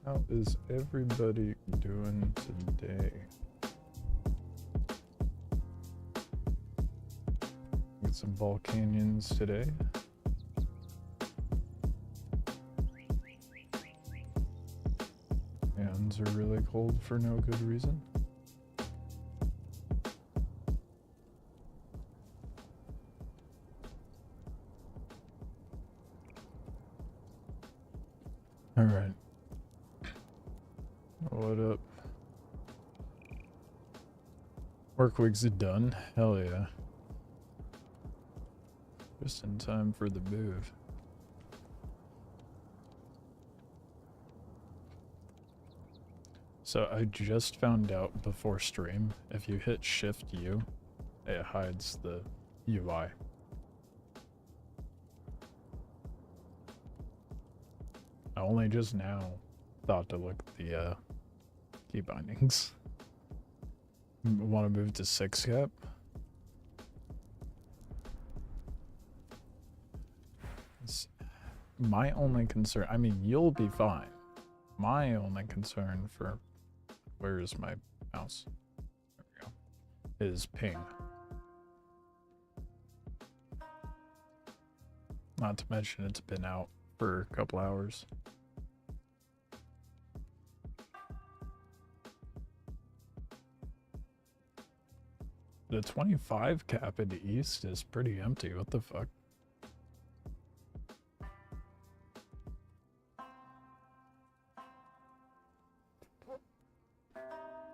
How is everybody doing today? Get some Volcanyons today. Hands are really cold for no good reason. All right. What up? Work week's done. Hell yeah. Just in time for the move. So I just found out before stream, if you hit Shift U, it hides the UI. I only just now thought to look at the key bindings. Want to move to 6 cap? It's my only concern, I mean, you'll be fine. My only concern for, where is my mouse? There we go. Is ping. Not to mention it's been out for a couple hours. The 25 cap in the east is pretty empty. What the fuck?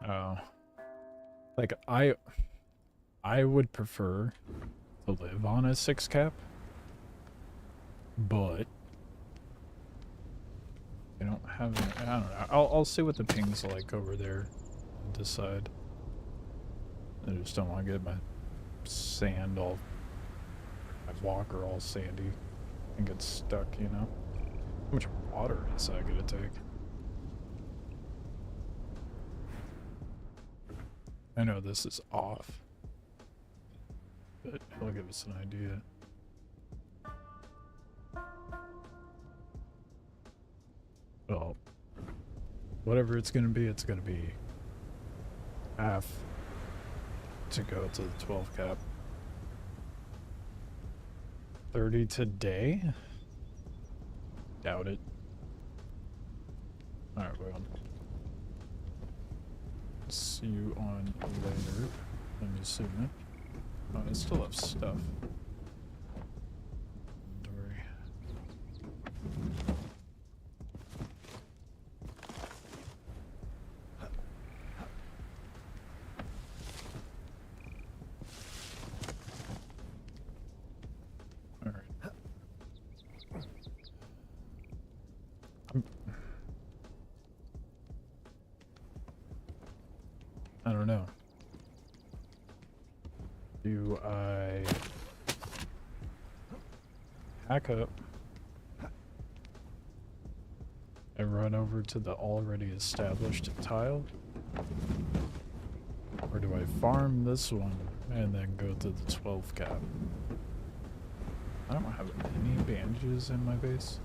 Oh. Like, I would prefer to live on a 6 cap, but I don't have any, I don't know. I'll see what the ping's like over there and decide. I just don't want to get my sand all, my walker all sandy and get stuck, you know? How much water is that gonna take? I know this is off, but it'll give us an idea. Well, whatever it's gonna be half to go to the 12 cap. 30 today? Doubt it. Alright, well. See you on later, I'm assuming. Oh, I still have stuff. Inventory. I don't know. Do I hack up and run over to the already established tile? Or do I farm this one and then go to the 12 cap? I don't have any bandages in my base.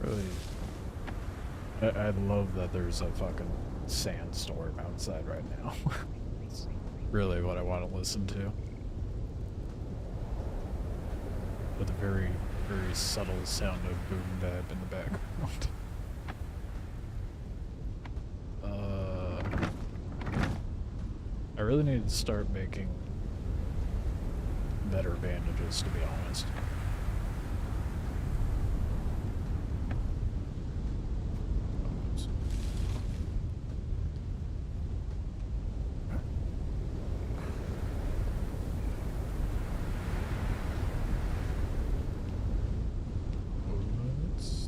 Really, I love that there's a fucking sandstorm outside right now. It's really what I want to listen to. With a very, very subtle sound of boom bap in the background. I really need to start making better bandages, to be honest.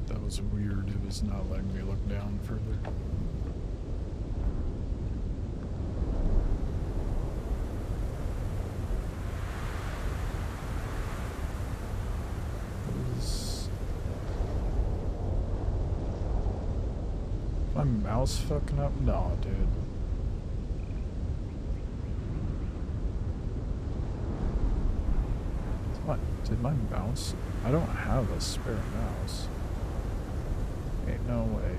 That was weird. It was not letting me look down further. My mouse fucking up? No, dude. Did my mouse? I don't have a spare mouse. Ain't no way.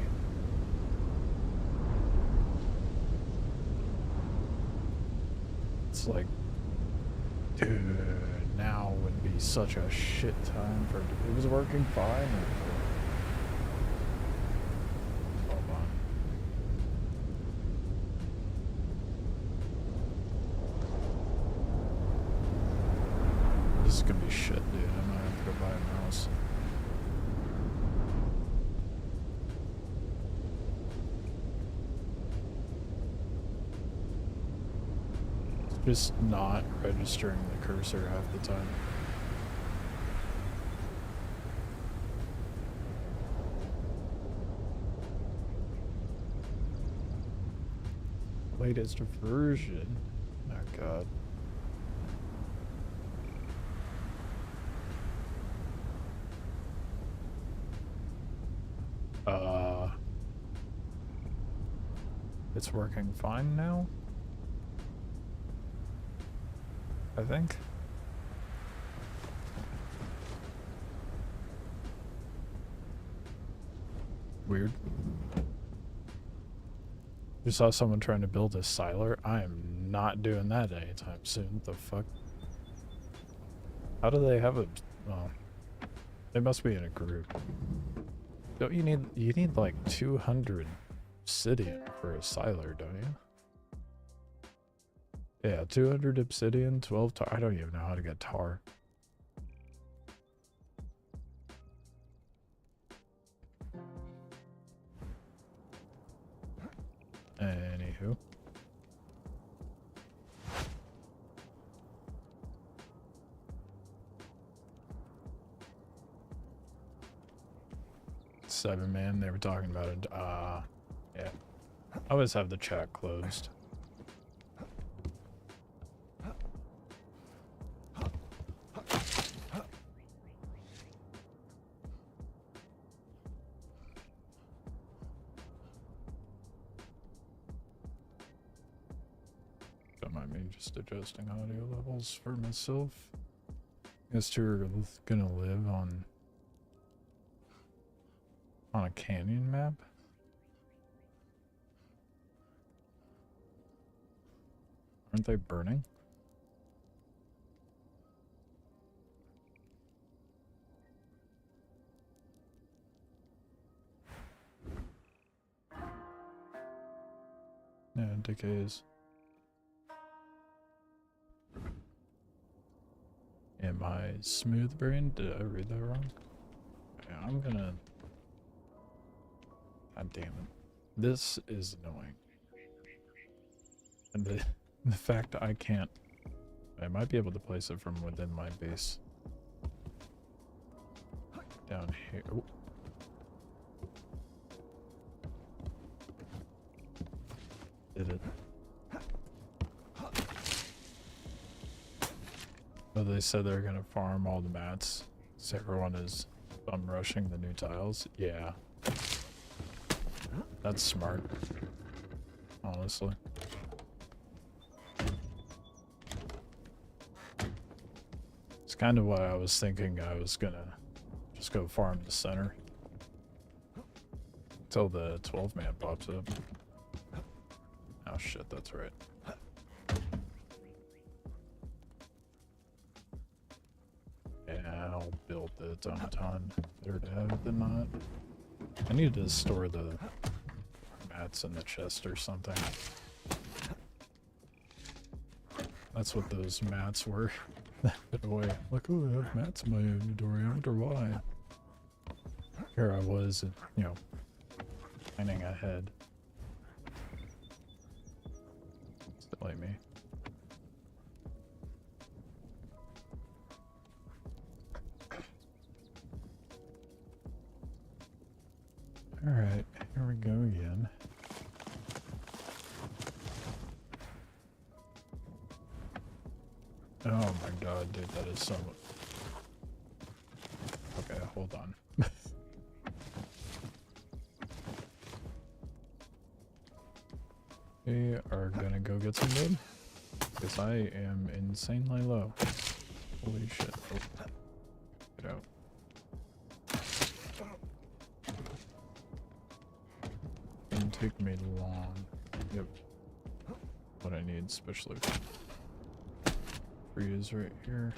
It's like, dude, now would be such a shit time for it. It was working fine. Hold on. This is gonna be shit, dude. I might have to go buy a mouse. Just not registering the cursor half the time. Latest version? Oh god. It's working fine now? I think. Weird. You saw someone trying to build a siler? I am not doing that anytime soon. What the fuck? How do they have a... Oh. They must be in a group. Don't you need like 200 obsidian for a siler, don't you? Yeah, 200 obsidian, 12 tar. I don't even know how to get tar. Anywho. Seven, man, they were talking about it. Yeah. I always have the chat closed. Don't mind me just adjusting audio levels for myself. I guess you're gonna live on a canyon map? Aren't they burning? Yeah, it decays. Am I smooth brain? Did I read that wrong? Yeah, I'm gonna... God damn it. This is annoying. And the fact I can't... I might be able to place it from within my base. Down here. Ooh. Did it. Oh, they said they're gonna farm all the mats. So everyone is bum rushing the new tiles. Yeah. That's smart. Honestly. It's kind of what I was thinking. I was gonna just go farm the center. Until the 12-man pops up. Oh shit, that's right. Yeah, I'll build it on a ton. Better to have it than not. I need to store the mats in the chest or something. That's what those mats were. Put away. Like, oh, I have mats in my inventory. I wonder why. Here I was, you know, planning ahead. Silly me. Alright, here we go again. Oh my god, dude, that is so... Okay, hold on. We are gonna go get some wood, because I am insanely low. Holy shit. Oh. out. Didn't take me long. Yep. What I need, especially freeze right here.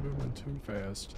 Moving too fast.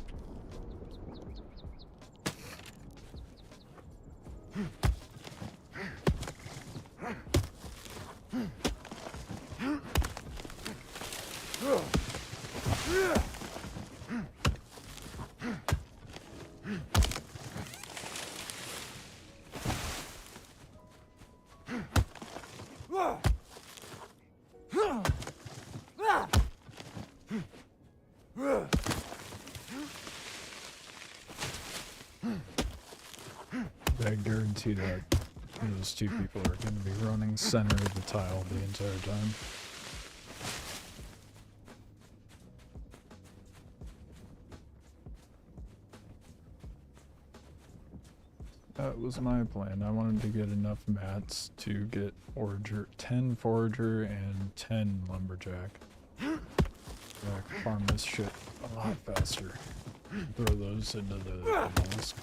I guarantee that those two people are going to be running center of the tile the entire time. That was my plan. I wanted to get enough mats to get forager, 10 forager and 10 lumberjack. I farm this shit a lot faster. Throw those into the mollusk.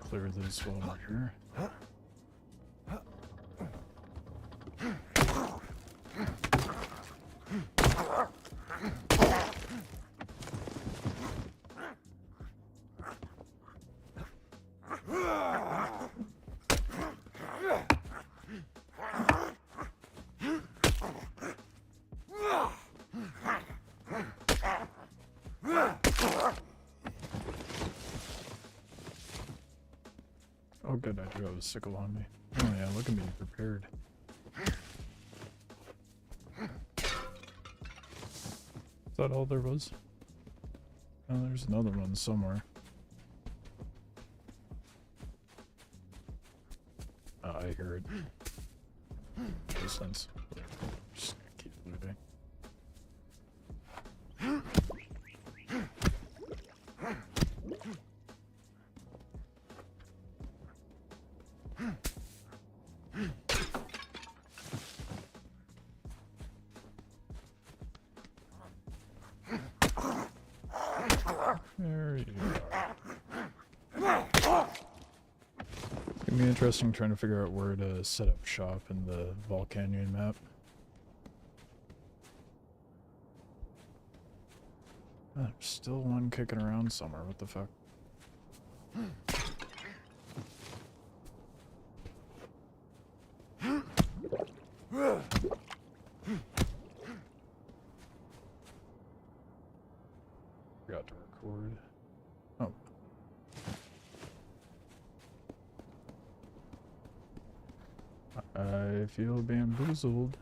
Clear this while we're here. Oh good, I do have a sickle on me. Oh yeah, look at me prepared. Is that all there was? Oh, there's another one somewhere. Oh, I hear it. Distance. Just gonna keep moving. There you are. It's gonna be interesting trying to figure out where to set up shop in the Volcanyon map. There's still one kicking around somewhere, what the fuck? Forgot to record. Oh. I feel bamboozled.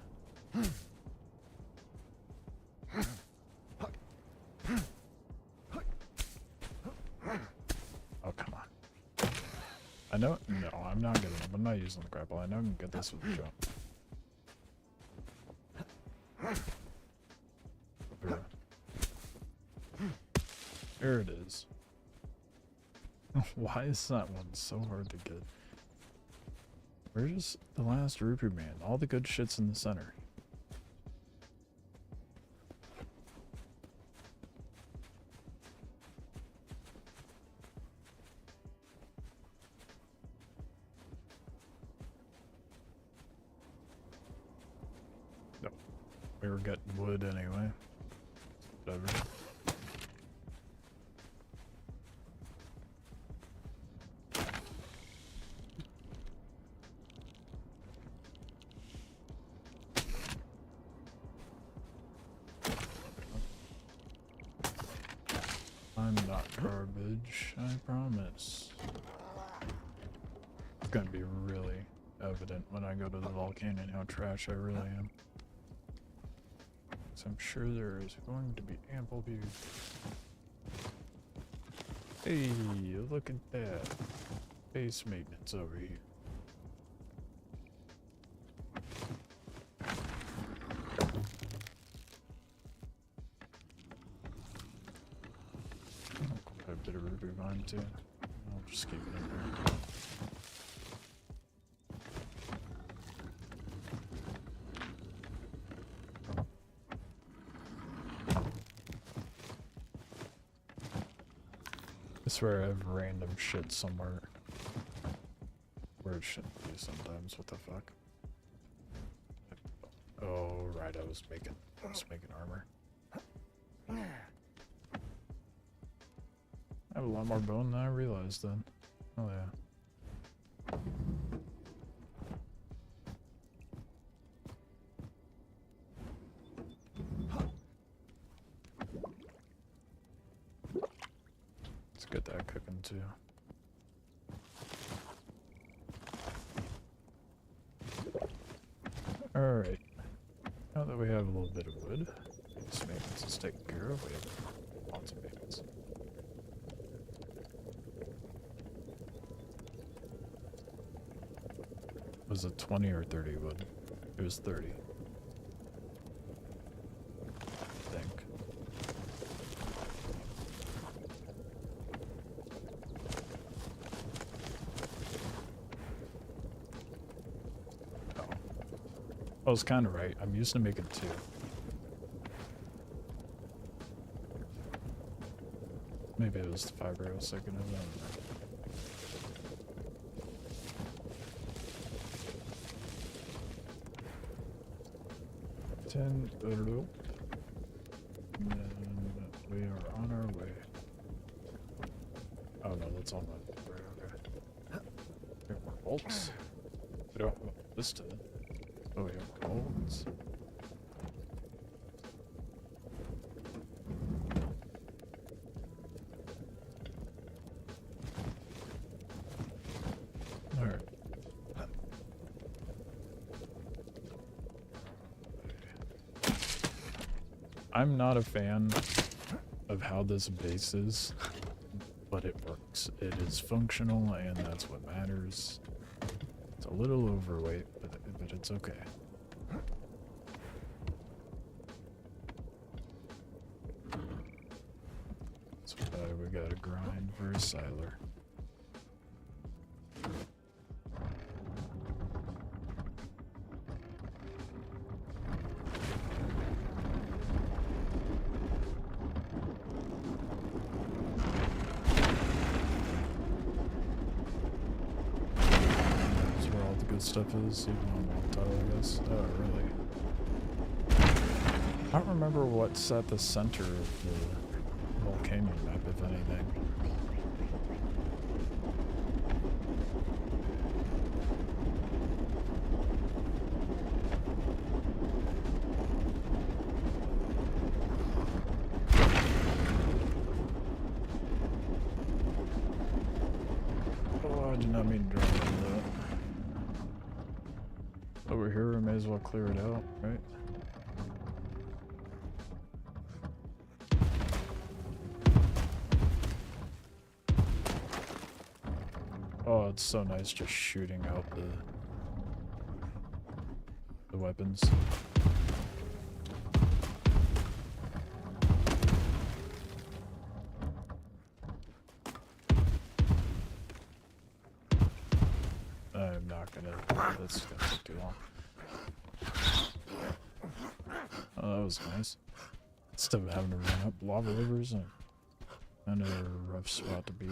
Oh, come on. I know. No, I'm not getting them. I'm not using the grapple. I know I can get this with the jump. There it is. Why is that one so hard to get? Where's the last rupee man? All the good shit's in the center. Nope. We were getting wood anyway. Whatever. I'm not garbage, I promise. It's gonna be really evident when I go to the Volcanyon how trash I really am. So I'm sure there is going to be ample views. Hey, look at that. Base maintenance over here. Quite a bit of ruby vine too. I'll just keep it in there. I swear I have random shit somewhere where it shouldn't be sometimes. What the fuck? Oh right, I was making armor. I have a lot more bone than I realized then. Oh yeah. Let's get that cooking too. Alright. Now that we have a little bit of wood, this maintenance is taken care of. We have lots of maintenance. Was it 20 or 30 wood? It was 30. I think. Oh. I was kind of right. I'm used to making 2. Maybe it was the fiber I was thinking of. I don't know. And we are on our way. Oh no, that's on my way. Okay. There are more bolts. We don't have this to. Oh, we have bolts. Alright. I'm not a fan of how this base is, but it works. It is functional, and that's what matters. It's a little overweight, but it's okay. That's why we gotta grind for a siler. Stuff is, even on Malta, I guess. Oh, really? I don't remember what's at the center of the Volcanyon map, if anything. Oh, I did not mean to drop into that. Over here, we may as well clear it out, right? Oh, it's so nice just shooting out the weapons. I'm not gonna, that's gonna take too long. Oh, that was nice. Instead of having to run up lava rivers, and kind of a rough spot to be.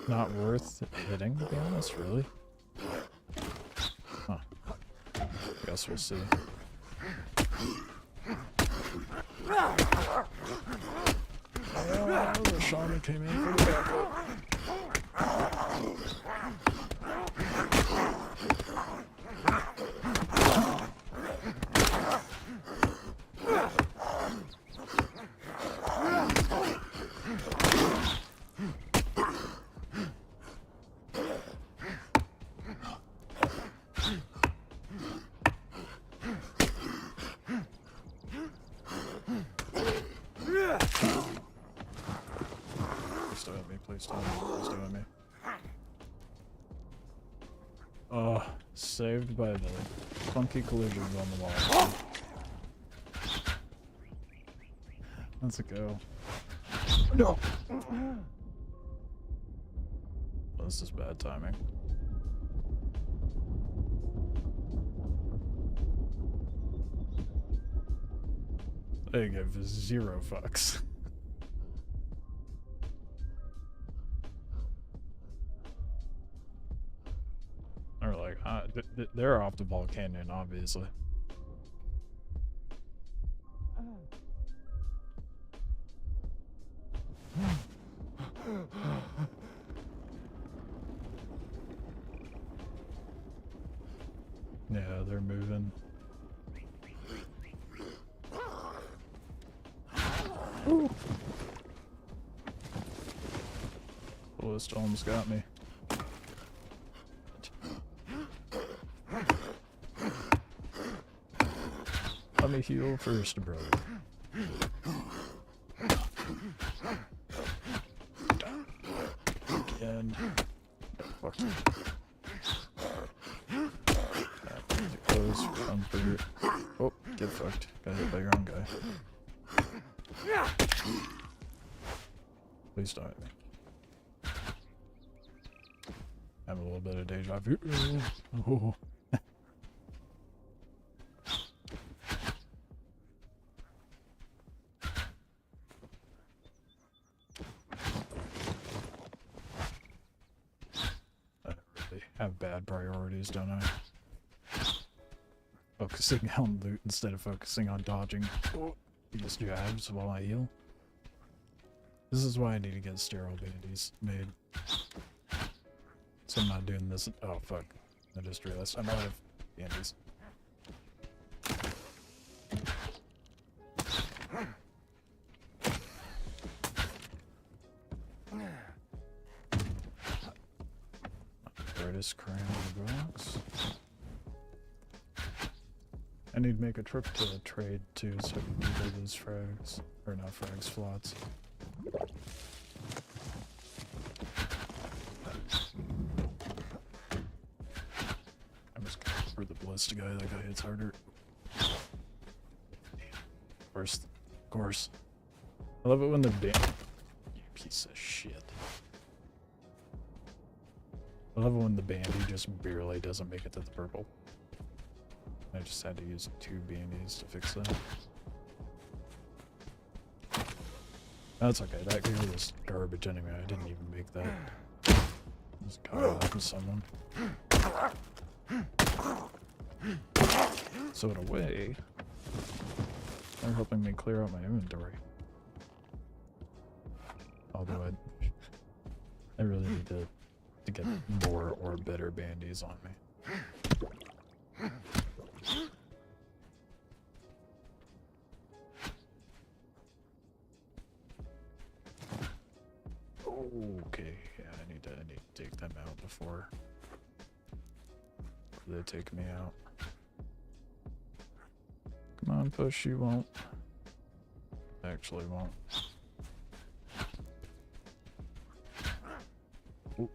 Not worth hitting, to be honest, really. Huh. Guess we'll see. Oh, the shaman came in for the backup. saved by the funky collisions on the wall. Let's go. No! Oh, this is bad timing. They give 0 fucks. They're like, they're off the Volcanyon, obviously. Yeah, they're moving. Ooh. Oh, this almost got me. Let me heal first, brother. Again. Fuck you. Close, run through. Oh, get fucked. Got hit by your own guy. Please don't hit me. Have a little bit of deja vu. Oh. I really have bad priorities, don't I? Focusing on loot instead of focusing on dodging these jabs while I heal. This is why I need to get sterile bandies made. So I'm not doing this. Oh fuck. I just realized I'm out of bandies. Greatest crown in the box. I need to make a trip to trade too, so I can do those frags. Or not frags, flots. I'm just going for the ballista guy. That guy hits harder. Of course. I love it when they're damn. You piece of shit. I love it when the bandy just barely doesn't make it to the purple. I just had to use 2 bandies to fix that. That's okay, that gear was garbage anyway, I didn't even make that. Just got it from someone. So in a way, they're helping me clear out my inventory. Although I really need to get more or better bandies on me. Okay, yeah, I need to take them out before they take me out. Come on, push, you won't. Actually won't. Ooh.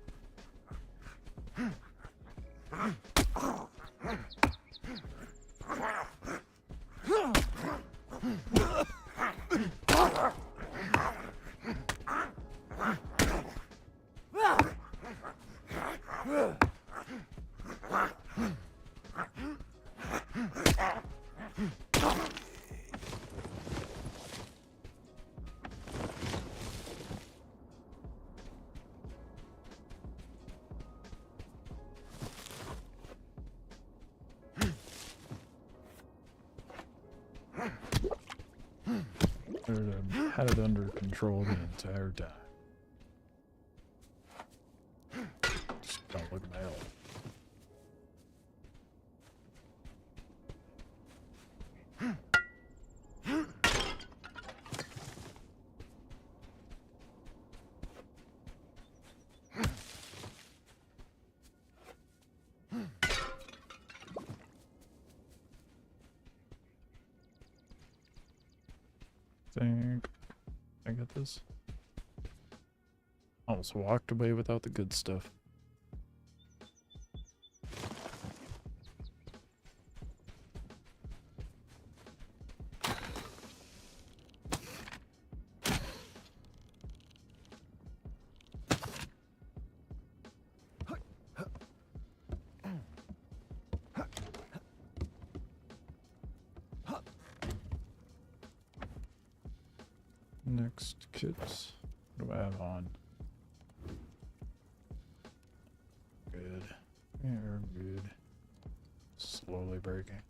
Had it under control the entire time. Just don't look at my health. I got this. Almost walked away without the good stuff. Next kits. What do I have on? Good. Yeah, good. Slowly breaking.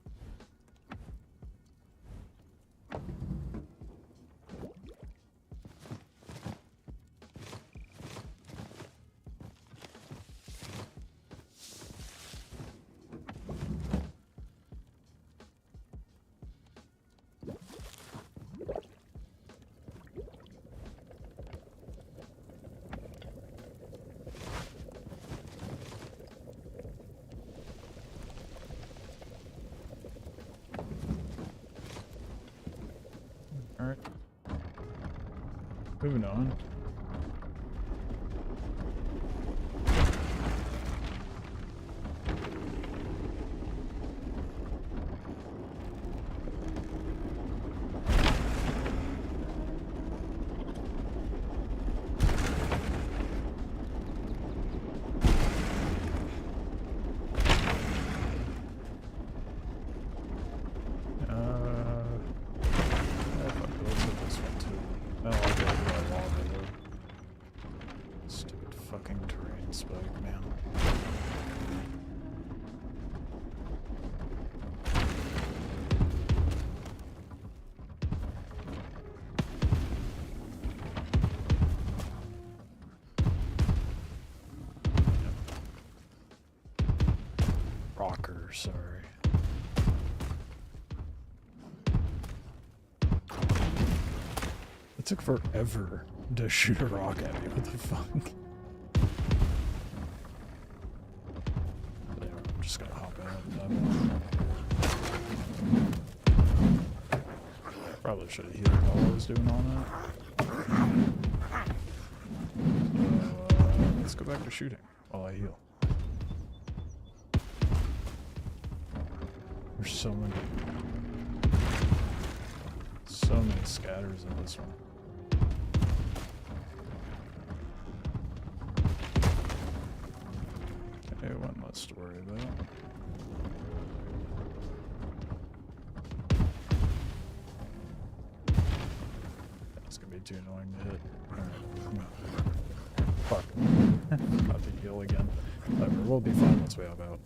Alright. Moving on. Rocker, sorry. It took forever to shoot a rock at me. What the fuck? There, I'm just gonna hop out. Probably should have healed while I was doing all that. So, let's go back to shooting while I heal. There's so many scatters in this one. Okay, one less to worry about. That's gonna be too annoying to hit. Alright, fuck. About to heal again. Whatever, we'll be fine once we have out.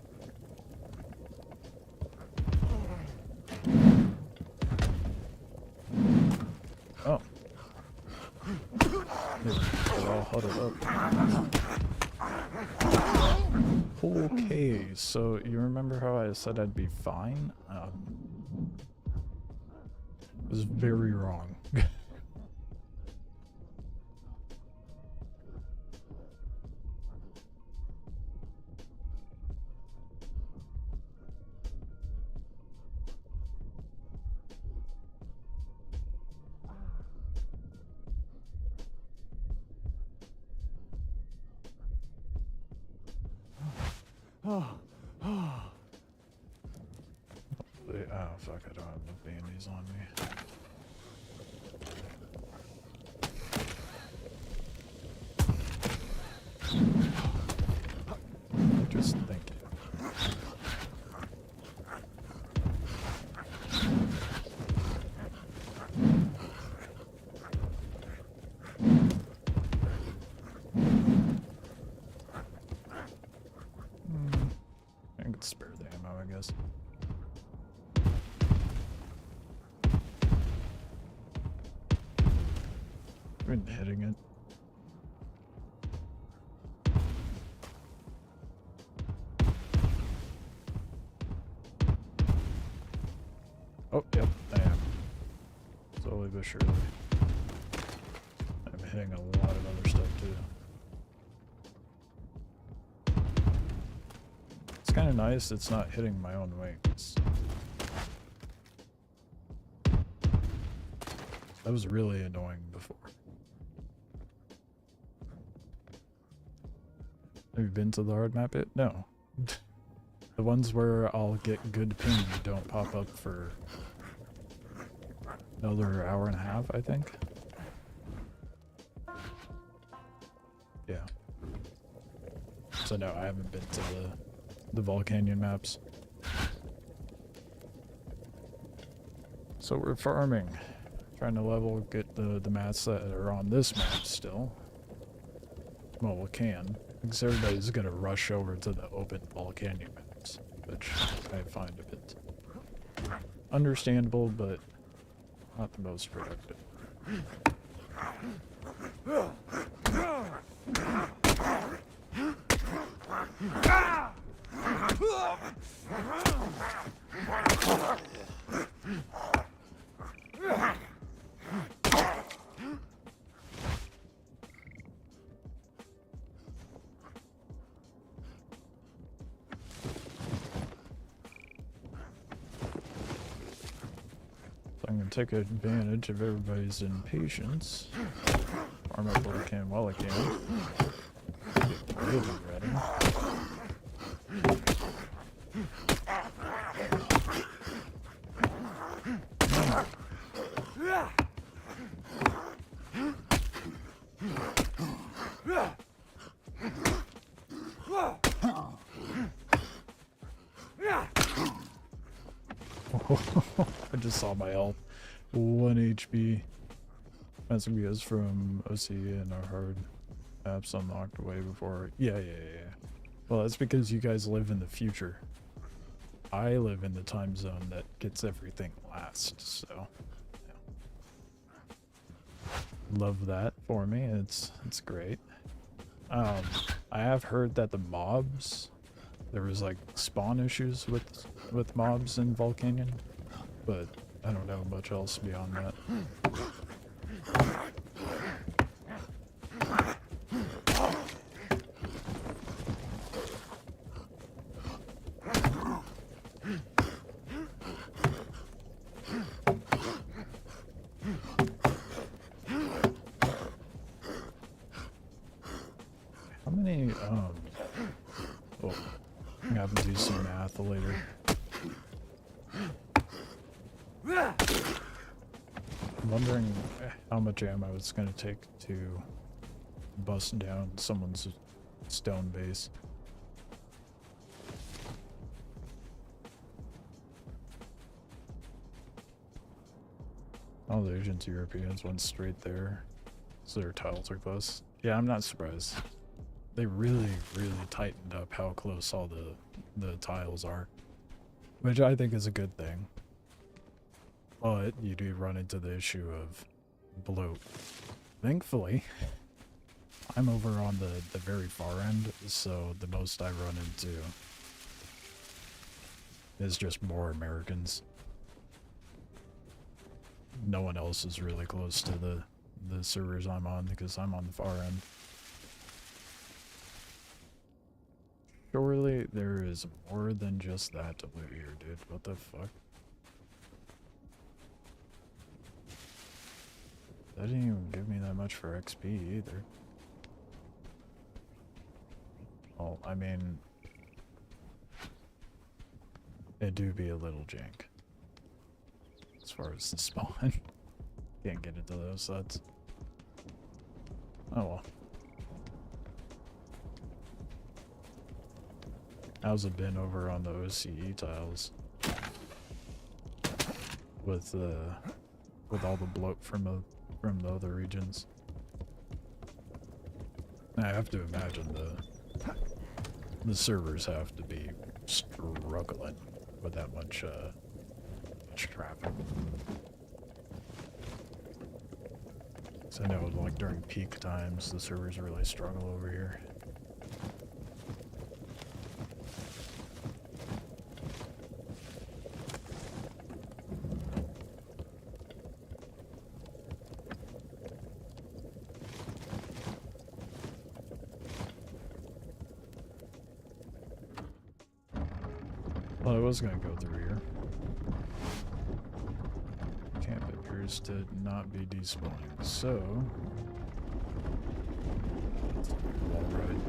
Oh. They're all huddled up. Okay, so you remember how I said I'd be fine? I was very wrong. Oh fuck, I don't have enough bandies on me. Just thinking. I could spare the ammo, I guess. Been hitting it. Oh, yep, I am. Slowly but surely. I'm hitting a lot of other stuff too. It's kind of nice it's not hitting my own wings. That was really annoying before. Have you been to the hard map yet? No. The ones where I'll get good ping don't pop up for another hour and a half, I think. Yeah. So no, I haven't been to the Volcanyon maps. So we're farming. Trying to get the maps that are on this map still. Well, we can. Because everybody's gonna rush over to the open Volcanyon maps, which I find a bit understandable, but not the most productive. I'm going to take advantage of everybody's impatience. Farm up what I can while I can. Get really ready. I just saw my health. 1 HP. That's because from OC and our hard maps unlocked way before. Yeah. Well, that's because you guys live in the future. I live in the time zone that gets everything last, so yeah. Love that for me. It's great. I have heard that the mobs, there was like spawn issues with mobs in Volcanyon, but I don't know much else beyond that. How many, well, I'm gonna have to do some math later. I'm wondering how much ammo it's going to take to bust down someone's stone base. All the agents Europeans went straight there, so their tiles are close. Yeah, I'm not surprised. They really tightened up how close all the tiles are, which I think is a good thing. But you do run into the issue of bloat. Thankfully, I'm over on the very far end, so the most I run into is just more Americans. No one else is really close to the servers I'm on because I'm on the far end. Surely there is more than just that to loot here, dude. What the fuck? That didn't even give me that much for XP either. Well, I mean, it do be a little jank as far as the spawn. Can't get into those sets. Oh well. How's it been over on the OCE tiles? With all the bloat from the other regions. I have to imagine the servers have to be struggling with that much traffic. So I know, like during peak times, the servers really struggle over here. Well, I was gonna go through here. Camp appears to not be despawning, so wall ride.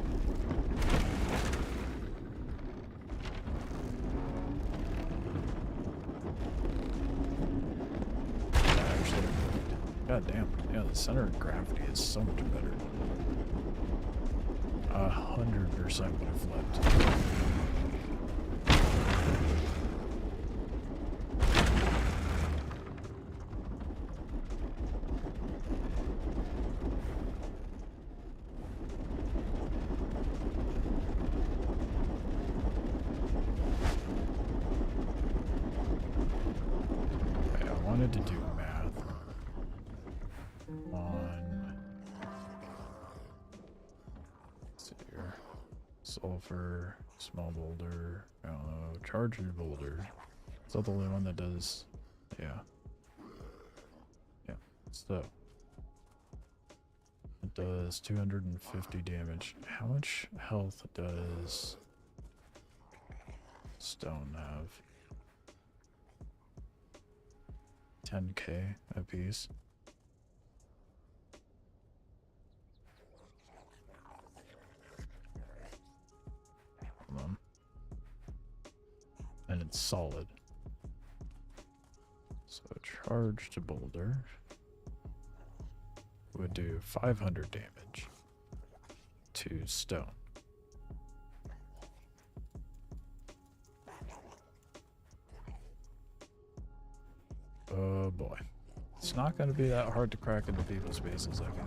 Actually, god damn, yeah, the center of gravity is so much better. 100% would have flipped. wanted to do math on, let's see here, sulfur, small boulder, I don't know, charger boulder. Is that the only one that does, yeah. Yeah, so. It does 250 damage. How much health does stone have? 10k a piece. Hold on. And it's solid. So charged boulder would do 500 damage to stone. Oh boy. It's not going to be that hard to crack into people's bases, I feel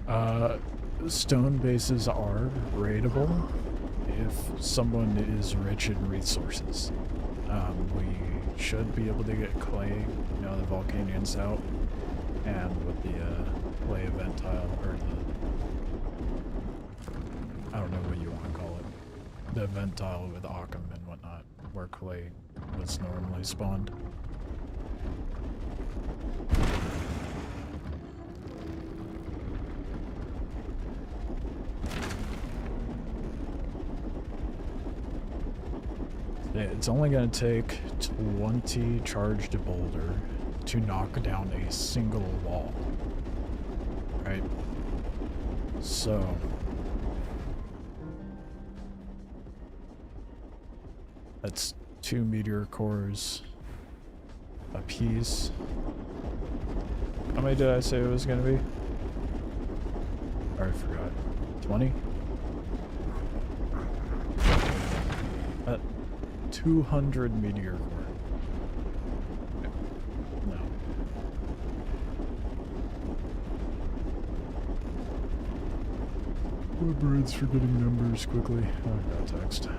like. Stone bases are raidable if someone is rich in resources. We should be able to get clay, you know, the Volcanyon's out, and with the clay event tile, or the, I don't know what you want to call it, the event tile with Occam and whatnot, where clay was normally spawned. It's only going to take 20 charged boulder to knock down a single wall. Right? So that's 2 meteor cores a piece. How many did I say it was going to be? I forgot. 20? 200 meteor core. No. Poor birds forgetting numbers quickly. Oh, I got text.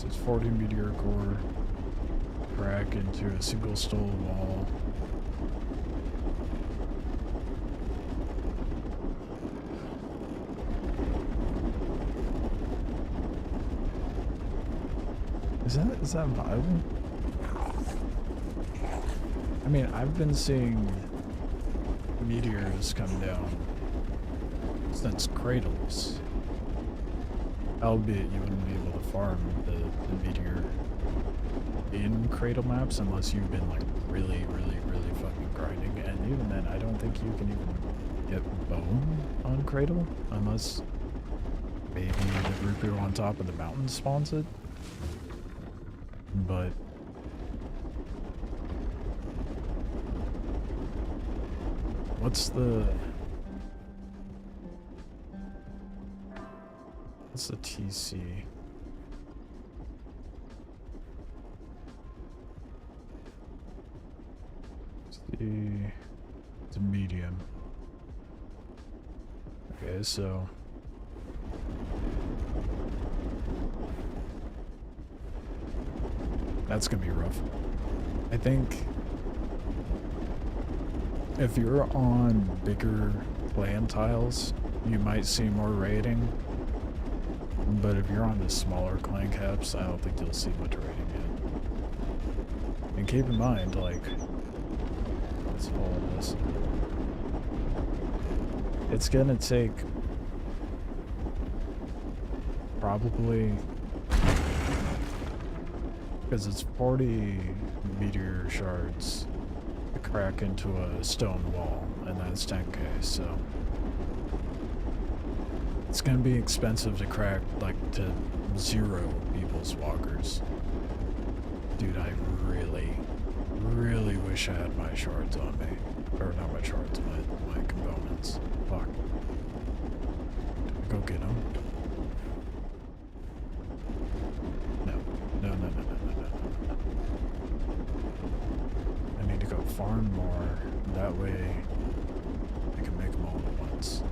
It's 40 meteor core crack into a single stone wall. Is that viable? I mean, I've been seeing meteors come down since cradles. Albeit you wouldn't be able to farm the meteor in cradle maps unless you've been like really fucking grinding, and even then I don't think you can even get bone on cradle unless maybe the rupee on top of the mountain spawns it. But what's the TC? It's a medium. Okay, so that's gonna be rough. I think if you're on bigger land tiles, you might see more raiding. But if you're on the smaller clan caps, I don't think you'll see much raiding yet. And keep in mind, like, what's all of this? It's gonna take probably, because it's 40 meteor shards to crack into a stone wall, and that's 10k, so it's gonna be expensive to crack, like, to 0 people's walkers. Dude, I really wish I had my shards on me. Or not my shards, my components. Fuck. Go get them. No. farm more. That way I can make them all at once.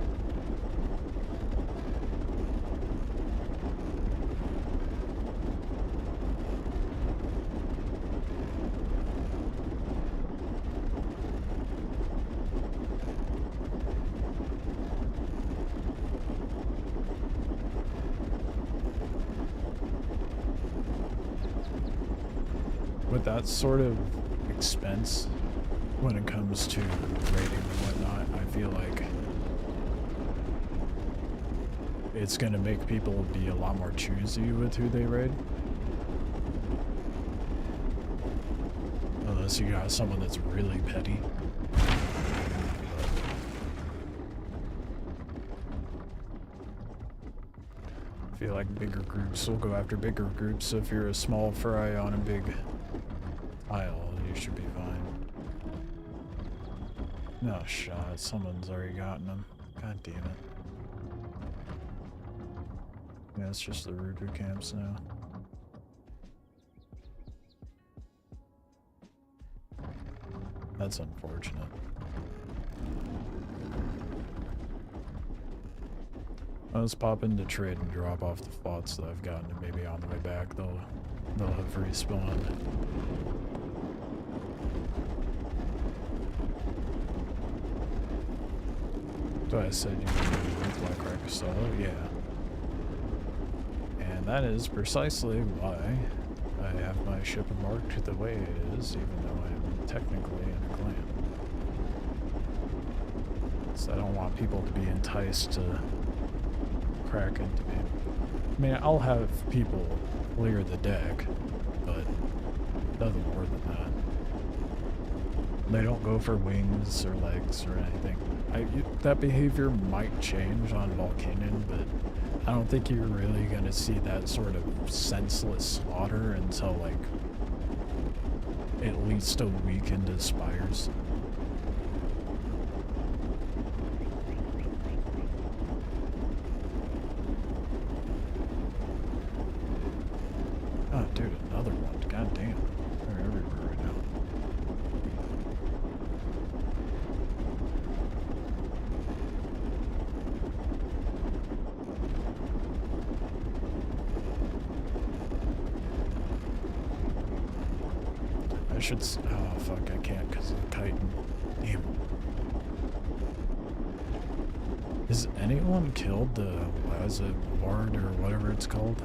With that sort of expense when it comes to raiding and whatnot, I feel like it's going to make people be a lot more choosy with who they raid. Unless you got someone that's really petty. I feel like bigger groups will go after bigger groups, so if you're a small fry on a big tile, you should be fine. No shot, someone's already gotten them. God damn it. Yeah, it's just the Rudu camps now. That's unfortunate. I'll just pop into trade and drop off the plots that I've gotten, and maybe on the way back they'll have respawned. So I said you need Black Racasello? Yeah. And that is precisely why I have my ship marked the way it is, even though I'm technically in a clan. So I don't want people to be enticed to crack into me. I mean, I'll have people clear the deck, but nothing more than that. They don't go for wings or legs or anything. That behavior might change on Volcanyon, but I don't think you're really going to see that sort of senseless slaughter until, like, at least a week into Spires. Oh, dude, another one. God damn. They're everywhere right now. I should oh fuck, I can't because of the chitin. Damn. Has anyone killed the ward or whatever it's called?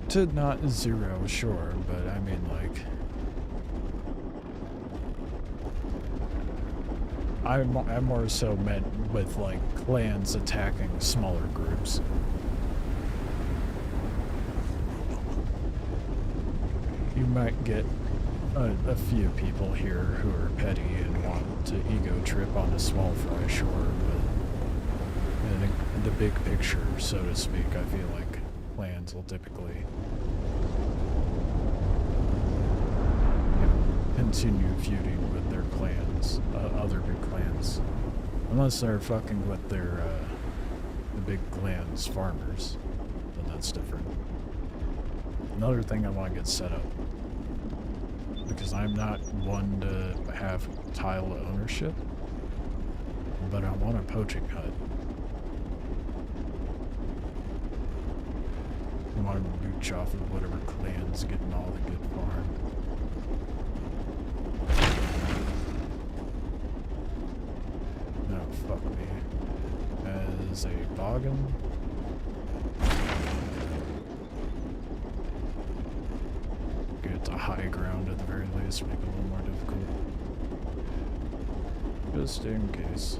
To not zero, sure, but I mean, like, I'm more so meant with, like, clans attacking smaller groups. You might get a few people here who are petty and want to ego trip on a small fry, sure, but in the big picture, so to speak, I feel like clans will typically continue feuding with their clans, other big clans, unless they're fucking with their the big clans farmers, then that's different. Another thing I want to get set up, because I'm not one to have tile ownership, but I want a poaching hut. I want to mooch off of whatever clan's getting all the good farm. No, fuck me. As a boggin. Get to high ground at the very least, make it a little more difficult. Just in case.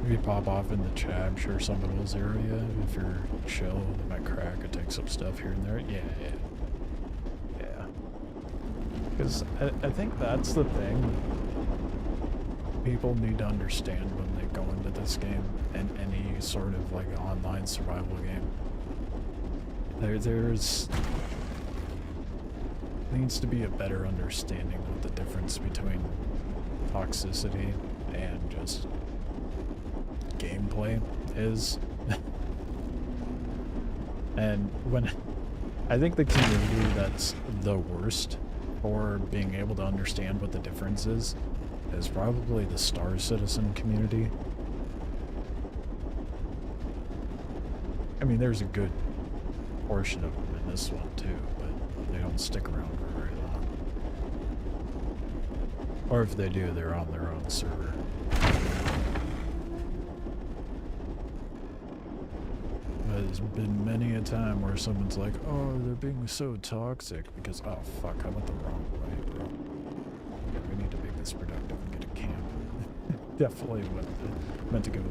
If you pop off in the chat, I'm sure someone will zero you. If you're chill, they might crack or take some stuff here and there. Yeah. Because I think that's the thing people need to understand when they go into this game and any sort of like online survival game. There's needs to be a better understanding of the difference between toxicity and just gameplay is. And when I think the community that's the worst for being able to understand what the difference is probably the Star Citizen community. I mean, there's a good portion of them in this one too, but they don't stick around for very long. Or if they do, they're on their own server. There's been many a time where someone's like, oh, they're being so toxic because, oh fuck, I went the wrong way, bro. Yeah, we need to make this productive and get a camp. Definitely meant to go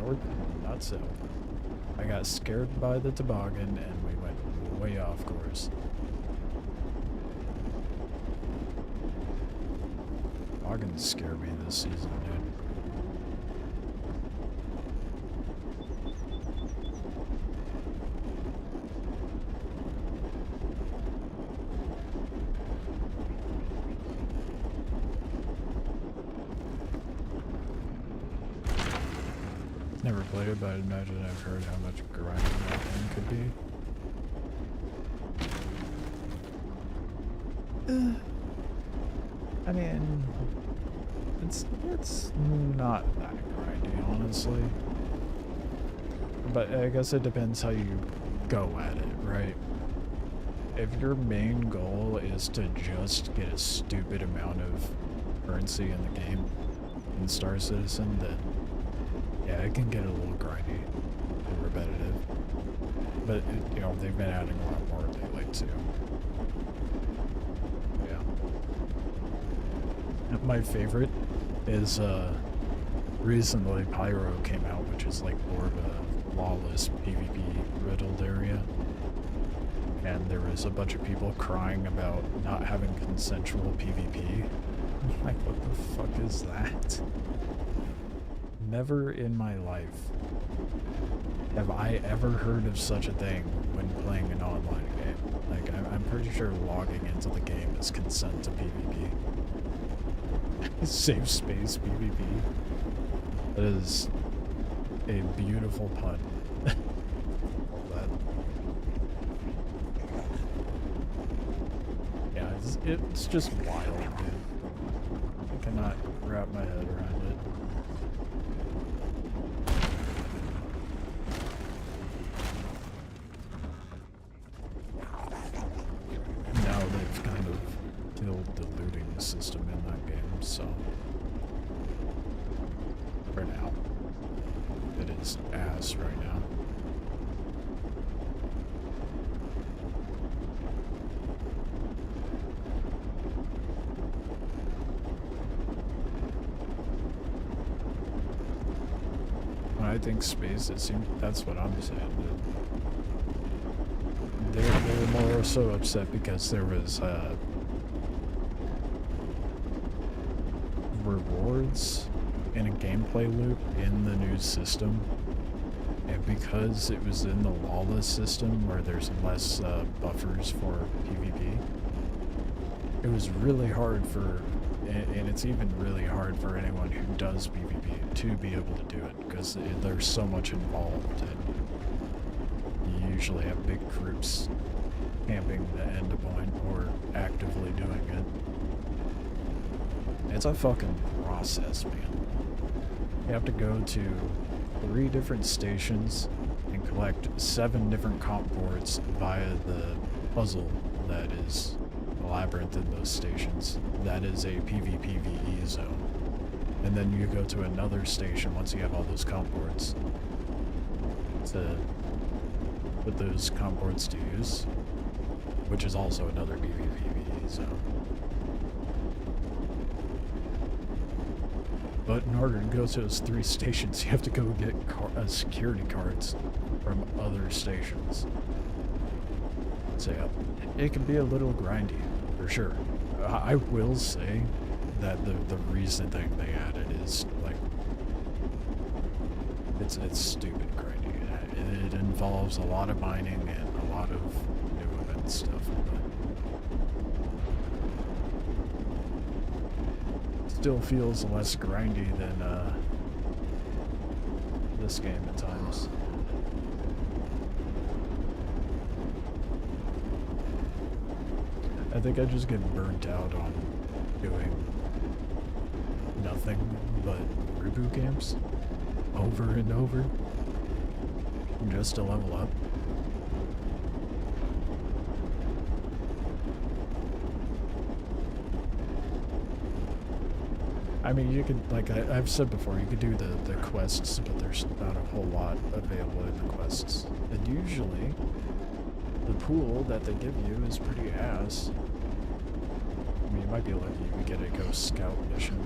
north, not south. I got scared by the toboggan and we went way off course. Toboggans scare me this season, dude. Never played it, but I imagine I've heard how much grinding that thing could be. I mean, it's not that grindy, honestly. But I guess it depends how you go at it, right? If your main goal is to just get a stupid amount of currency in the game in Star Citizen, then yeah, it can get a little grindy and repetitive. But, you know, they've been adding a lot more lately, too. Yeah. My favorite is, recently Pyro came out, which is like more of a lawless PvP riddled area. And there was a bunch of people crying about not having consensual PvP. Like, what the fuck is that? Never in my life have I ever heard of such a thing when playing an online game. Like, I'm pretty sure logging into the game is consent to PvP. Safe space PvP. That is a beautiful pun. That. Yeah, it's just wild, dude. I cannot wrap my head around it. The looting system in that game, so for now it is ass right now. When I think space, it seems that's what I'm saying. They were more so upset because there was rewards in a gameplay loop in the new system, and because it was in the lawless system where there's less buffers for PvP, it was really hard for, and it's even really hard for anyone who does PvP to be able to do it, because there's so much involved, and you usually have big groups camping the end point or actively doing it. It's a fucking process, man. You have to go to 3 different stations and collect 7 different comp boards via the puzzle that is a labyrinth in those stations. That is a PvPvE zone. And then you go to another station once you have all those comp boards to put those comp boards to use, which is also another PvPvE zone. But in order to go to those 3 stations, you have to go get security cards from other stations. So yeah, it can be a little grindy, for sure. I will say that the recent thing they added is, like, it's stupid grindy. It involves a lot of mining and a lot of new event stuff, but Still feels less grindy than this game at times. I think I just get burnt out on doing nothing but reboot camps over and over just to level up. I mean, you could, like I've said before, you could do the quests, but there's not a whole lot available in the quests. And usually, the pool that they give you is pretty ass. I mean, you might be lucky you could get a Ghost Scout mission.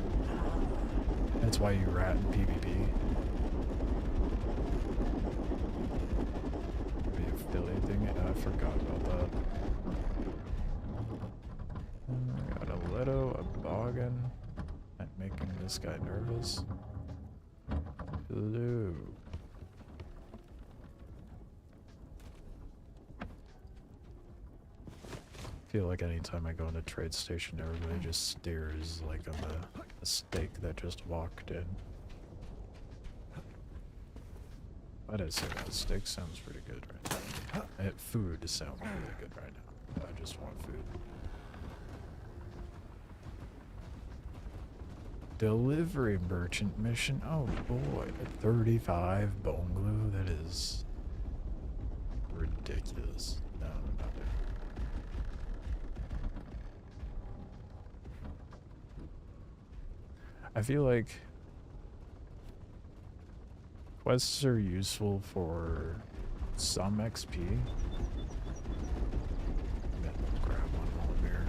That's why you rat in PvP. The affiliate thing, I forgot about that. I got a Leto, a Boggin. I'm making this guy nervous. Hello. I feel like anytime I go in a trade station, everybody just stares like I'm a steak that just walked in. Why did I say that? Steak sounds pretty good right now. Food sounds really good right now. I just want food. Delivery merchant mission. Oh boy, 35 bone glue. That is ridiculous. No, not there. I feel like quests are useful for some XP. Grab one while I'm here.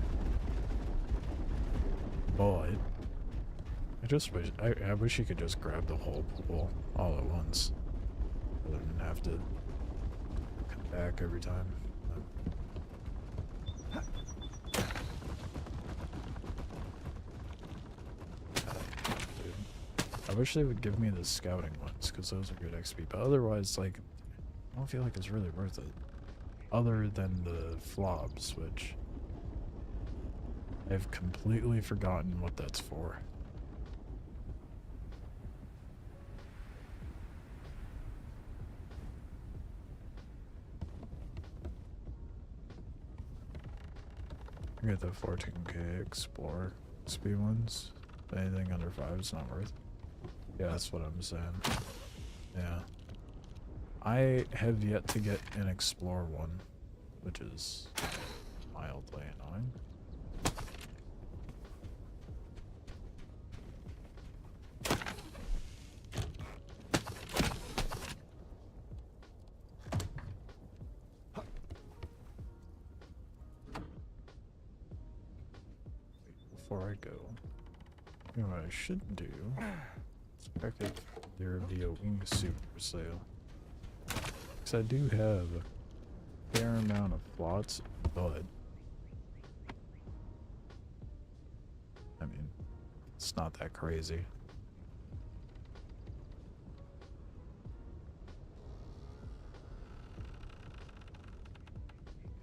But I just wish I wish you could just grab the whole pool all at once, rather than have to come back every time. I wish they would give me the scouting ones, because those are good XP, but otherwise, like, I don't feel like it's really worth it. Other than the flobs, which I've completely forgotten what that's for. I get the 14k Explorer XP ones. Anything under 5 is not worth. Yeah, that's what I'm saying. Yeah. I have yet to get an Explorer one, which is mildly annoying. Before I go, you know what I should do? Check if there would be a wingsuit for sale. Because I do have a fair amount of flots, but I mean, it's not that crazy.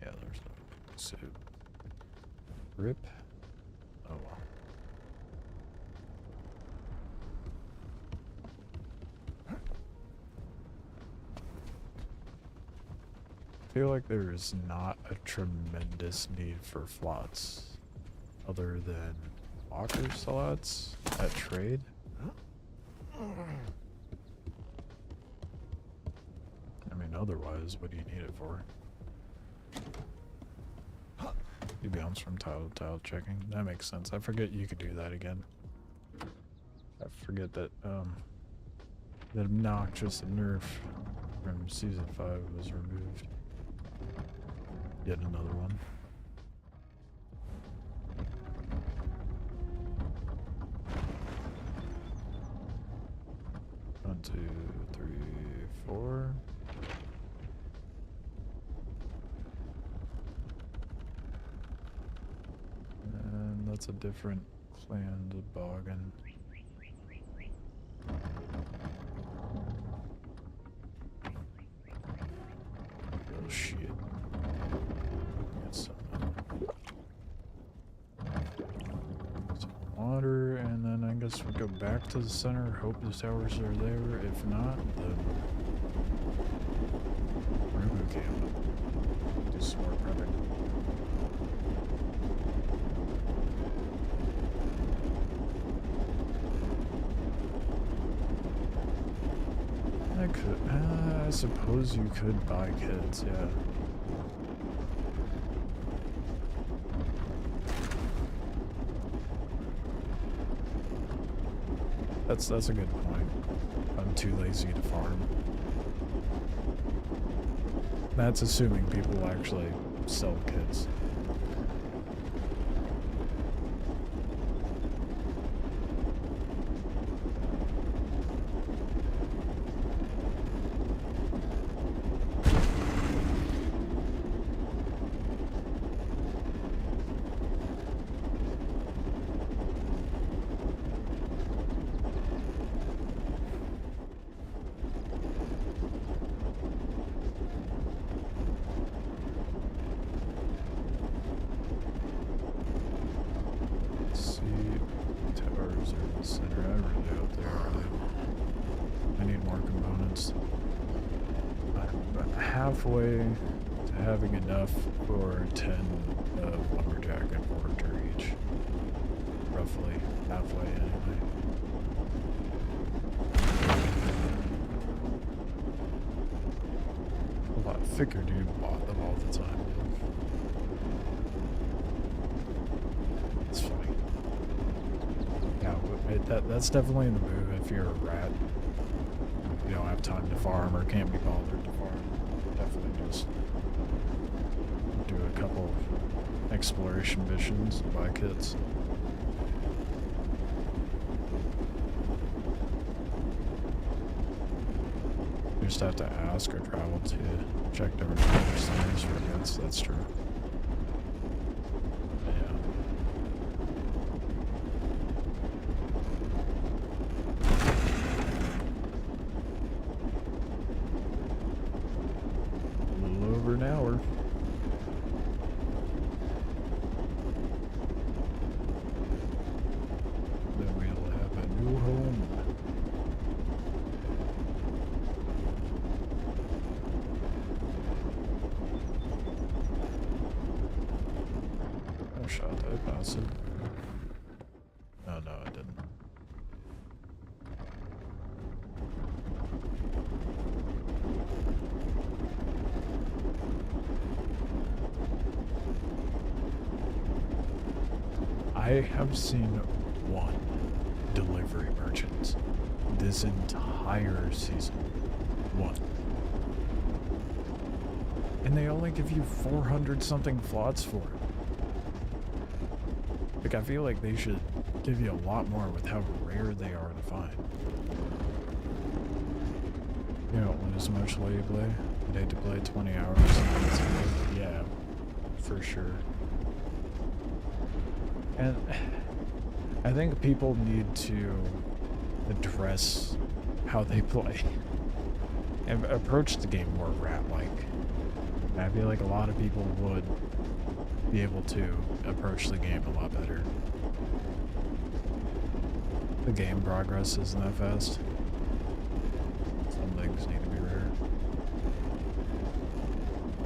Yeah, there's no wingsuit. Rip. Oh well. I feel like there is not a tremendous need for flots other than walker slots at trade. I mean, otherwise, what do you need it for? You bounce from tile to tile checking. That makes sense. I forget you could do that again. I forget that that obnoxious nerf from season 5 was removed. Yet another one. One, two, three, four. And that's a different clan to Boggin. Oh shit. Get some water and then guess we'll go back to the center, hope the towers are there. If not, then Relocation. Do some more prepping. I suppose you could buy kits, yeah. That's a good point. I'm too lazy to farm. That's assuming people actually sell kits. Halfway to having enough for 10 of lumberjack and forger each. Roughly halfway anyway. A lot thicker dude bought them all the time. It's funny. Yeah, that's definitely the move if you're a rat. You don't have time to farm or can't be bothered to farm. Definitely just do a couple exploration missions and buy kits. You just have to ask or travel to check different centers for kits, that's true. I have seen one delivery merchant this entire season. One. And they only give you 400 something flots for it. Like, I feel like they should give you a lot more with how rare they are to find. You don't lose much while you play. You need to play 20 hours. Yeah, for sure. And I think people need to address how they play and approach the game more rat-like. I feel like a lot of people would be able to approach the game a lot better. The game progress isn't that fast. Some things need to be rare.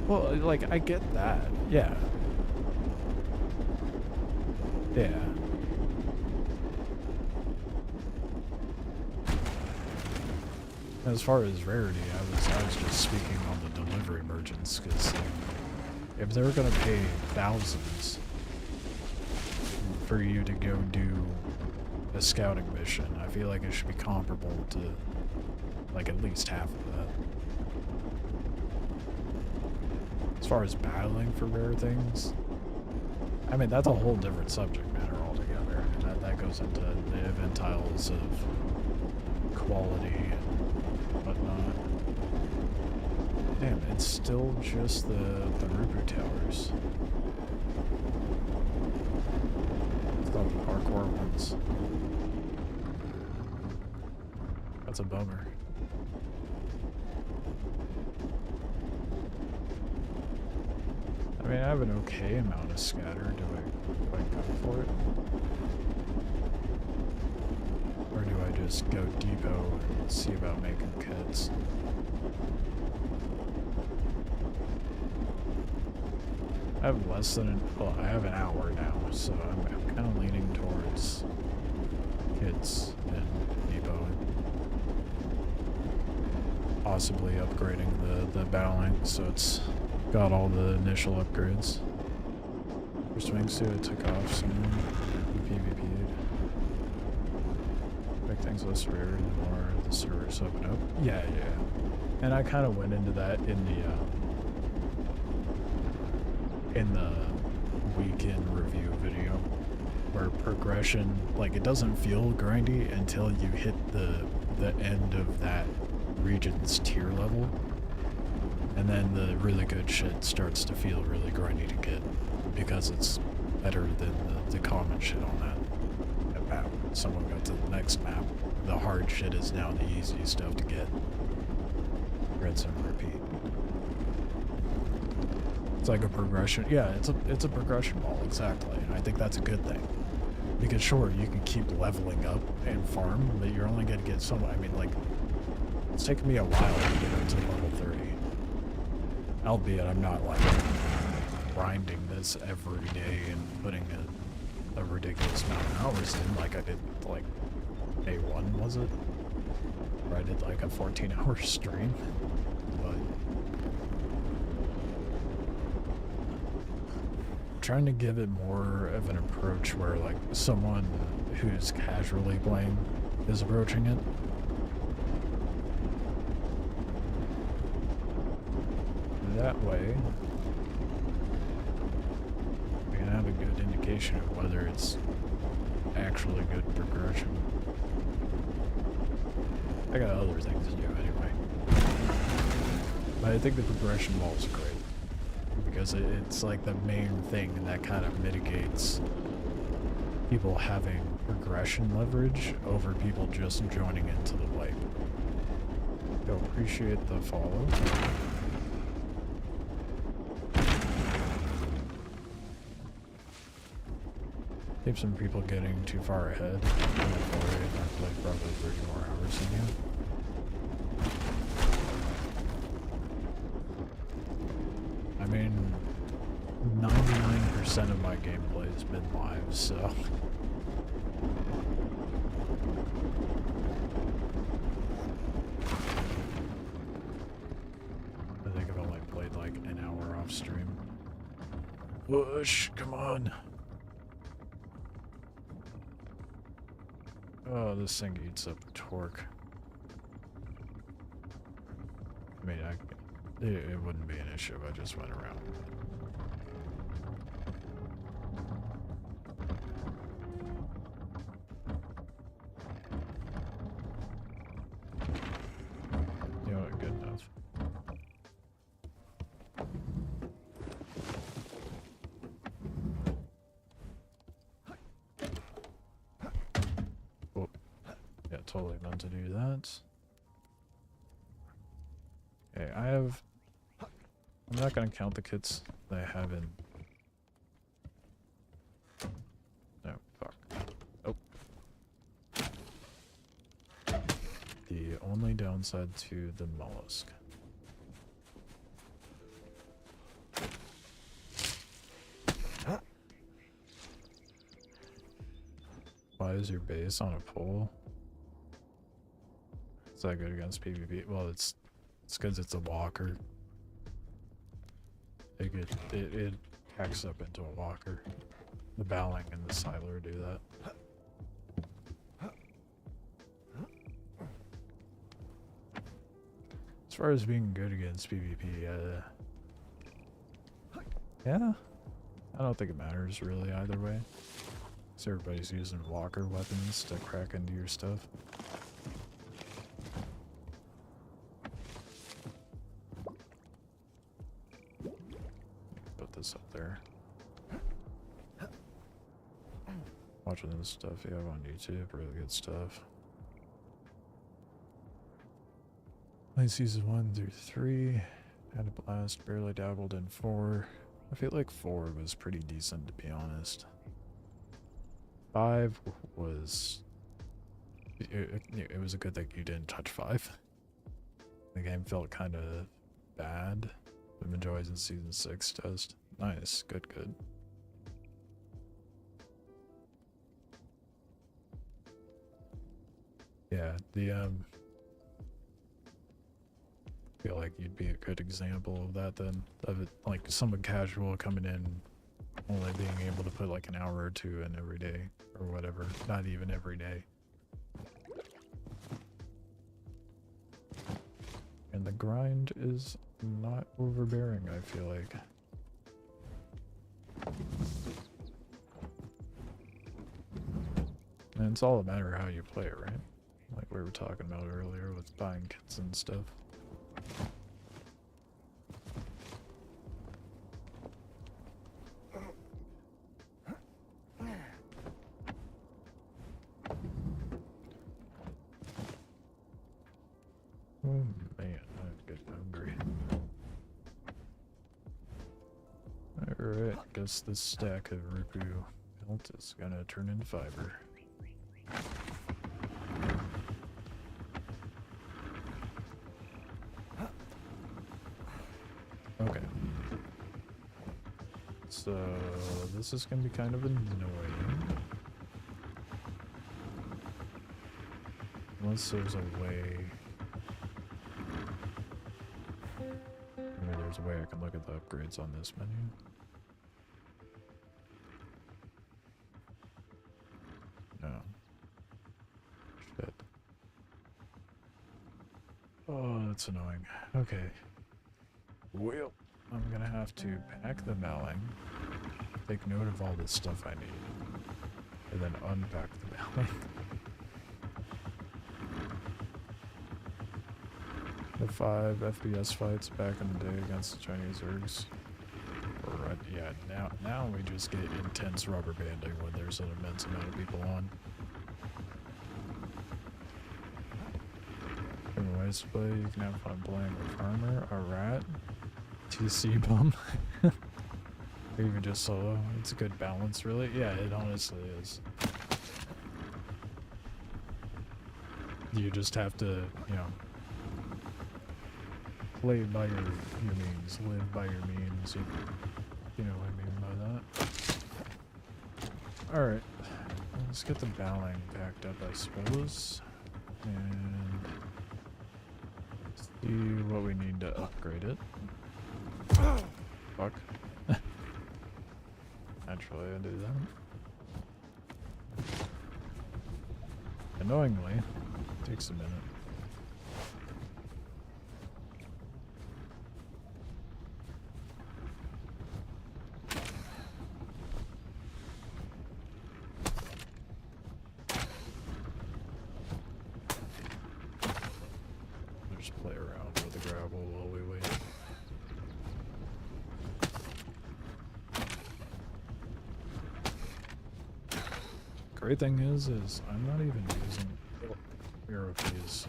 Well, like, I get that. Yeah. Yeah. As far as rarity, I was just speaking on the delivery merchants, because if they're gonna pay thousands for you to go do a scouting mission, I feel like it should be comparable to like at least half of that. As far as battling for rare things, I mean, that's a whole different subject matter altogether. That goes into the event tiles of quality and whatnot. Damn, it's still just the Rubu towers. It's not the hardcore ones. That's a bummer. I mean, I have an okay amount of scatter. Do I go for it? just go depot and see about making kits. I have less than well, I have an hour now, so I'm kind of leaning towards kits and depot. Possibly upgrading the battling so it's got all the initial upgrades. Your swingsuit took off soon. PvP'd. Make things less rare the more the servers open up. Yeah. And I kind of went into that in the weekend review video, where progression, like, it doesn't feel grindy until you hit the end of that region's tier level, and then the really good shit starts to feel really grindy to get because it's better than the common shit on that map. Someone got to the next map, the hard shit is now the easy stuff to get. Rinse and repeat. It's like a progression. Yeah, it's a progression ball, exactly. And I think that's a good thing. Because sure, you can keep leveling up and farm, but you're only gonna get so much. I mean, like, it's taken me a while to get up to level 30. Albeit I'm not like grinding this every day and putting a ridiculous amount of hours in like I did like day one, was it? Where I did like a 14-hour stream. But trying to give it more of an approach where like someone who's casually playing is approaching it. That way we can have a good indication of whether it's actually good progression. I got other things to do anyway. But I think the progression wall is great. Because it's like the main thing that kind of mitigates people having progression leverage over people just joining into the wipe. Yo, appreciate the follow. Keep some people getting too far ahead. I've played probably 30 more hours than you. I mean, 99% of my gameplay has been live, so... I think I've only played like an hour off stream. Whoosh, come on! Oh, this thing eats up the torque. I mean, it wouldn't be an issue if I just went around. You know what, good enough. Whoop. Yeah, totally meant to do that. Okay, I'm not gonna count the kits that I have in. No, fuck. Oh. The only downside to the mollusk. Why is your base on a pole? Is that good against PvP? Well, it's because it's a walker. It hacks up into a walker. The Bowling and the Siler do that. As far as being good against PvP, yeah, I don't think it matters really either way. So everybody's using walker weapons to crack into your stuff. This up there. Watching this stuff you have on YouTube, really good stuff. Played season 1 through 3. Had a blast, barely dabbled in 4. I feel like 4 was pretty decent, to be honest. 5 was It was a good thing you didn't touch 5. The game felt kind of bad. The Horizon Season 6 test. Nice. Good, good. Yeah, I feel like you'd be a good example of that then. Of it, like someone casual coming in, only being able to put like an hour or 2 in every day or whatever. Not even every day. And the grind is not overbearing, I feel like. And it's all a matter of how you play it, right? Like we were talking about earlier with buying kits and stuff. Oh man, I'm getting hungry. Alright, guess this stack of Rupu pelt is gonna turn into fiber. Okay. So, this is gonna be kind of annoying. Unless there's a way... Maybe there's a way I can look at the upgrades on this menu. No. Shit. Oh, that's annoying. Okay. Well, I'm gonna have to pack the malling, take note of all the stuff I need, and then unpack the malling. The 5 FPS fights back in the day against the Chinese Zergs. Or, yeah, now we just get intense rubber banding when there's an immense amount of people on. Different ways to play, you can have fun playing with Farmer, a rat, TC bum, or even just solo. It's a good balance, really. Yeah, it honestly is. You just have to, you know, play by your means, live by your means. You know what I mean by that. Alright, let's get the bowling packed up, I suppose. And see what we need to upgrade it. Fuck. Naturally, I do that. Annoyingly, it takes a minute. Just play around with the gravel while we wait. Great thing is I'm not even using arrow keys.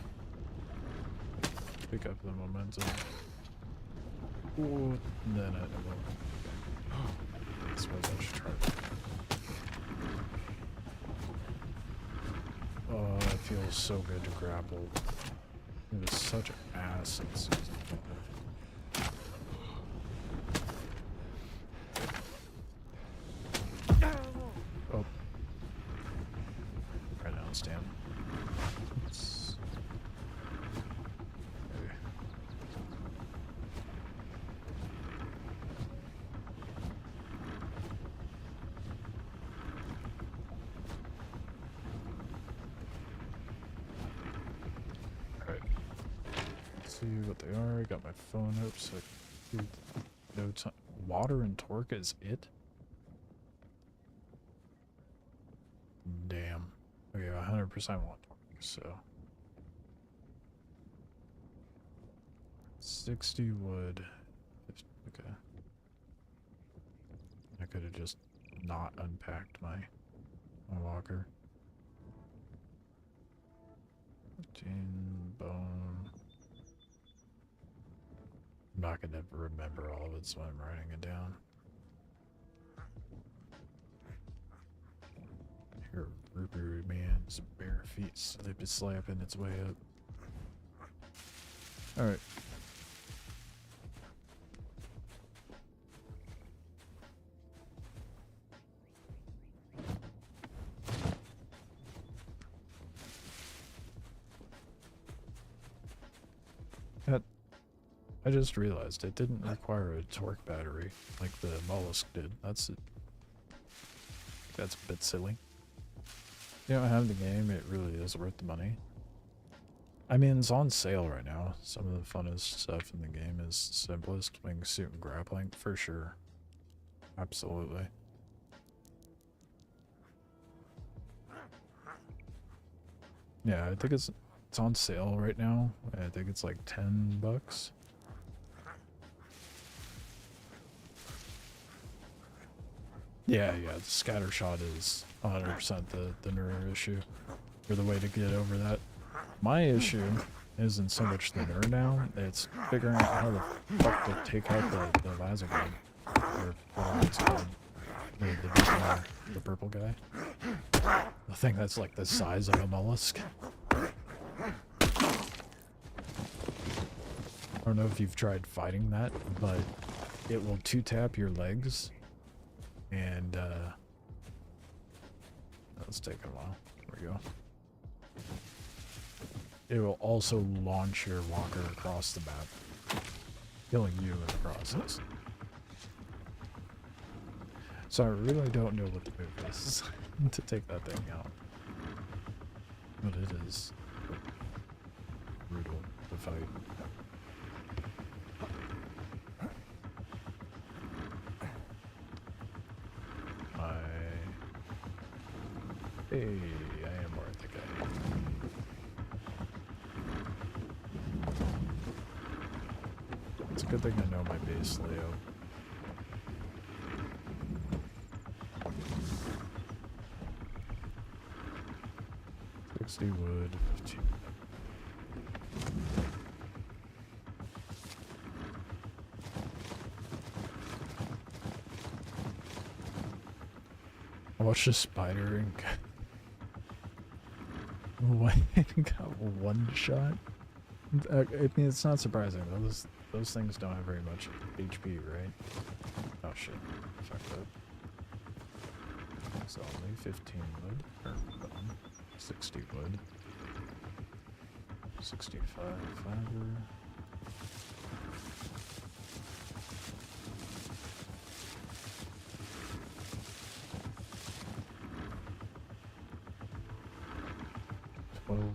Pick up the momentum. Ooh, then it will. I suppose I should try that. Oh, it feels so good to grapple. It was such an ass in season 5. Oh. Right now, stand. Oops. Okay. Alright. See what they are. I got my phone up so I can no time. Water and torque is it? Damn. Okay, 100% want torque, so 60 wood. Okay. I could have just not unpacked my walker. 15 bone. I'm not gonna remember all of it, so I'm writing it down. Here, Ruby man, some bare feet slapping its way up. Alright. I just realized it didn't require a torque battery like the mollusk did. That's a bit silly. You don't have the game, it really is worth the money. I mean, it's on sale right now. Some of the funnest stuff in the game is simplest, wingsuit and grappling, for sure. Absolutely. Yeah, I think it's on sale right now. I think it's like $10. Yeah, the scatter shot is 100% the nerve issue, or the way to get over that. My issue isn't so much the nerve now, it's figuring out how the fuck to take out the laser gun, or whatever it's called, the purple guy. The thing that's like the size of a mollusk. I don't know if you've tried fighting that, but it will two-tap your legs. And, that's taking a while. There we go. It will also launch your walker across the map, killing you in the process. So I really don't know what the move is to take that thing out. But it is brutal to fight. Hey, I am worth the guy. It's a good thing I know my base layout. $60 wood, 15. I watched a spider and got one shot. I mean, it's not surprising. Those things don't have very much HP, right? Oh shit! Fuck that. It's only 15 wood. Or 60 wood. 65 fiber.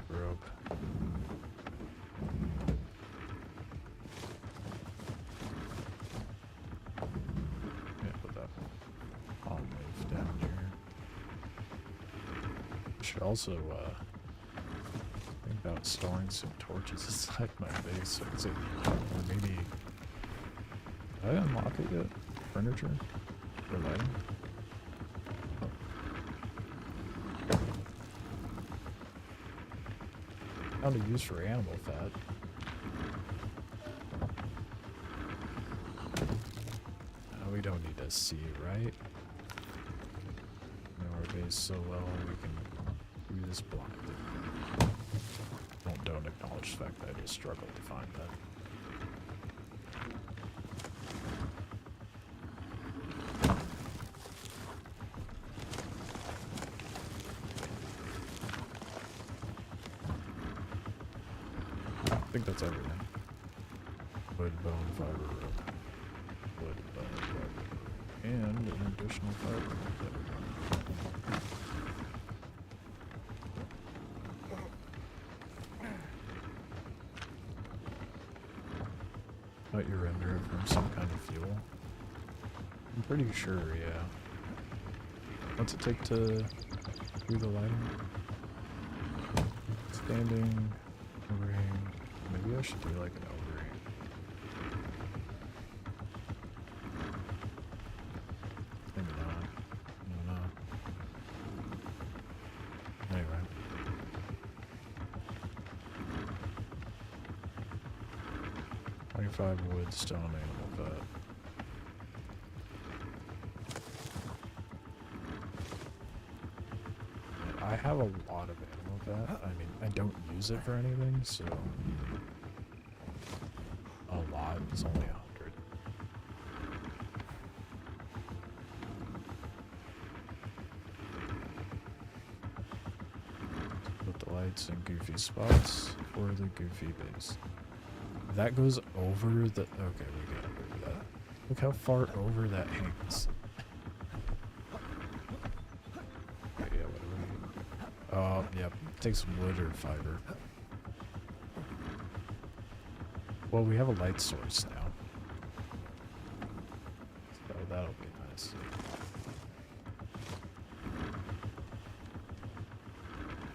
Rope. Yeah, put that palm leaf down here. Should also think about storing some torches inside my base so it's or maybe did I unlock it yet? Furniture? For lighting? How to use for animal fat. We don't need to see, right? We know our base so well we can do this blindly. Don't acknowledge the fact that I just struggled to find that. I think that's everything. Wood, bone, fiber, rope. Wood, bone, fiber. And an additional fiber. Thought you render it from some kind of fuel. I'm pretty sure, yeah. What's it take to do the lighting? Standing, overhang. Maybe I should do like an overhang. Maybe not. I don't know. Anyway. $25 wood, stone, animal fat. I have a lot of animal fat. I mean, I don't use it for anything, so a lot is only 100. Put the lights in goofy spots for the goofy base. That goes over the... Okay, we gotta move that. Look how far over that hangs. Okay, yeah, what do we... Oh, yep. Take some wood or fiber. Well, we have a light source now. So that'll be nice.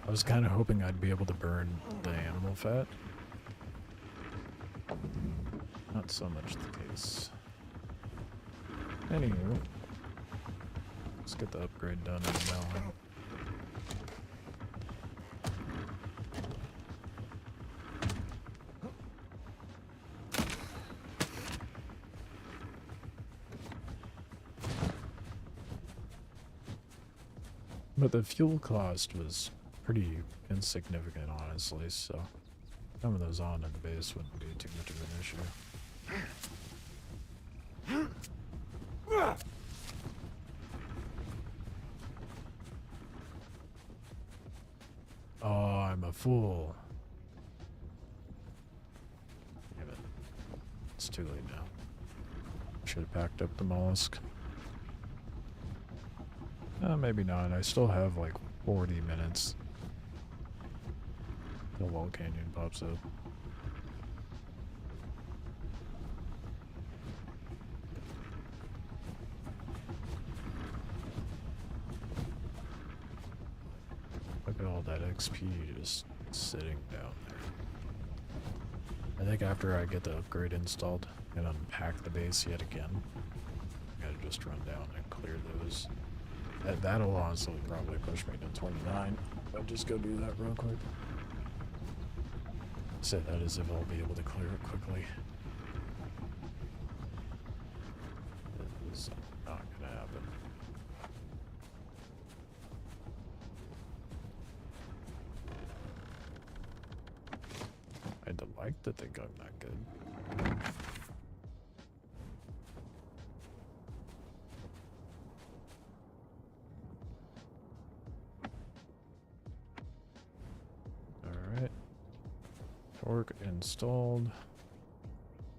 I was kind of hoping I'd be able to burn the animal fat. Not so much the case. Anywho, let's get the upgrade done as well. But the fuel cost was pretty insignificant, honestly, so some of those on in the base wouldn't be too much of an issue. Oh, I'm a fool. Damn it. It's too late now. Should have packed up the mollusk. Maybe not. I still have like 40 minutes till Volcanyon pops up. Look at all that XP just sitting down there. I think after I get the upgrade installed and unpack the base yet again, I gotta just run down and clear those. That'll honestly probably push me to 29. I'll just go do that real quick. Say that as if I'll be able to clear it quickly. This is not gonna happen. I'd like to think I'm that good. Torque installed.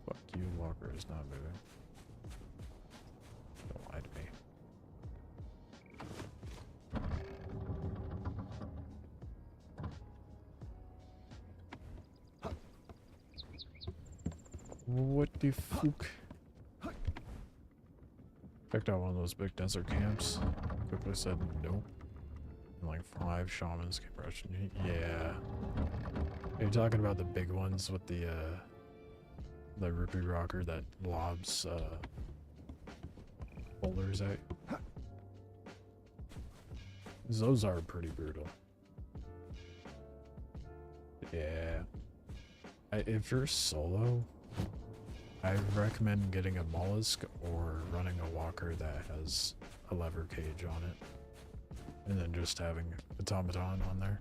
Fuck you, Walker is not moving. Don't lie to me. What the fuck? Checked out one of those big desert camps. Quickly said nope. And like 5 shamans came rushing me. Yeah. Are you talking about the big ones with the rupee rocker that lobs boulders at? Those are pretty brutal. Yeah. If you're solo, I recommend getting a mollusk or running a walker that has a lever cage on it. And then just having automaton on there.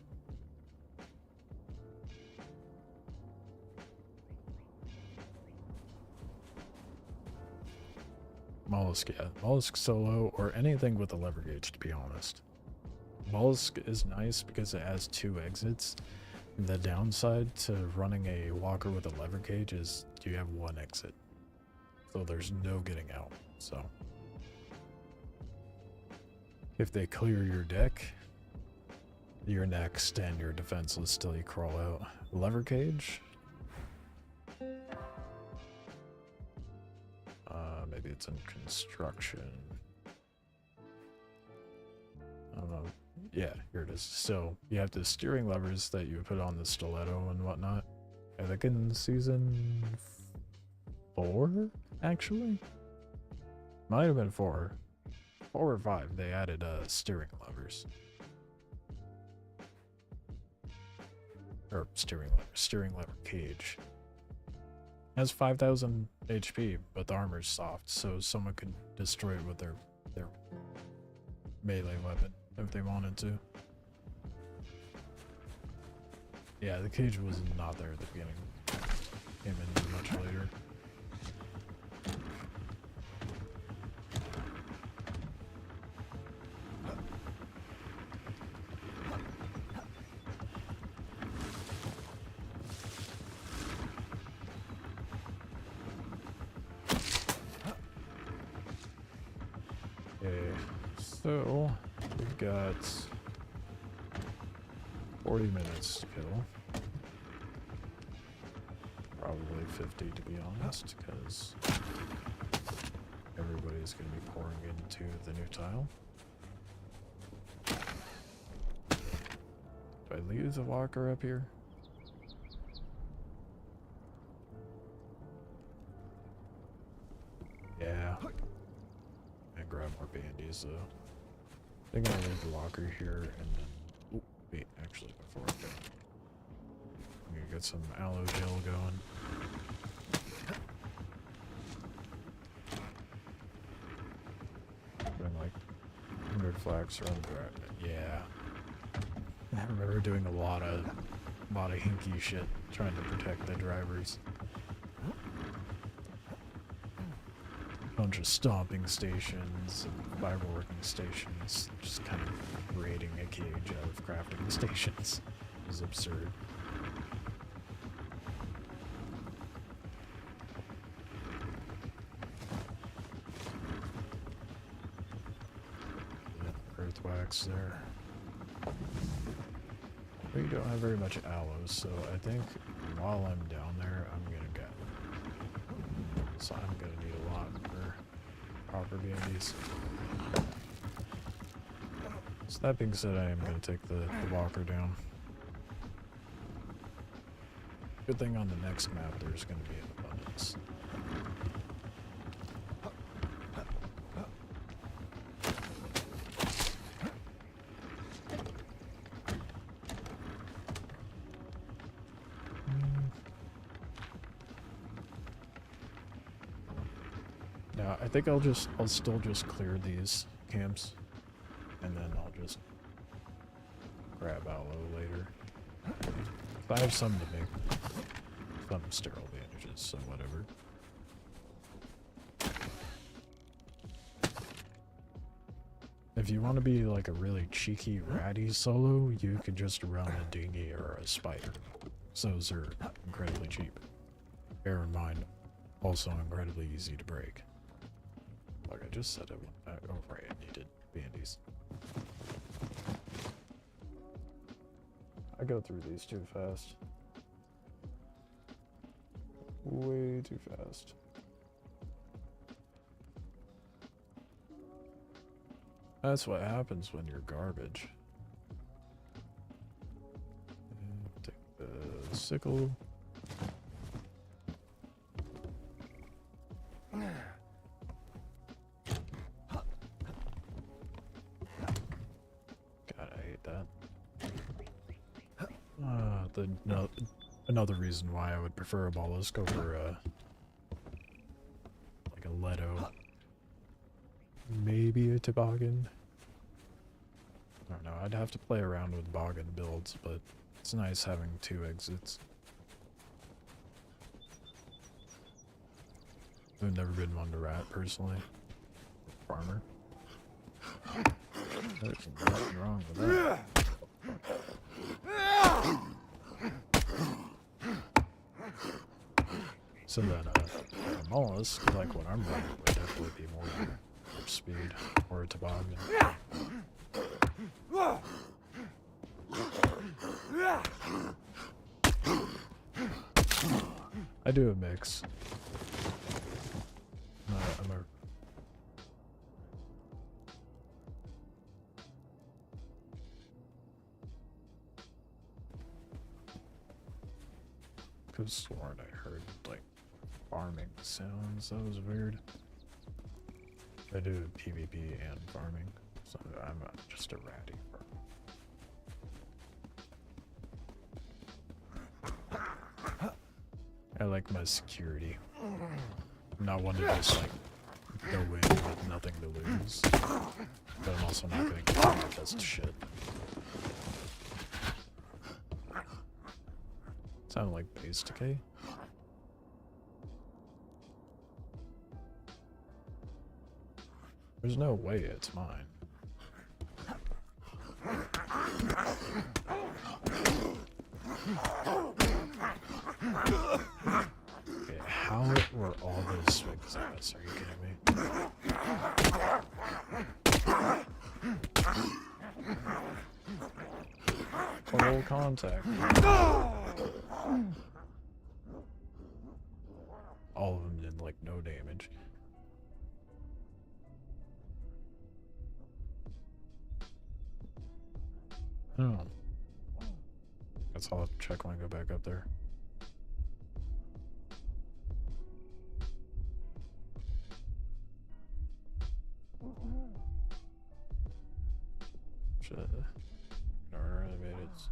Mollusk, yeah. Mollusk solo or anything with a lever gauge, to be honest. Mollusk is nice because it has 2 exits. The downside to running a walker with a lever cage is you have 1 exit. So there's no getting out. So if they clear your deck, you're next and you're defenseless till you crawl out. Lever cage? Maybe it's in construction. I don't know. Yeah, here it is. So you have the steering levers that you put on the stiletto and whatnot. I think in season 4, actually? Might have been 4. 4 or 5, they added steering levers. Or steering lever cage. Has 5,000 HP, but the armor's soft, so someone could destroy it with their melee weapon if they wanted to. Yeah, the cage was not there at the beginning. Came in much later. Okay, so we've got 40 minutes to kill. Probably 50 to be honest, because everybody's going to be pouring into the new tile. Do I leave the walker up here? Yeah. And grab more bandies though. I think I'll leave the walker here and then... Ooh, wait, actually before I go. I'm gonna get some aloe gel going. Putting like 100 flax around the drive. Yeah. I remember doing a lot of hinky shit trying to protect the drivers. Bunch of stomping stations and fiber working stations, just kind of creating a cage out of crafting stations. It was absurd. Earth wax there. We don't have very much aloe, so I think while I'm down there, I'm gonna get. So I'm gonna need a lot for proper bandies. So that being said, I am gonna take the walker down. Good thing on the next map there's gonna be an abundance. Now, I think I'll still just clear these camps, and then I'll just grab aloe later. I have some to make some sterile bandages, so whatever. If you want to be like a really cheeky ratty solo, you could just run a dinghy or a spider. So those are incredibly cheap. Bear in mind, also incredibly easy to break. Like I just said, oh right, I needed bandies. I go through these too fast. Way too fast. That's what happens when you're garbage. And take the sickle. Another reason why I would prefer a mollusk over like a Leto. Maybe a toboggan. I don't know, I'd have to play around with toboggan builds, but it's nice having 2 exits. I've never been one to rat personally. Farmer. There's nothing wrong with that. So then, a mollusk, like what I'm running, would definitely be more speed or a toboggan. I do a mix. I'm a could have sworn I heard like farming sounds. That was weird. I do PvP and farming, so I'm just a ratty farmer. I like my security. I'm not one to just like go in with nothing to lose, but I'm also not gonna get the best shit. Sounded like base decay. There's no way it's mine. Okay, how were all those swigs at us? Are you kidding me? Full contact. All of them did like no damage. Oh. Guess I'll have to check when I go back up there. Shit. Or elevators.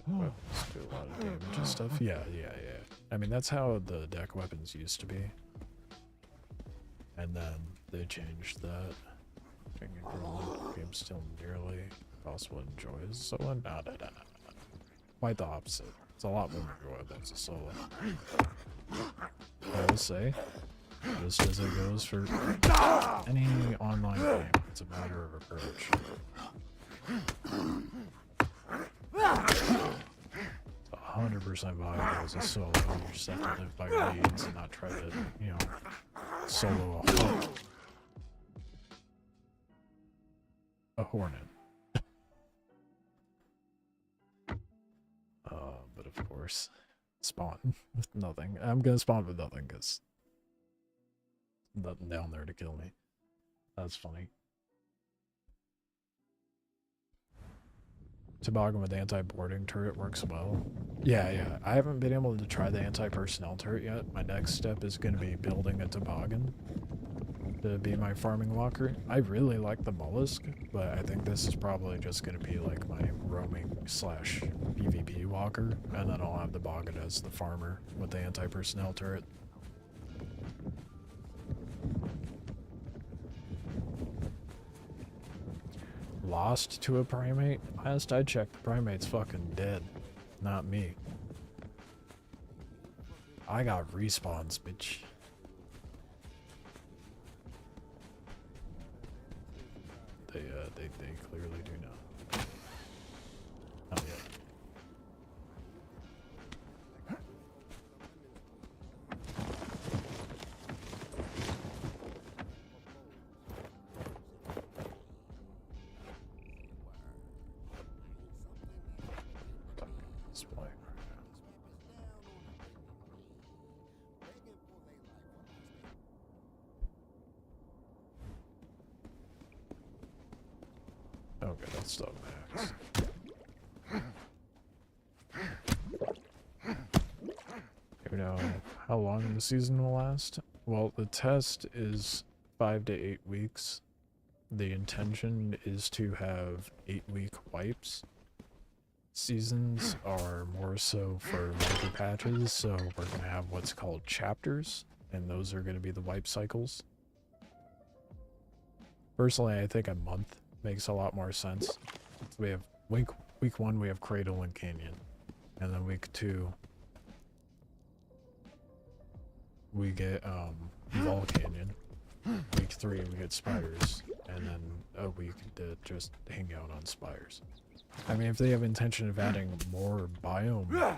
Weapons do a lot of damage and stuff. Yeah. I mean, that's how the deck weapons used to be. And then they changed that. Game still nearly possible enjoys solo. No. Quite the opposite. It's a lot more enjoyable as a solo. I will say, just as it goes for any online game, it's a matter of approach. 100% viable as a solo. You just have to live by leads and not try to, you know, solo a hornet. But of course, spawn with nothing. I'm gonna spawn with nothing because nothing down there to kill me. That's funny. Toboggan with anti-boarding turret works well. Yeah. I haven't been able to try the anti-personnel turret yet. My next step is going to be building a toboggan to be my farming walker. I really like the mollusk, but I think this is probably just going to be like my roaming / PvP walker, and then I'll have the toboggan as the farmer with the anti-personnel turret. Lost to a primate? Last I checked, the primate's fucking dead. Not me. I got respawns, bitch. They clearly do not. Not yet. Okay, that's stuff max. You know how long the season will last? Well, the test is 5 to 8 weeks. The intention is to have 8-week wipes. Seasons are more so for longer patches, so we're going to have what's called chapters, and those are going to be the wipe cycles. Personally, I think a month makes a lot more sense. So we have week 1 we have Cradle and Canyon, and then week 2 we get Volcanyon. Week 3 we get Spires, and then a week to just hang out on Spires. I mean, if they have intention of adding more biome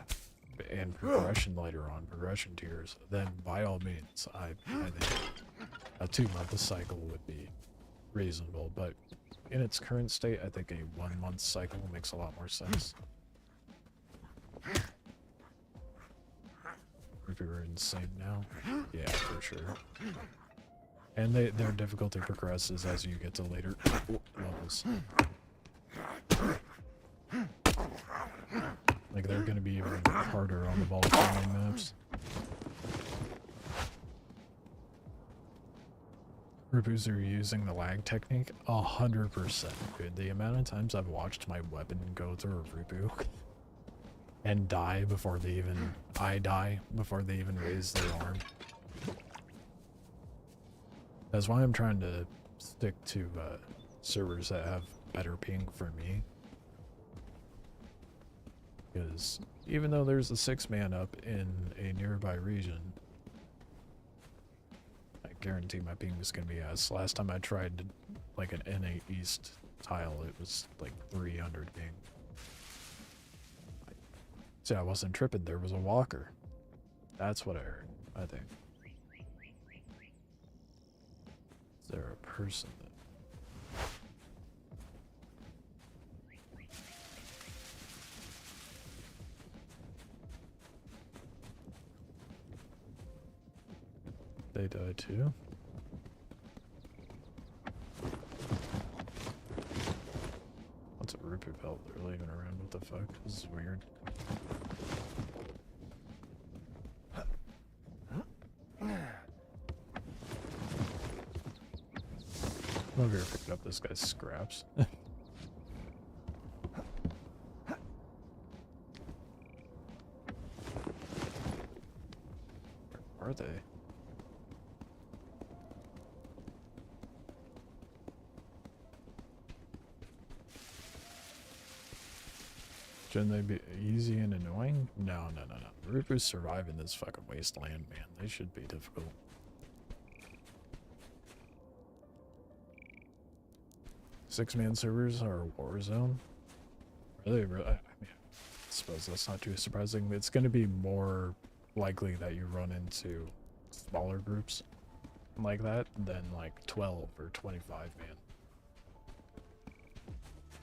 and progression later on, progression tiers, then by all means, I think a 2-month cycle would be reasonable, but in its current state, I think a 1-month cycle makes a lot more sense. If we were insane now, yeah, for sure. And their difficulty progresses as you get to later levels. Like, they're gonna be even harder on the Volcano maps. Rupus are using the lag technique 100%, dude. The amount of times I've watched my weapon go through a Rupu and die before they even raise their arm. That's why I'm trying to stick to servers that have better ping for me. Because even though there's a 6-man up in a nearby region, I guarantee my ping is going to be ass. Last time I tried like an NA East tile, it was like 300 ping. See, I wasn't tripping. There was a walker. That's what I heard, I think. Is there a person that... They died too? What's a rupee belt they're leaving around? What the fuck? This is weird. I'm over here picking up this guy's scraps. Where are they? Shouldn't they be easy and annoying? No. Rupu's surviving this fucking wasteland, man. They should be difficult. Six-man servers are a war zone. Really? I mean, I suppose that's not too surprising. It's going to be more likely that you run into smaller groups like that than like 12 or 25 man.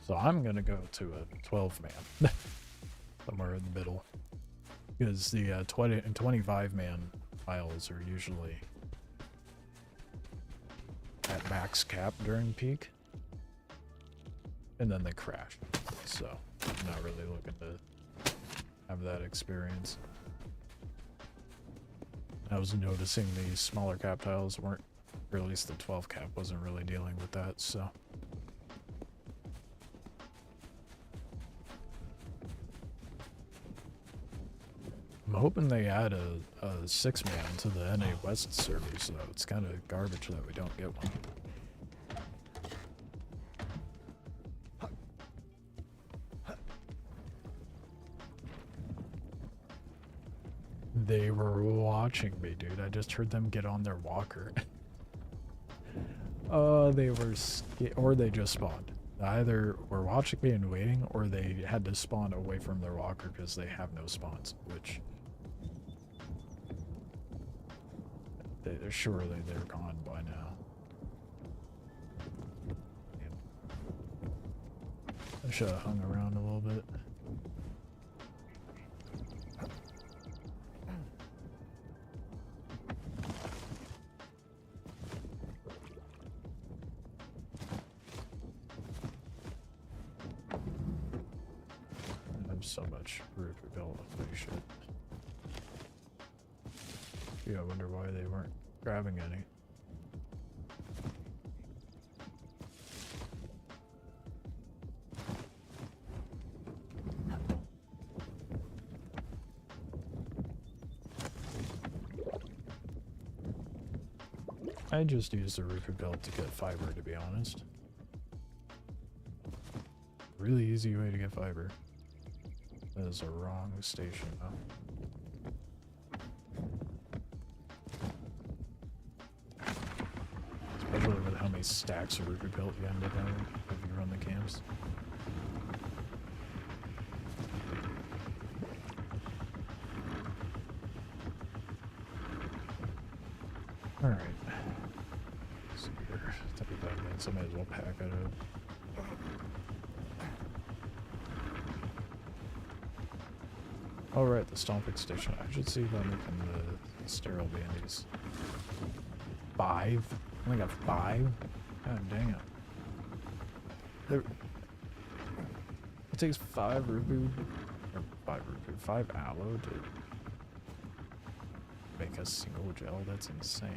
So I'm going to go to a 12 man. Somewhere in the middle. Because the 20 and 25 man files are usually at max cap during peak. And then they crash. So I'm not really looking to have that experience. I was noticing the smaller cap tiles weren't, or at least the 12 cap wasn't really dealing with that, so. I'm hoping they add a 6-man to the NA West server, so it's kind of garbage that we don't get one. They were watching me, dude. I just heard them get on their walker. They were or they just spawned. Either were watching me and waiting, or they had to spawn away from their walker because they have no spawns, which... surely they're gone by now. I should have hung around a little bit. So much roof rebuilt of big shit. Yeah, I wonder why they weren't grabbing any. I just used the roof belt to get fiber, to be honest. Really easy way to get fiber. That is a wrong station, though. Especially with how many stacks of roof built you end up having if you run the camps. Alright. Let's see here. 35 minutes, I might as well pack it up. Oh right, the stomping station. I should see if I'm making the sterile bandies. 5? I only got 5? God damn. It takes 5 rupee, or 5 aloe to make a single gel. That's insane.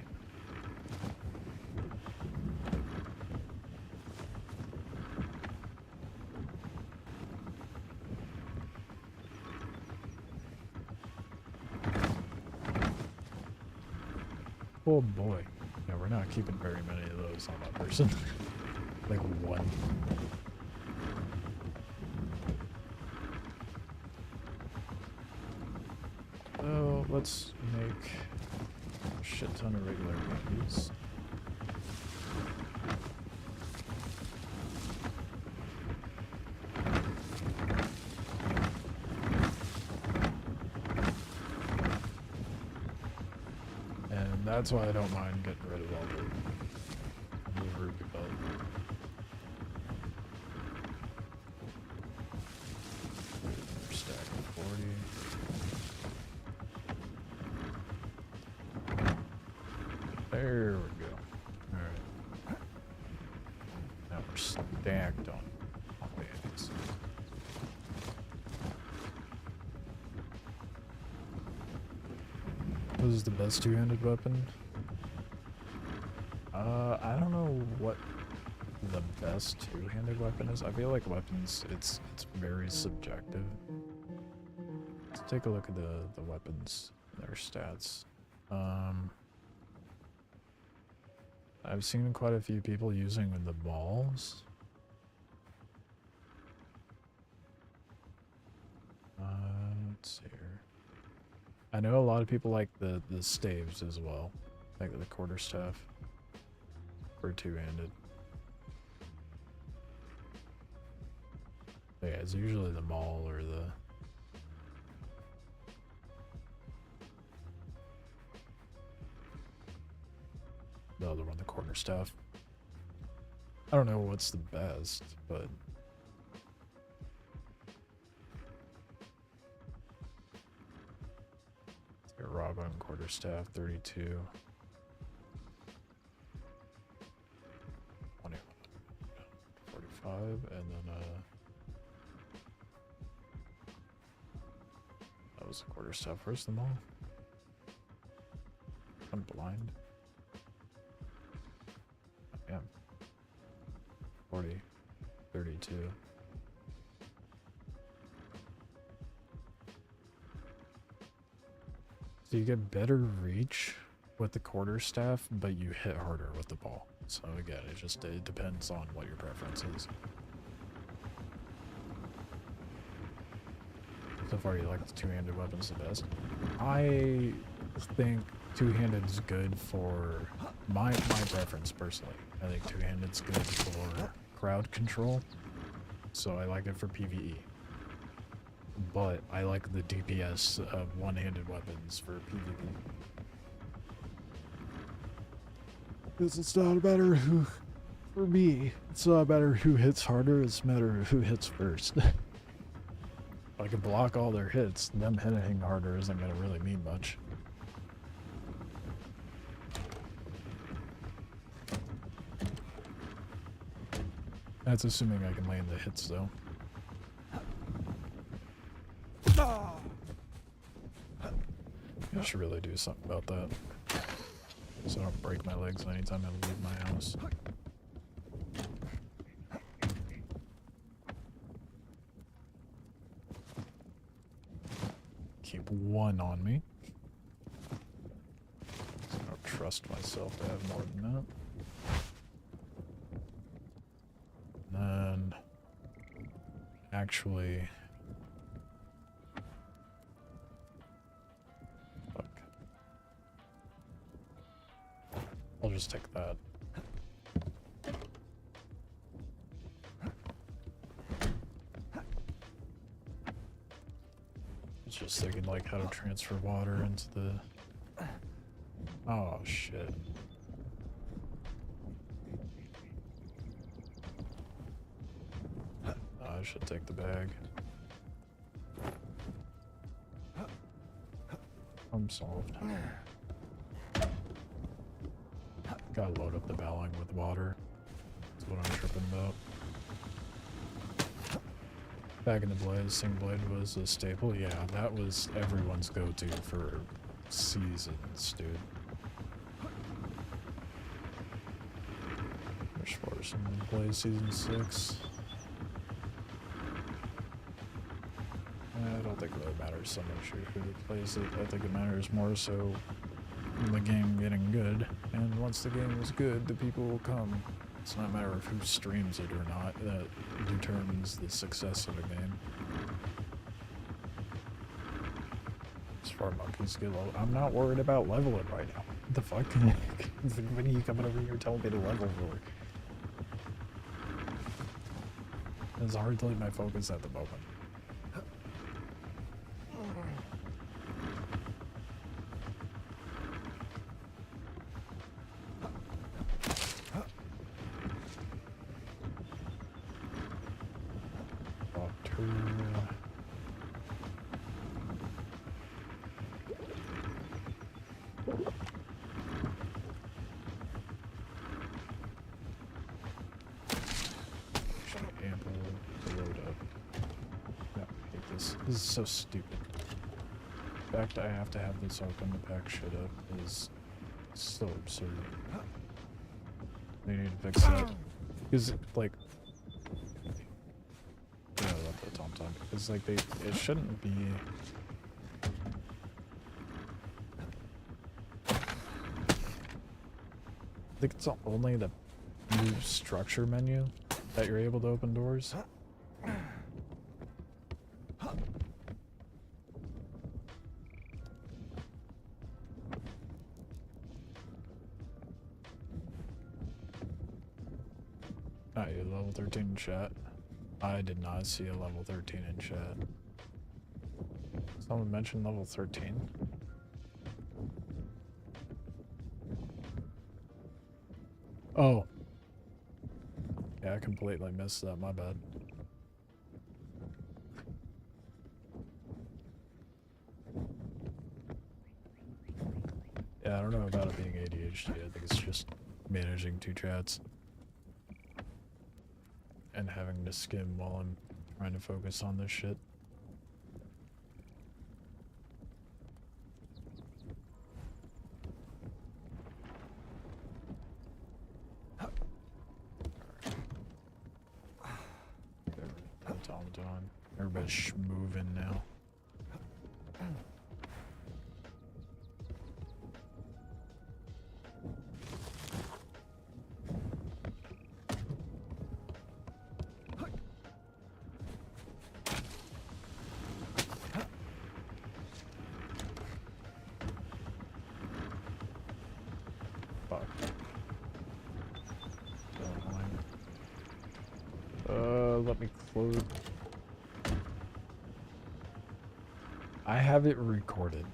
Oh boy. Yeah, we're not keeping very many of those on that person. Like 1. let's make a shit ton of regular candies. And that's why I don't mind getting rid of all the ruby belt. Stack of 40. There we go. Alright. Now we're stacked on Oasis. What is the best two-handed weapon? I don't know what the best two-handed weapon is. I feel like weapons, it's very subjective. Let's take a look at the weapons, their stats. I've seen quite a few people using the balls. Let's see here. I know a lot of people like the staves as well, like the quarterstaff for two-handed. Yeah, it's usually the maul or the other one, the quarterstaff. I don't know what's the best, but your raw bone quarterstaff, 32. 20, 45, and then that was a quarterstaff. Where's the maul? I'm blind. I am. 40, 32. So you get better reach with the quarterstaff, but you hit harder with the ball. So again, it depends on what your preference is. So far, you like the two-handed weapons the best. I think two-handed is good for my preference personally. I think two-handed is good for crowd control, so I like it for PvE. But I like the DPS of one-handed weapons for PvP. Because it's not a matter who, for me, it's not a matter who hits harder, it's a matter of who hits first. I can block all their hits, them hitting harder isn't going to really mean much. That's assuming I can land the hits though. I should really do something about that, so I don't break my legs anytime I leave my house. Keep one on me. So I don't trust myself to have more than that. And then actually, fuck. I'll just take that. Just thinking like how to transfer water into the... Oh shit. I should take the bag. I'm solved. Gotta load up the bowling with water. That's what I'm tripping about. Back in the Blaze, Sing Blade was a staple. Yeah, that was everyone's go-to for seasons, dude. There's Force in Blaze Season 6. I don't think it really matters so much who plays it. I think it matters more so the game getting good. And once the game is good, the people will come. It's not a matter of who streams it or not that determines the success of a game. As before monkeys get low. I'm not worried about leveling right now. What the fuck? When are you coming over here telling me to level for? It's hardly my focus at the moment. This is so stupid. The fact I have to have this open to pack shit up is so absurd. They need to fix that. Because, like... Yeah, I love the tom-tom. Because, like, it shouldn't be... I think it's only the new structure menu that you're able to open doors. Level 13 in chat. I did not see a level 13 in chat. Someone mentioned level 13. Oh. Yeah, I completely missed that, my bad. Yeah, I don't know about it being ADHD. I think it's just managing two chats. And having to skim while I'm trying to focus on this shit. Automaton. Everybody's moving now. Let me close. I have it recorded.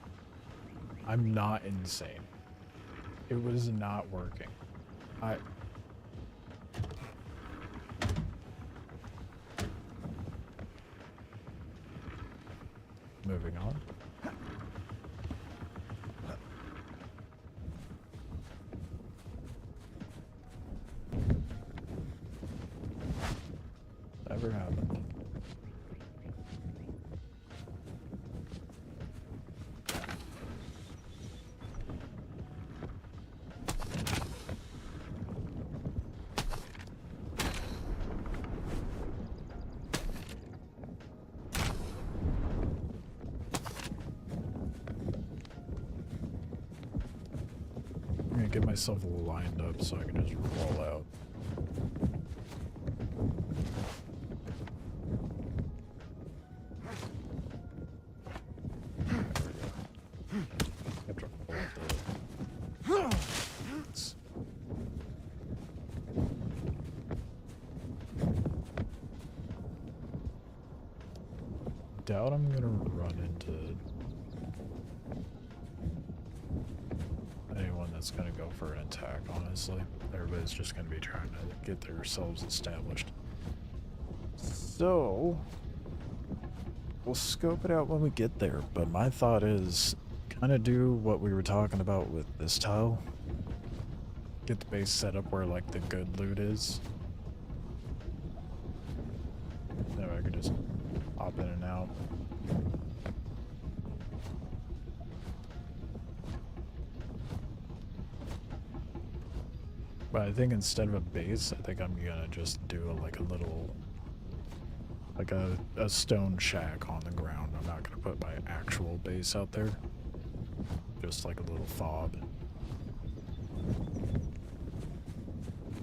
I'm not insane. It was not working. Moving on. Never happened. I'm gonna get myself lined up so I can just roll out. Doubt I'm gonna run into anyone that's gonna go for an attack, honestly. Everybody's just gonna be trying to get themselves established. So, we'll scope it out when we get there, but my thought is kind of do what we were talking about with this tile. Get the base set up where, like, the good loot is. That way I could just hop in and out. But I think instead of a base, I think I'm gonna just do like a little, like a stone shack on the ground. I'm not gonna put my actual base out there. Just like a little fob.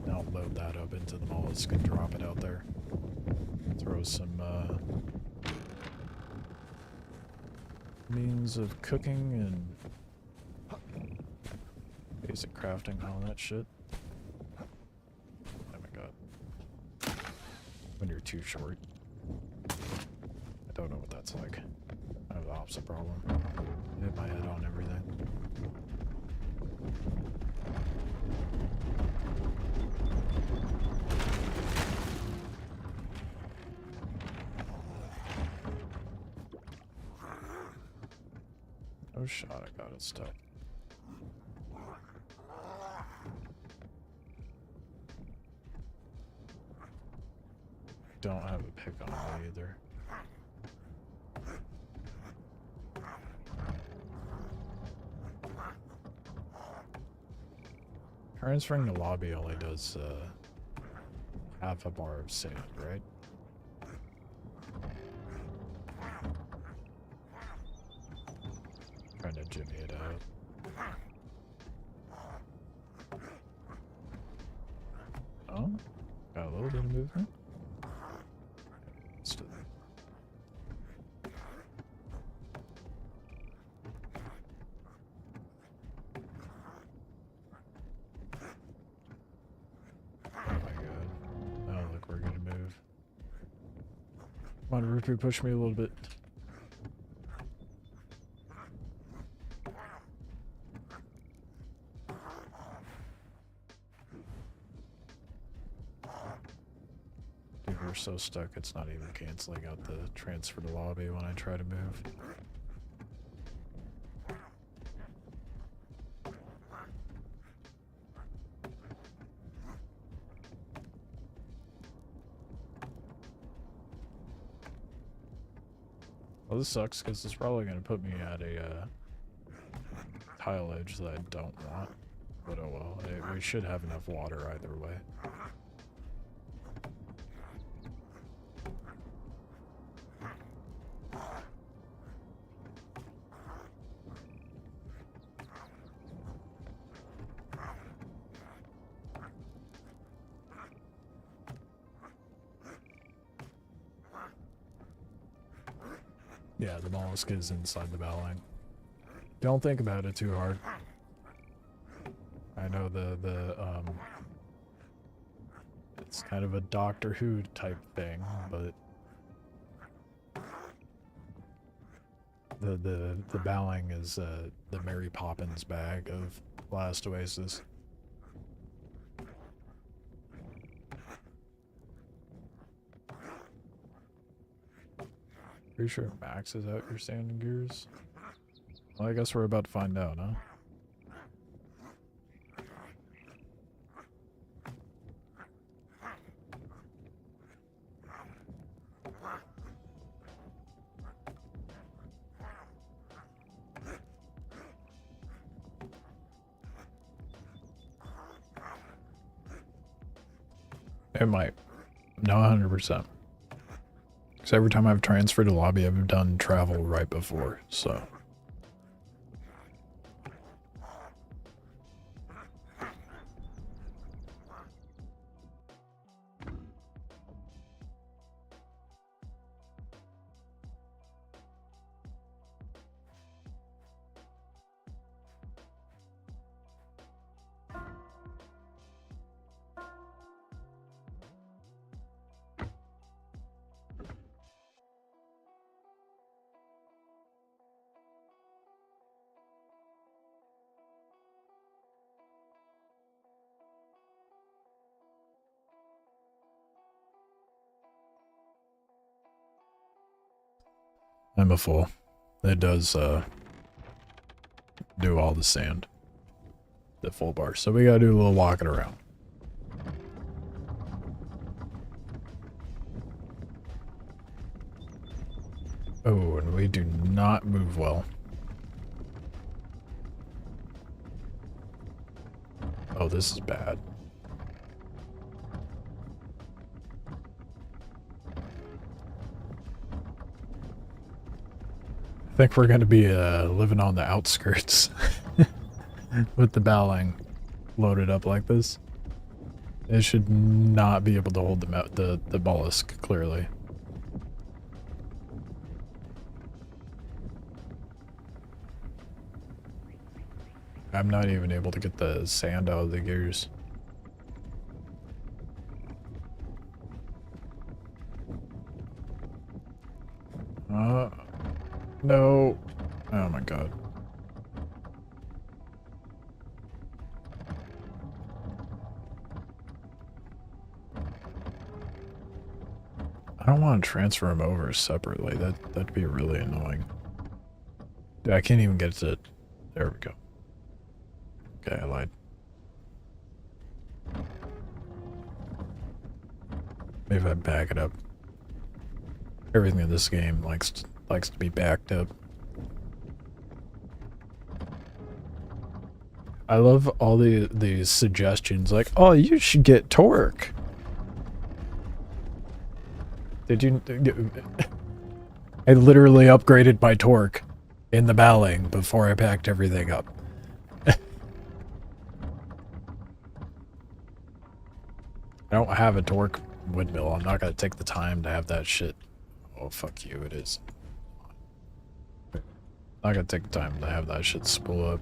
And I'll load that up into the mollusk and drop it out there. Throw some means of cooking and basic crafting and all that shit. Oh my god. When you're too short. I don't know what that's like. I have the opposite problem. I hit my head on everything. Oh shot, I got it stuck. Don't have a pick on me either. Transferring the lobby only does half a bar of sand, right? Trying to jimmy it out. Oh, got a little bit of movement. Let's do that. Come on, Rupert, push me a little bit. Dude, we're so stuck, it's not even canceling out the transfer to lobby when I try to move. Well, this sucks because it's probably going to put me at a tile edge that I don't want. But oh well, we should have enough water either way. Yeah, the mollusk is inside the bowling. Don't think about it too hard. I know it's kind of a Doctor Who type thing, but the bowling is the Mary Poppins bag of last Oasis. Pretty sure it maxes out your sanding gears. Well, I guess we're about to find out, huh? It might. No, 100%. Because every time I've transferred to lobby, I've done travel right before, so. I'm a fool. It does do all the sand. The full bar. So we gotta do a little walking around. Oh, and we do not move well. Oh, this is bad. I think we're going to be living on the outskirts with the bowling loaded up like this. It should not be able to hold the mollusk, clearly. I'm not even able to get the sand out of the gears. No. Oh my god. I don't want to transfer them over separately. That'd be really annoying. Dude, I can't even get to... There we go. Okay, I lied. Maybe if I back it up. Everything in this game likes to be backed up. I love all these suggestions like, oh, you should get torque. Did you... I literally upgraded my torque in the baling before I packed everything up. I don't have a torque windmill. I'm not gonna take the time to have that shit. Oh, fuck you, it is. I'm not gonna take the time to have that shit spool up.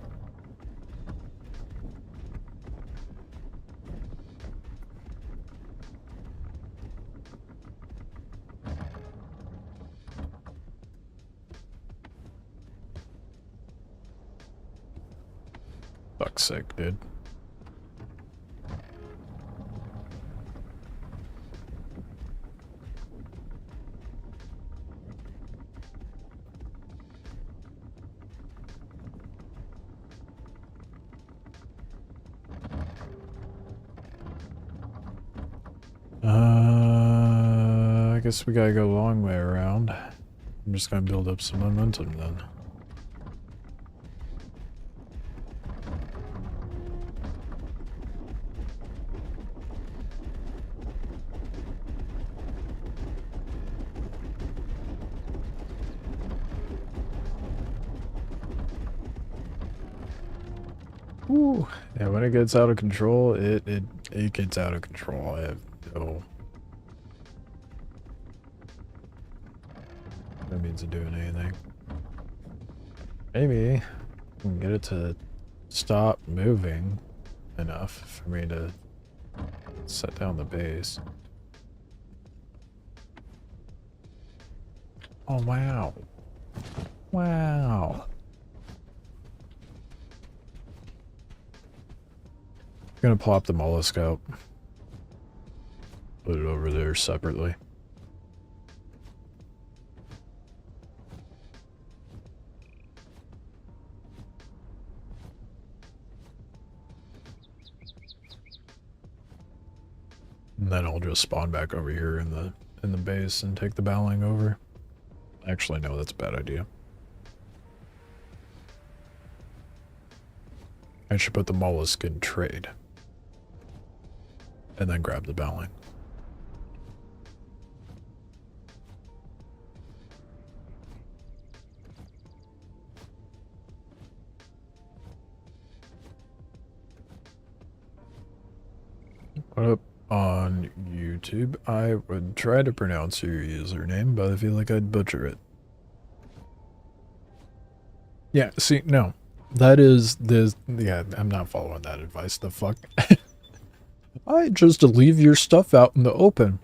Fuck's sake, dude. I guess we gotta go a long way around. I'm just gonna build up some momentum then. Ooh. Yeah, when it gets out of control, it gets out of control. I have no means of doing anything. Maybe I can get it to stop moving enough for me to set down the base. Oh, wow. Wow. I'm gonna plop the mollusk out. Put it over there separately. And then I'll just spawn back over here in the base and take the baling over. Actually, no, that's a bad idea. I should put the mollusk in trade. And then grab the baling. What up on YouTube? I would try to pronounce your username, but I feel like I'd butcher it. Yeah, see, no. That is yeah, I'm not following that advice. The fuck? I just leave your stuff out in the open.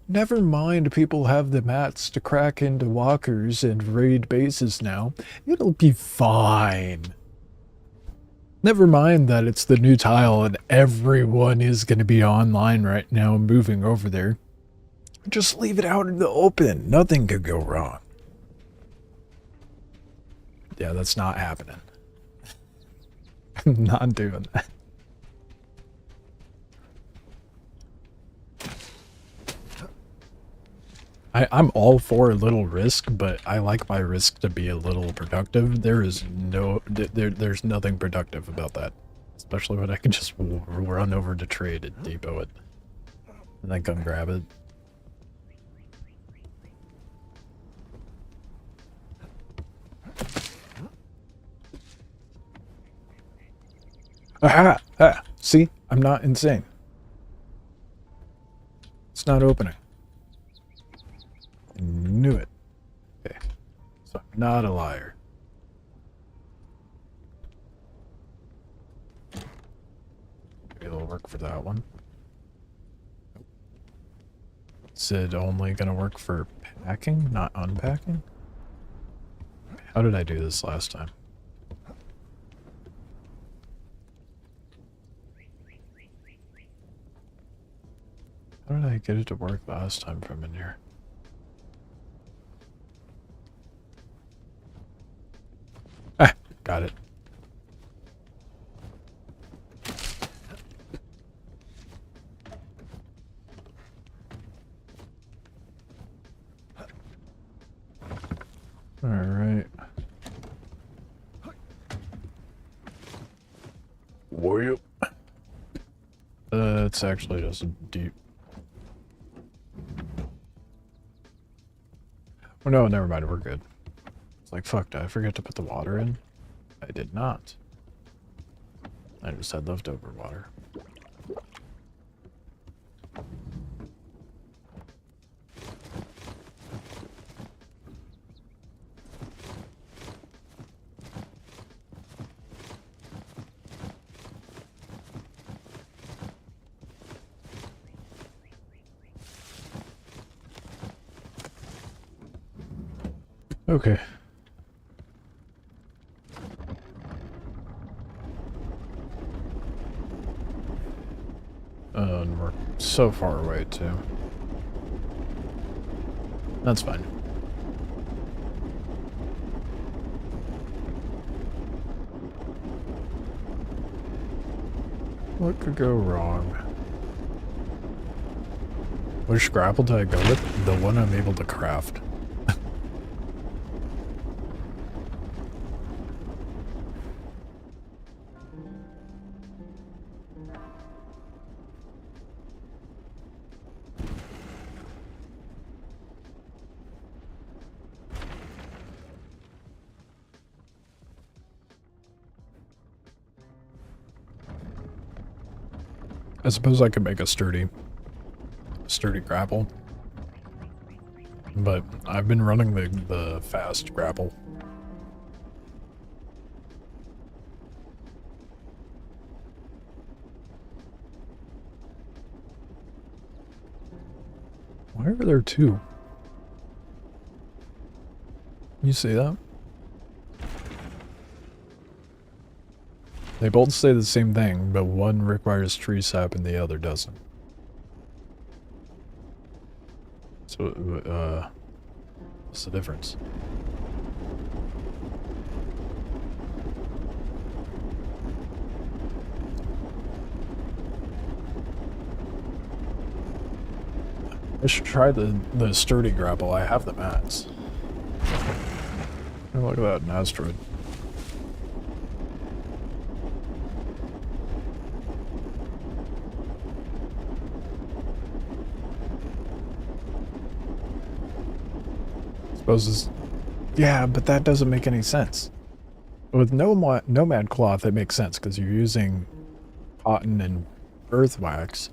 Never mind, people have the mats to crack into walkers and raid bases now. It'll be fine. Never mind that it's the new tile and everyone is going to be online right now moving over there. Just leave it out in the open. Nothing could go wrong. Yeah, that's not happening. I'm not doing that. I'm all for a little risk, but I like my risk to be a little productive. There's nothing productive about that. Especially when I can just run over to trade and depot it. And then come grab it. Ah! Ah! See? I'm not insane. It's not opening. Knew it. Okay. So I'm not a liar. It'll work for that one. Is it only gonna work for packing, not unpacking? How did I do this last time? How did I get it to work last time from in here? Ah, got it. All right. Whoop. It's actually just a deep. Oh no, never mind, we're good. It's like, fuck, did I forget to put the water in? I did not. I just had leftover water. Okay. And we're so far away, too. That's fine. What could go wrong? Which grapple did I go with? The one I'm able to craft. I suppose I could make a sturdy grapple, but I've been running the fast grapple. Why are there two? You see that? They both say the same thing, but one requires tree sap and the other doesn't. So, what's the difference? I should try the sturdy grapple. I have the mats. Oh, look at that, an asteroid. Suppose yeah, but that doesn't make any sense. With nomad cloth, it makes sense because you're using cotton and earth wax,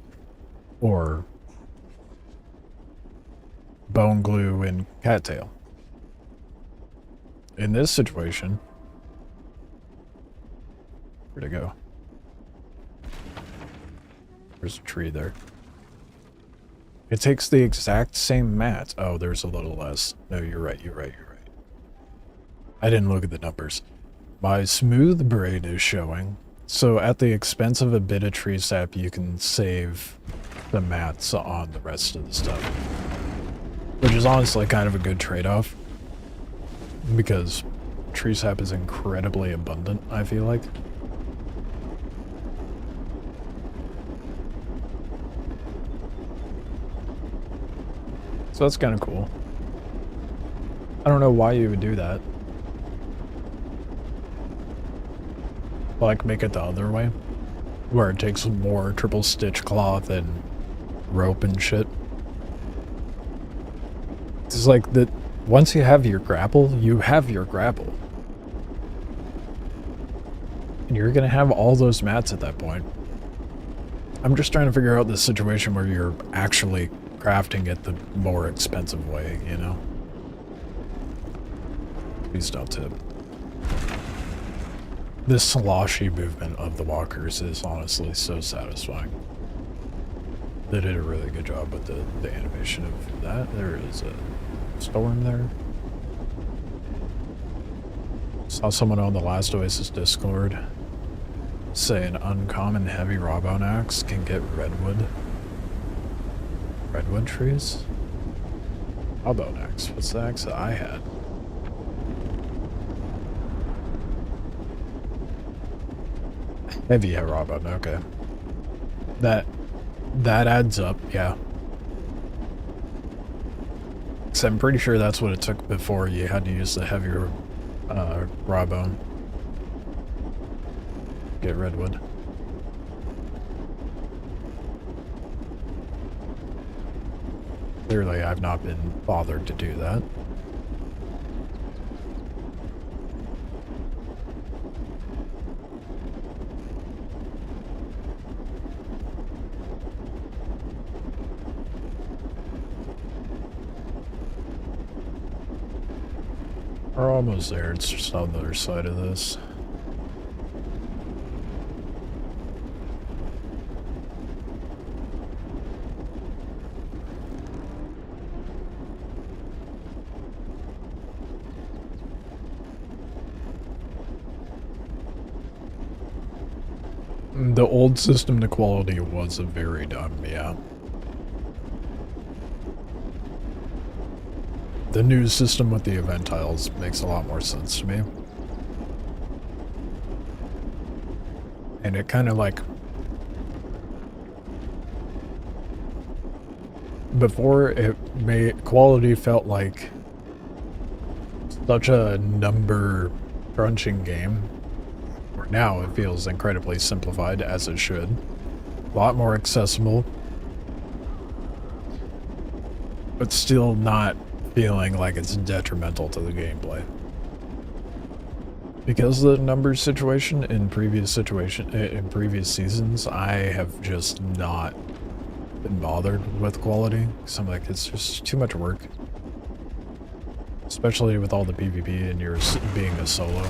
or bone glue and cattail. In this situation, where'd it go? There's a tree there. It takes the exact same mat. Oh, there's a little less. No, you're right. I didn't look at the numbers. My smooth braid is showing. So at the expense of a bit of tree sap, you can save the mats on the rest of the stuff. Which is honestly kind of a good trade-off. Because tree sap is incredibly abundant, I feel like. So that's kind of cool. I don't know why you would do that. Like, make it the other way. Where it takes more triple stitch cloth and rope and shit. It's like that. Once you have your grapple, you have your grapple. And you're gonna have all those mats at that point. I'm just trying to figure out this situation where you're actually crafting it the more expensive way, you know? Please don't tip. This sloshy movement of the walkers is honestly so satisfying. They did a really good job with the animation of that. There is a storm there. Saw someone on the last Oasis Discord say an uncommon heavy rawbone axe can get redwood trees? Rawbone axe. What's the axe that I had? Heavy rawbone, okay. That adds up, yeah. Because I'm pretty sure that's what it took before you had to use the heavier rawbone. Get redwood. Clearly, I've not been bothered to do that. We're almost there. It's just on the other side of this. The old system to quality was a very dumb, yeah. The new system with the event tiles makes a lot more sense to me. And it kind of like... Before, quality felt like such a number crunching game. Where now it feels incredibly simplified, as it should. A lot more accessible. But still not feeling like it's detrimental to the gameplay. Because of the numbers situation in previous seasons, I have just not been bothered with quality. Because I'm like, it's just too much work. Especially with all the PvP and yours being a solo.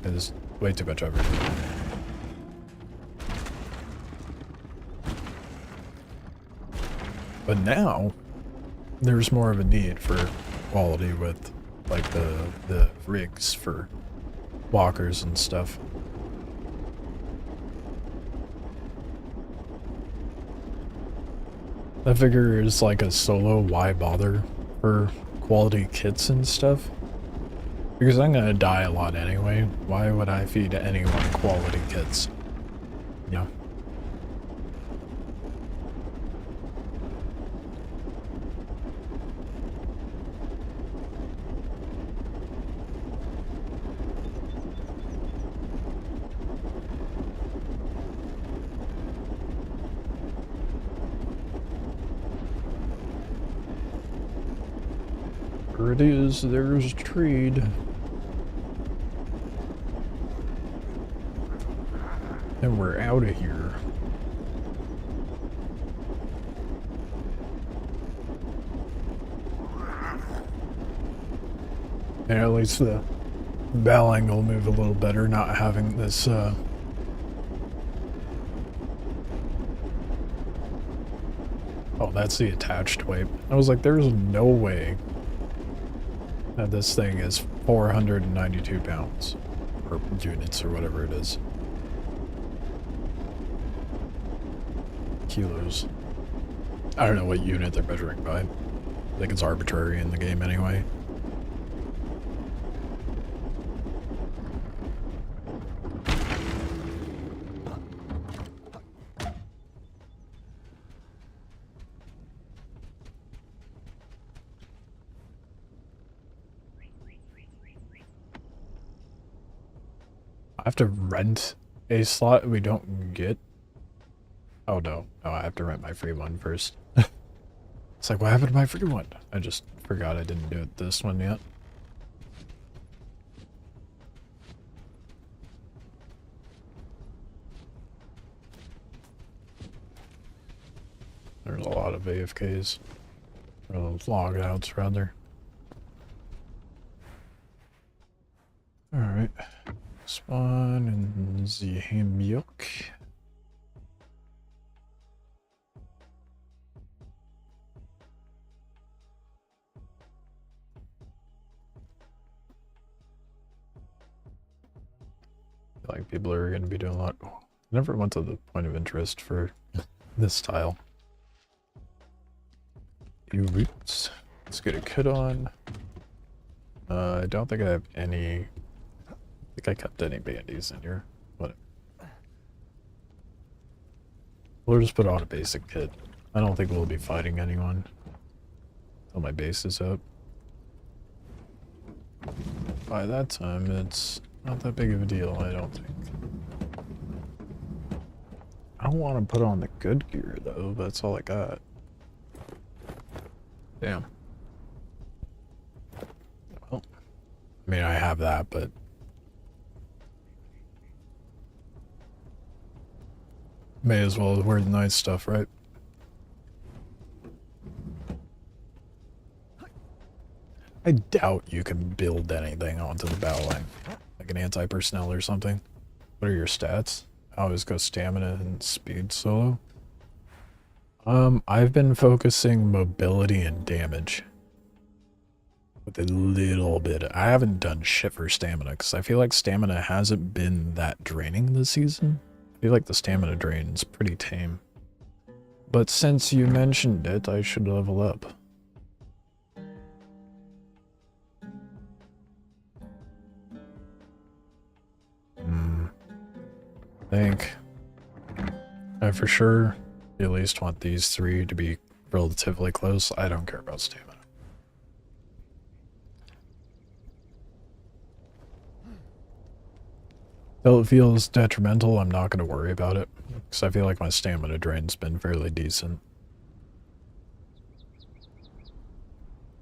It's way too much effort. But now, there's more of a need for quality with, like, the rigs for walkers and stuff. I figure it's like a solo, why bother for quality kits and stuff? Because I'm gonna die a lot anyway. Why would I feed anyone quality kits? Yeah. There it is, there's Treed. And we're out of here. And at least the bowling will move a little better, not having this, Oh, that's the attached weight. I was like, there's no way that this thing is 492 pounds. Or units, or whatever it is. Kilos. I don't know what unit they're measuring by. I think it's arbitrary in the game anyway. I have to rent a slot we don't get. Oh no, I have to rent my free one first. It's like, what happened to my free one? I just forgot I didn't do it this one yet. There's a lot of AFKs. Or logouts, rather. Alright. Let's Spawn in the Hamburg. Like people are going to be doing a lot. I never went to the point of interest for this tile. You roots. Let's get a kit on. I don't think I have any. I think I kept any bandies in here. Whatever. We'll just put on a basic kit. I don't think we'll be fighting anyone until my base is up. By that time, it's not that big of a deal, I don't think. I don't want to put on the good gear, though. That's all I got. Damn. Well, I mean, I have that, but... may as well wear the nice stuff, right? I doubt you can build anything onto the battle line. Like an anti-personnel or something. What are your stats? I always go stamina and speed solo. I've been focusing mobility and damage. With a little bit. I haven't done shit for stamina, because I feel like stamina hasn't been that draining this season. I feel like the stamina drain is pretty tame. But since you mentioned it, I should level up. I think I for sure at least want these three to be relatively close. I don't care about stamina. Till it feels detrimental, I'm not going to worry about it, because I feel like my stamina drain's been fairly decent.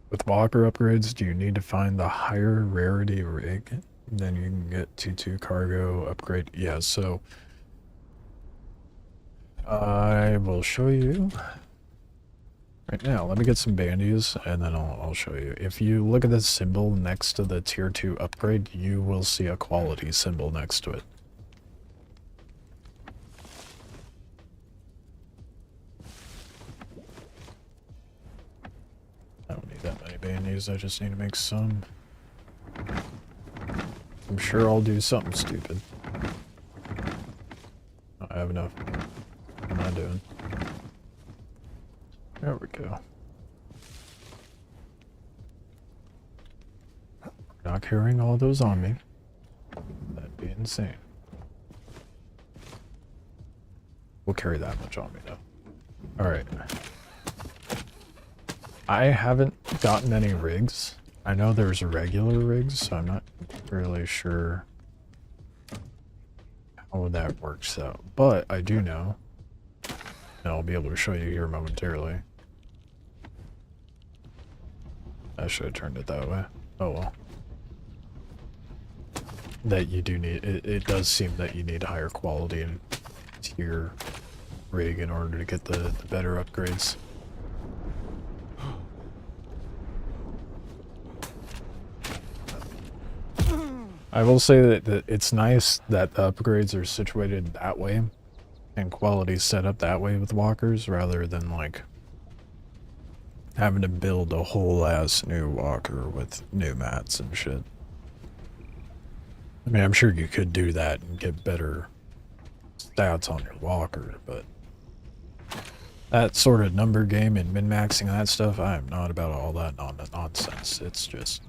With walker upgrades, do you need to find the higher rarity rig? Then you can get T2 cargo upgrade. Yeah, so I will show you right now. Let me get some bandies and then I'll show you. If you look at the symbol next to the tier 2 upgrade, you will see a quality symbol next to it. I don't need that many bandies, I just need to make some. I'm sure I'll do something stupid. I have enough. What am I doing? There we go. Not carrying all those on me. That'd be insane. We'll carry that much on me though. Alright. I haven't gotten any rigs. I know there's regular rigs, so I'm not really sure how that works out. But I do know, and I'll be able to show you here momentarily. I should have turned it that way. Oh well. That you do need, it does seem that you need a higher quality and tier rig in order to get the better upgrades. I will say that it's nice that the upgrades are situated that way and quality set up that way with walkers rather than like having to build a whole ass new walker with new mats and shit. I mean, I'm sure you could do that and get better stats on your walker, but that sort of number game and min-maxing that stuff, I am not about all that nonsense. It's just...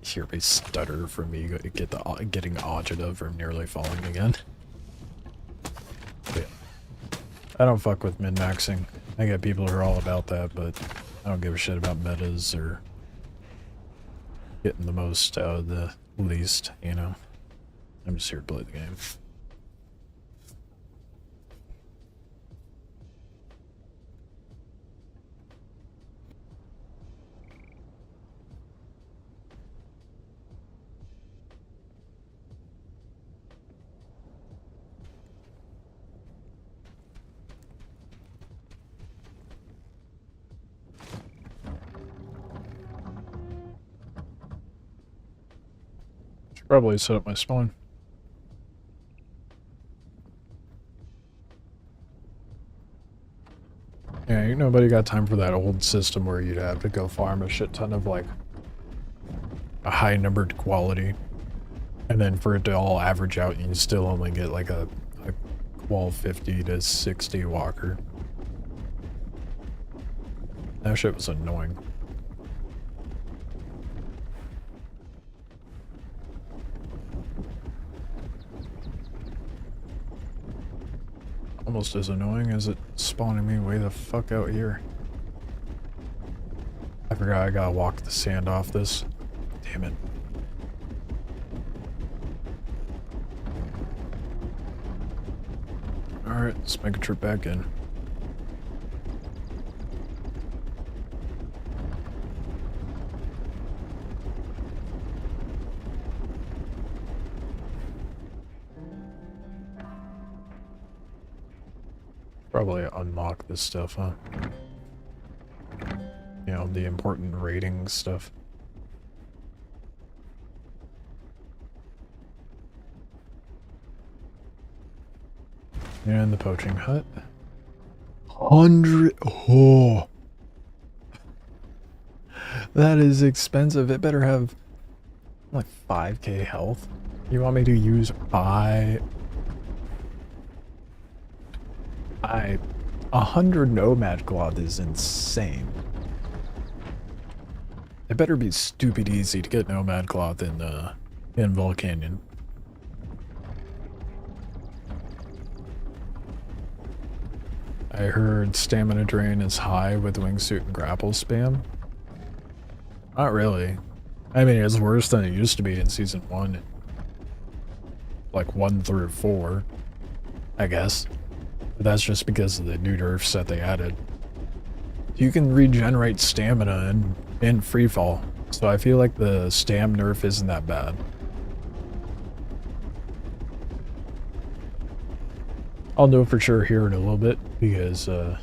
hear me stutter from me getting agita from nearly falling again. But yeah. I don't fuck with min-maxing. I get people who are all about that, but I don't give a shit about metas or getting the most out of the least, you know. I'm just here to play the game. Probably set up my spawn. Yeah, ain't nobody got time for that old system where you'd have to go farm a shit ton of, like, a high numbered quality. And then for it to all average out, you still only get, like, a qual 50 to 60 walker. That shit was annoying. Almost as annoying as it spawning me way the fuck out here. I forgot I gotta walk the sand off this. Damn it. Alright, let's make a trip back in. Probably unlock this stuff, huh? You know, the important rating stuff. And the poaching hut. 100. Oh. That is expensive. It better have like 5k health. You want me to use 100 nomad cloth is insane. It better be stupid easy to get nomad cloth in Volcanyon. I heard stamina drain is high with wingsuit and grapple spam. Not really. I mean, it's worse than it used to be in Season 1. Like 1 through 4, I guess. But that's just because of the new nerfs that they added. You can regenerate stamina in freefall, so I feel like the stam nerf isn't that bad. I'll know for sure here in a little bit, because, well,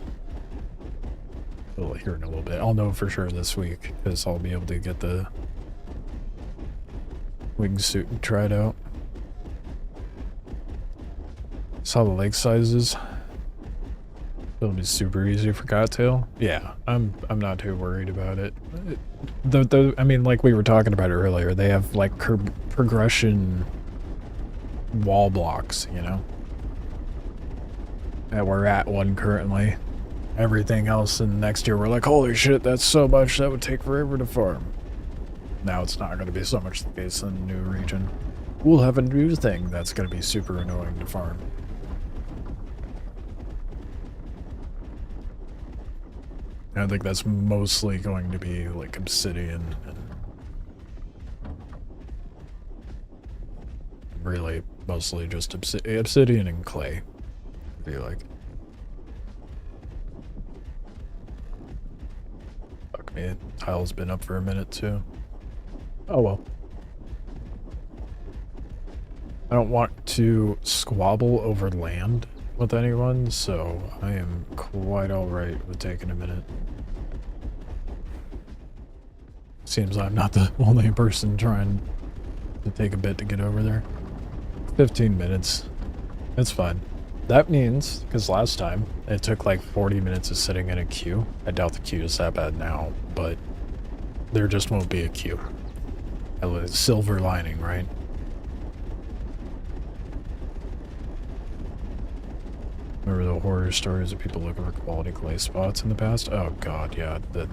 here in a little bit. I'll know for sure this week, because I'll be able to get the wingsuit tried out. Saw the lake sizes. It'll be super easy for Cattail. Yeah, I'm not too worried about it. I mean, like we were talking about earlier, they have like progression wall blocks, you know? And we're at one currently. Everything else in next year, we're like, holy shit, that's so much, that would take forever to farm. Now it's not going to be so much the case in the new region. We'll have a new thing that's going to be super annoying to farm. I think that's mostly going to be like obsidian and really mostly just obsidian and clay, I feel like. Fuck me, tile's been up for a minute too. Oh well. I don't want to squabble over land with anyone, so I am quite alright with taking a minute. Seems I'm not the only person trying to take a bit to get over there. 15 minutes. It's fine. That means, because last time it took like 40 minutes of sitting in a queue. I doubt the queue is that bad now, but there just won't be a queue. A silver lining, right? Remember the horror stories of people looking for quality clay spots in the past? Oh god, yeah. The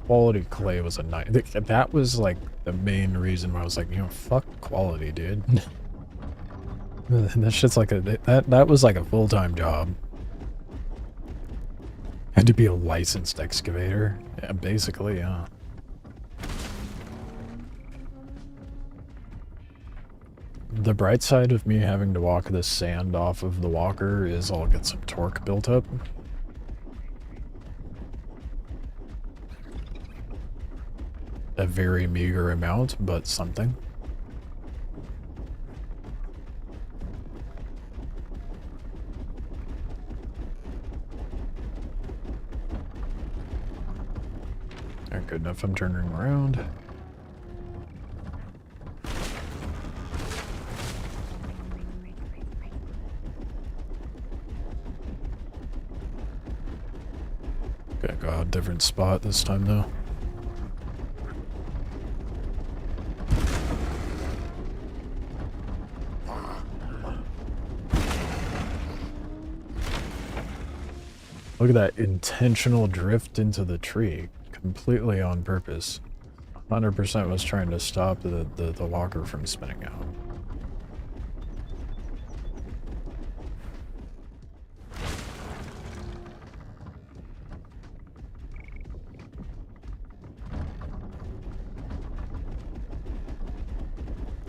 quality clay was a night. That was like the main reason why I was like, you know, fuck quality, dude. That shit's like that was like a full-time job. Had to be a licensed excavator. Yeah, basically, yeah. The bright side of me having to walk the sand off of the walker is I'll get some torque built up. A very meager amount, but something. Alright, good enough. I'm turning around. Gotta go out a different spot this time though. Look at that intentional drift into the tree. Completely on purpose. 100% was trying to stop the walker from spinning out.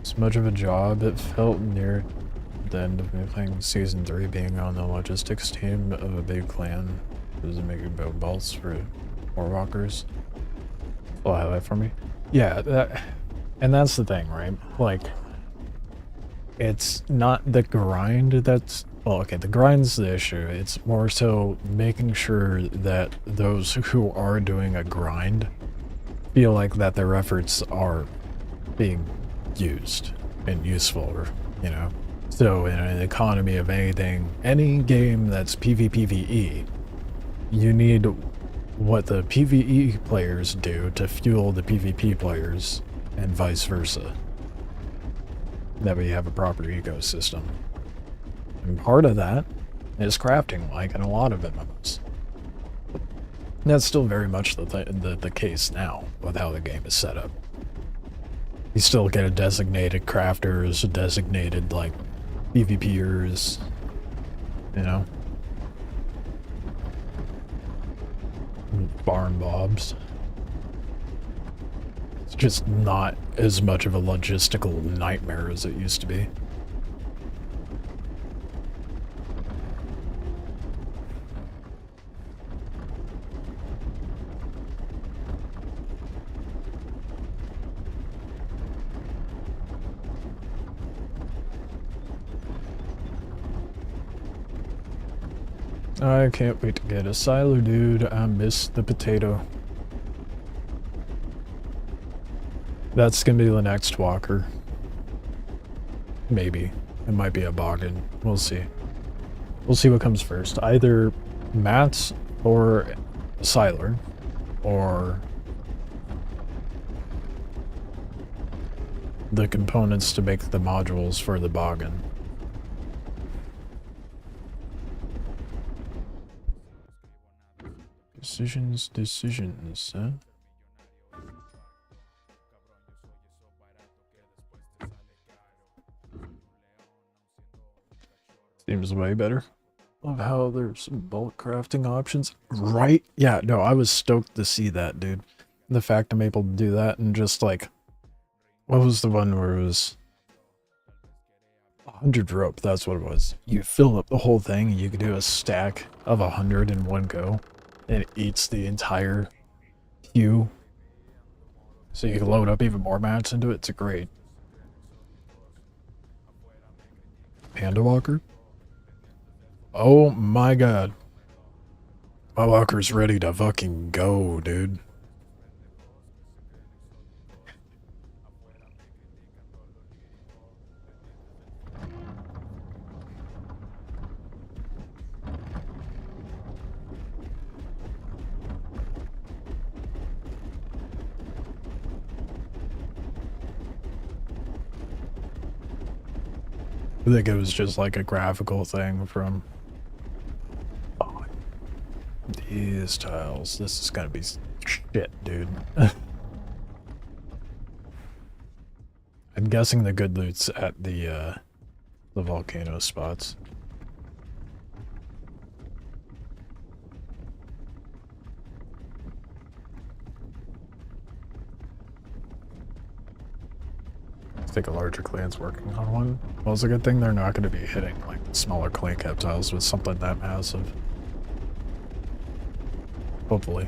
As much of a job it felt near the end of me playing Season 3 being on the logistics team of a big clan. Does it make you build belts for more walkers? Will highlight for me? Yeah, and that's the thing, right? Like, it's not the grind that's... Well, okay, the grind's the issue. It's more so making sure that those who are doing a grind feel like that their efforts are being used and useful, or, you know. So in an economy of anything, any game that's PvPvE, you need what the PvE players do to fuel the PvP players, and vice versa. That way you have a proper ecosystem. And part of that is crafting, like in a lot of MMOs. That's still very much the case now, with how the game is set up. You still get a designated crafters, a designated, like, PvPers, you know? Barn bobs. It's just not as much of a logistical nightmare as it used to be. I can't wait to get a silo, dude. I miss the potato. That's gonna be the next walker. Maybe. It might be a boggin. We'll see. We'll see what comes first. Either mats or siler, or the components to make the modules for the boggin. Decisions, huh? Seems way better. Love how there's some bulk crafting options. Right? Yeah, no, I was stoked to see that, dude. The fact I'm able to do that and just like... What was the one where it was... 100 rope, that's what it was. You fill up the whole thing and you can do a stack of 100 in one go. And it eats the entire queue. So you can load up even more mats into it. It's great. Panda Walker? Oh my god. My walker's ready to fucking go, dude. I think it was just like a graphical thing from... Oh, these tiles. This is gonna be shit, dude. I'm guessing the good loot's at the volcano spots. I think a larger clan's working on one. Well, it's a good thing they're not going to be hitting like smaller clan cap tiles with something that massive. Hopefully.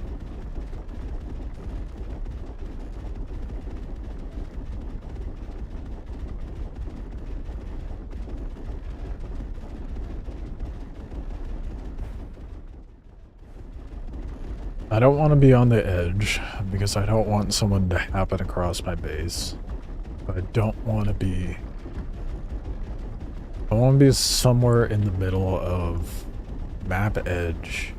I don't want to be on the edge because I don't want someone to happen across my base. But I don't want to be... I want to be somewhere in the middle of map edge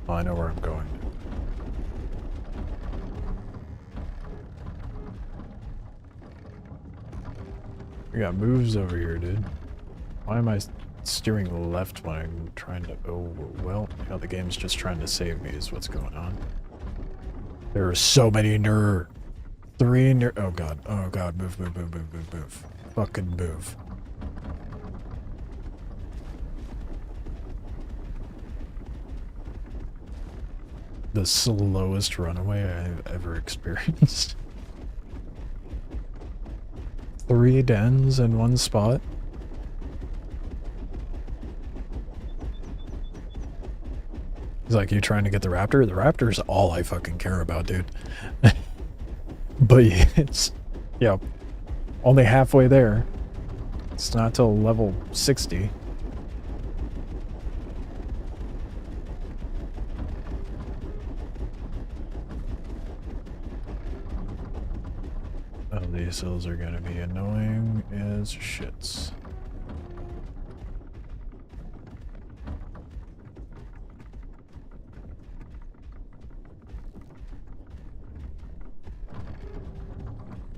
Well, I know where I'm going. We got moves over here, dude. Why am I steering left when I'm trying to... Oh, well, you know, the game's just trying to save me is what's going on. There are so many ner... 3 ner... Oh god, move, move, move, move, move, move. Fucking move. The slowest runaway I've ever experienced. 3 dens in one spot. He's like, you trying to get the raptor? The raptor's all I fucking care about, dude. But it's, yeah, only halfway there. It's not till level 60. Oh, these hills are gonna be annoying as shits.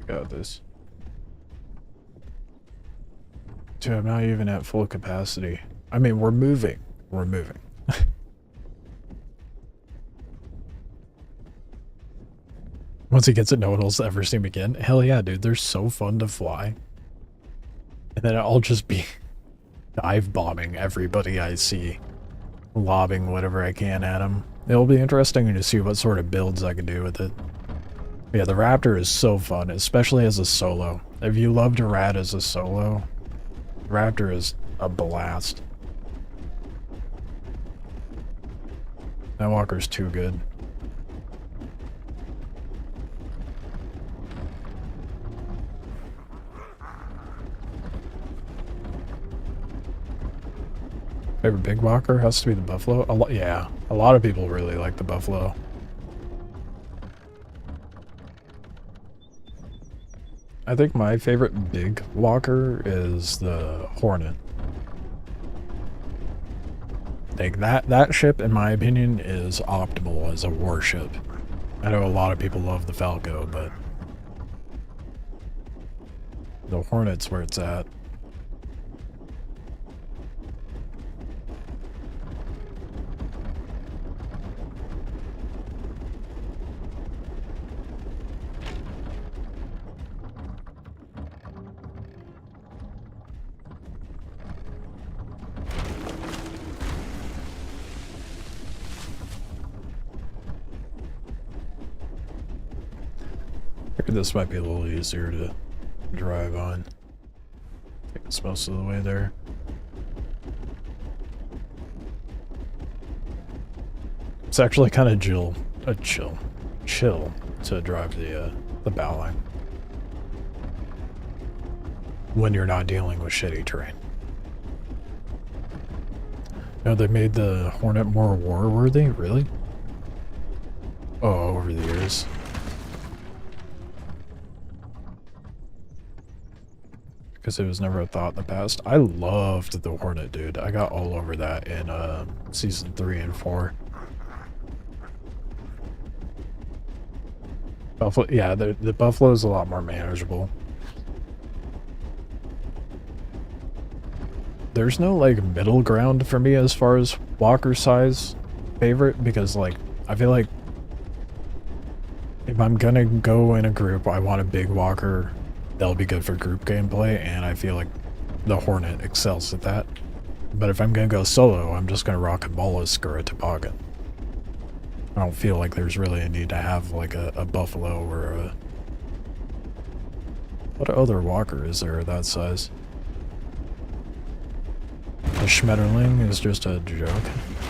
Got this. Dude, I'm not even at full capacity. I mean, we're moving. We're moving. Once he gets it, no one will ever see him again. Hell yeah, dude. They're so fun to fly. And then I'll just be dive bombing everybody I see. Lobbing whatever I can at them. It'll be interesting to see what sort of builds I can do with it. Yeah, the Raptor is so fun, especially as a solo. If you loved a rat as a solo, Raptor is a blast. That walker's too good. Favorite big walker has to be the buffalo. Yeah, a lot of people really like the buffalo. I think my favorite big walker is the Hornet. Like that ship, in my opinion, is optimal as a warship. I know a lot of people love the Falco, but the Hornet's where it's at. This might be a little easier to drive on. I think it's most of the way there. It's actually kind of chill to drive the bow line when you're not dealing with shitty terrain. No, they made the Hornet more war-worthy? Really? Oh, over the years. Because it was never a thought in the past. I loved the Hornet, dude. I got all over that in season 3 and 4. Buffalo, yeah, the Buffalo is a lot more manageable. There's no like middle ground for me as far as walker size favorite, because like I feel like if I'm gonna go in a group, I want a big walker. That'll be good for group gameplay, and I feel like the Hornet excels at that. But if I'm gonna go solo, I'm just gonna rock a mollusk or a toboggan. I don't feel like there's really a need to have like a buffalo or a... What other walker is there that size? The Schmetterling is just a joke.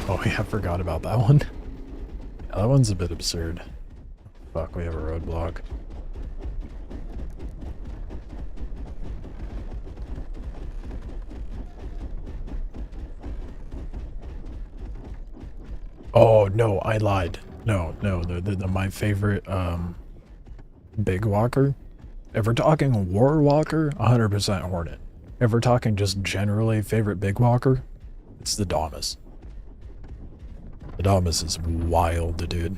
Oh yeah, I forgot about that one. Yeah, that one's a bit absurd. Fuck, we have a roadblock. Oh, no, I lied. No, my favorite, big walker. If we're talking war walker, 100% Hornet. If we're talking just generally favorite big walker, it's the Damas. The Domus is wild, dude.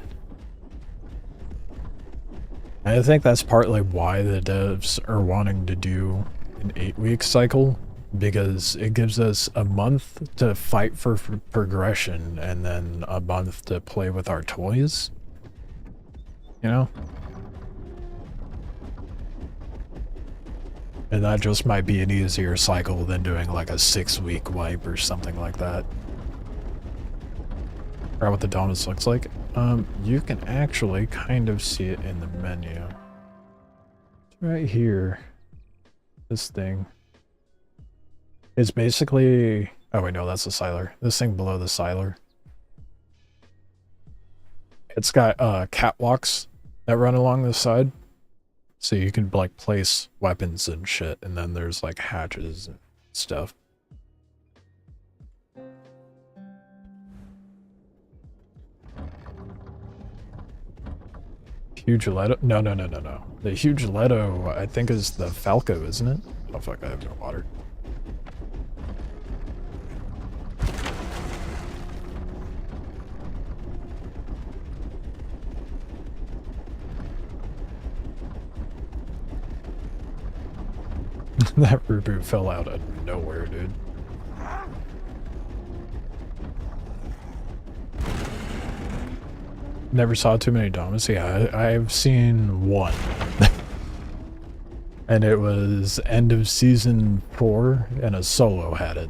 And I think that's partly why the devs are wanting to do an 8-week cycle, because it gives us a month to fight for progression and then a month to play with our toys. You know? And that just might be an easier cycle than doing like a 6-week wipe or something like that. Or what the Domus looks like. You can actually kind of see it in the menu. It's right here. This thing. It's basically... Oh wait, no, that's the Siler. This thing below the Siler. It's got catwalks that run along the side. So you can like place weapons and shit, and then there's like hatches and stuff. Huge Leto? No. The Huge Leto, I think, is the Falco, isn't it? Oh fuck, I have no water. That reboot fell out of nowhere, dude. Never saw too many Domus. Yeah, I've seen one. And it was end of season 4, and a solo had it.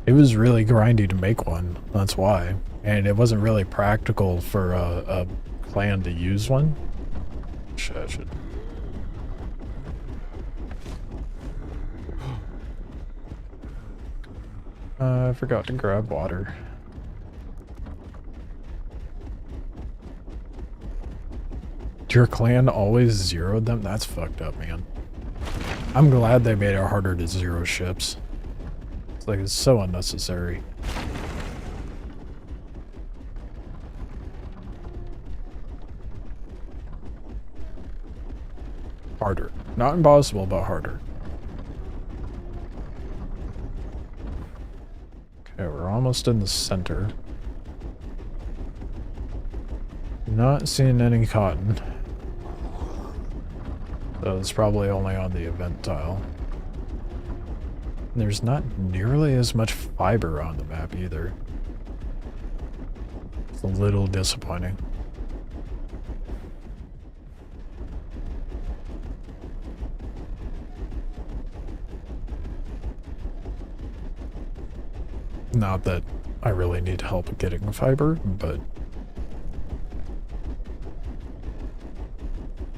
It was really grindy to make one, that's why. And it wasn't really practical for a clan to use one. Shit. I forgot to grab water. Your clan always zeroed them? That's fucked up, man. I'm glad they made it harder to zero ships. It's like, it's so unnecessary. Harder. Not impossible, but harder. Okay, we're almost in the center. Not seeing any cotton. So it's probably only on the event tile. There's not nearly as much fiber on the map either. It's a little disappointing. Not that I really need help getting fiber, but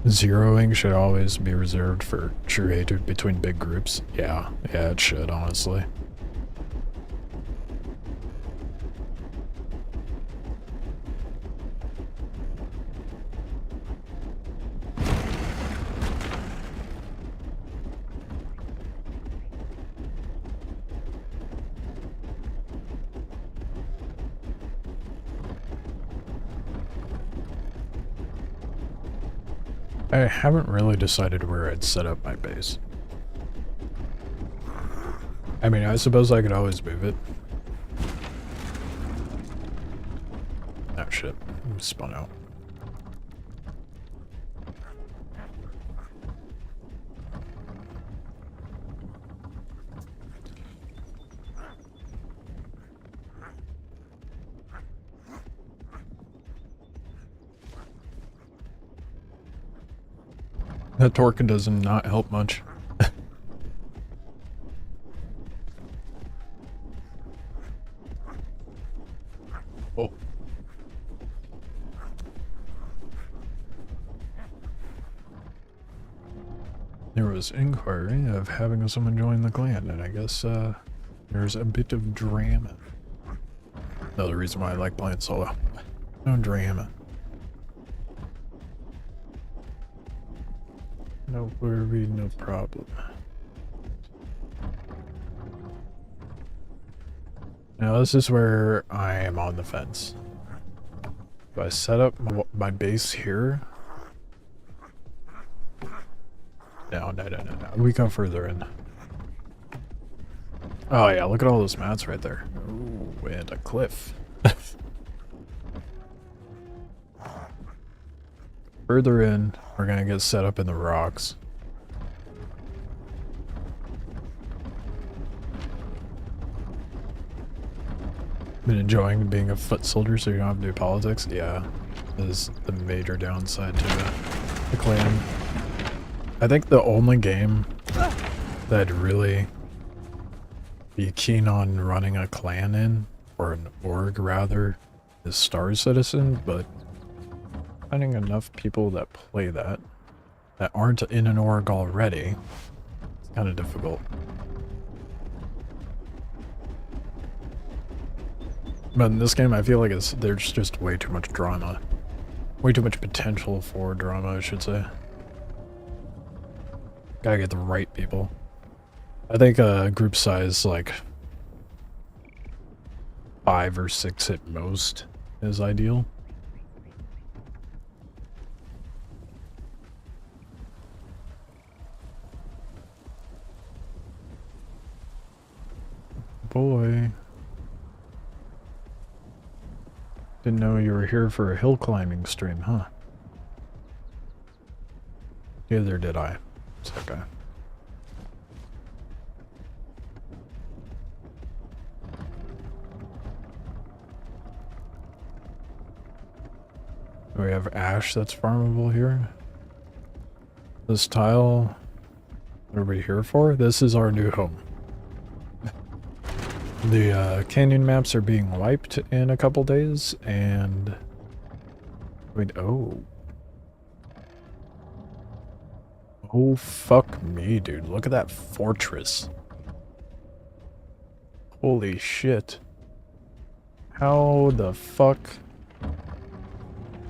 zeroing should always be reserved for true hatred between big groups. Yeah, it should, honestly. I haven't really decided where I'd set up my base. I mean, I suppose I could always move it. Oh shit, I'm spun out. That torque does not help much. Oh. There was inquiry of having someone join the clan, and I guess there's a bit of drama. Another reason why I like playing solo. No drama. No worry, no problem. Now this is where I am on the fence. Do I set up my base here? No. We go further in. Oh yeah, look at all those mats right there. Ooh, and a cliff. Further in, we're gonna get set up in the rocks. Been enjoying being a foot soldier so you don't have to do politics? Yeah, is the major downside to the clan. I think the only game that I'd really be keen on running a clan in, or an org rather, is Star Citizen, but finding enough people that play that aren't in an org already, it's kind of difficult. But in this game, I feel like there's just way too much drama. Way too much potential for drama, I should say. Gotta get the right people. I think group size, like 5 or 6 at most, is ideal. Boy. Didn't know you were here for a hill climbing stream, huh? Neither did I. It's okay. Do we have ash that's farmable here? This tile, what are we here for? This is our new home. The canyon maps are being wiped in a couple days, and wait, oh fuck me, dude, look at that fortress. Holy shit. How the fuck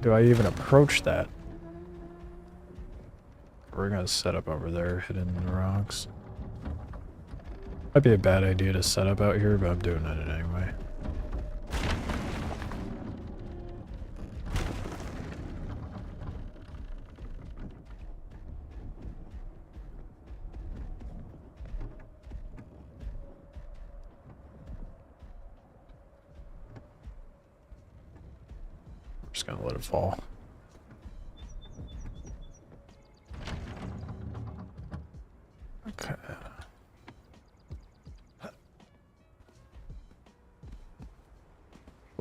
do I even approach that? We're gonna set up over there, hidden in the rocks. Might be a bad idea to set up out here, but I'm doing it anyway. I'm just gonna let it fall. Okay.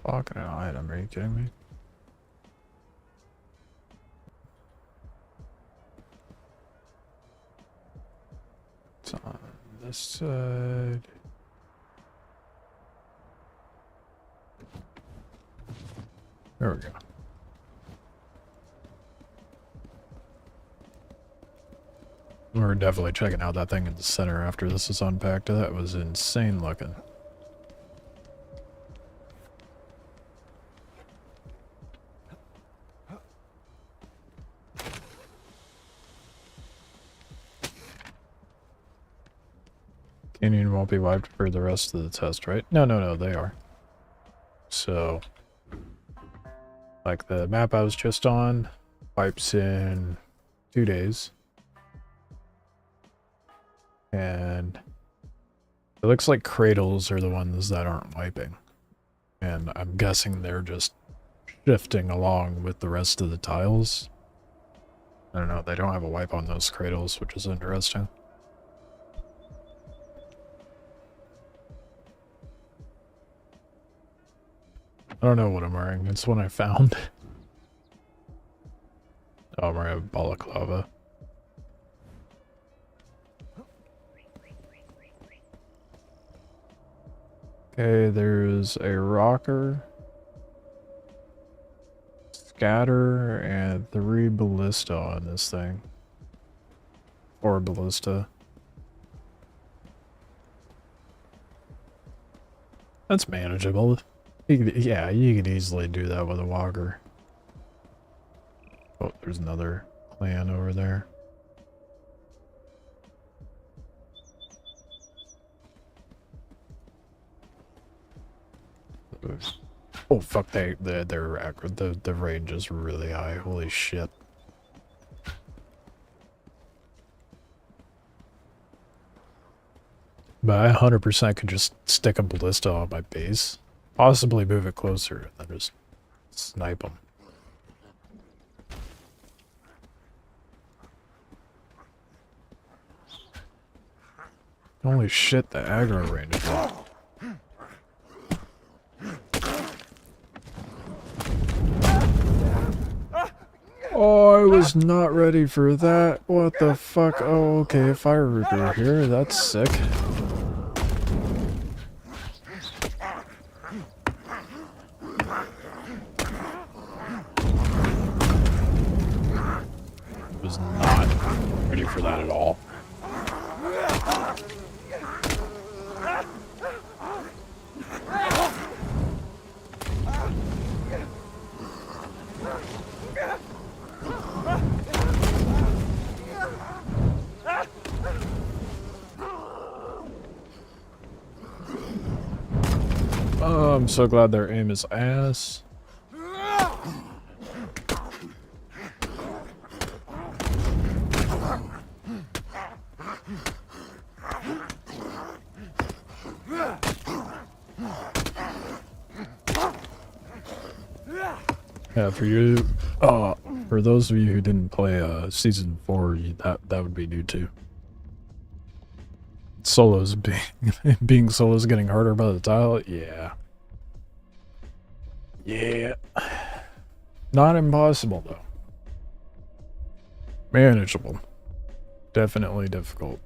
Blocking an item, are you kidding me? It's on this side. There we go. We're definitely checking out that thing in the center after this is unpacked. That was insane looking. Canyon won't be wiped for the rest of the test, right? No, they are. So, like the map I was just on, wipes in 2 days. And it looks like cradles are the ones that aren't wiping. And I'm guessing they're just shifting along with the rest of the tiles. I don't know, they don't have a wipe on those cradles, which is interesting. I don't know what I'm wearing. It's one I found. Oh, I'm wearing a balaclava. Okay, there's a rocker, scatter, and 3 ballista on this thing. 4 ballista. That's manageable. Yeah, you could easily do that with a walker. Oh, there's another clan over there. Oh fuck, the range is really high. Holy shit. But I 100% could just stick a ballista on my base. Possibly move it closer and then just snipe them. Holy shit, the aggro range is up. Oh, I was not ready for that. What the fuck? Oh, okay, Fire Reaper here. That's sick. Was not ready for that at all. Oh, I'm so glad their aim is ass. Yeah, for those of you who didn't play season 4, that would be new too. Solos being solos getting harder by the tile, yeah. Yeah. Not impossible though. Manageable. Definitely difficult.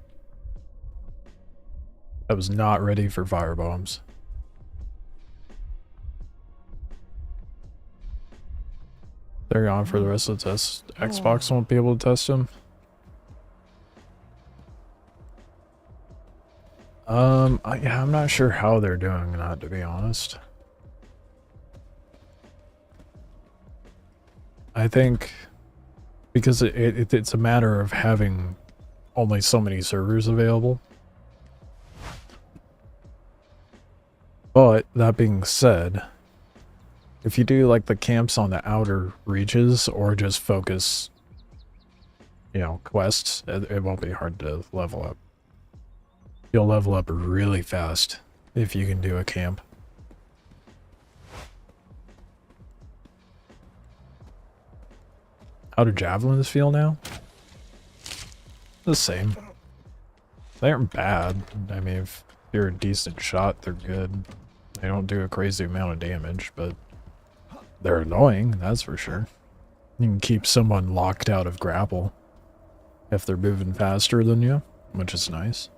I was not ready for firebombs. They're on for the rest of the test. Xbox won't be able to test them. Yeah, I'm not sure how they're doing that, to be honest. I think because it's a matter of having only so many servers available. But that being said, if you do like the camps on the outer reaches or just focus, you know, quests, it won't be hard to level up. You'll level up really fast if you can do a camp. How do javelins feel now? The same. They aren't bad. I mean, if you're a decent shot, they're good. They don't do a crazy amount of damage, but they're annoying, that's for sure. You can keep someone locked out of grapple if they're moving faster than you, which is nice.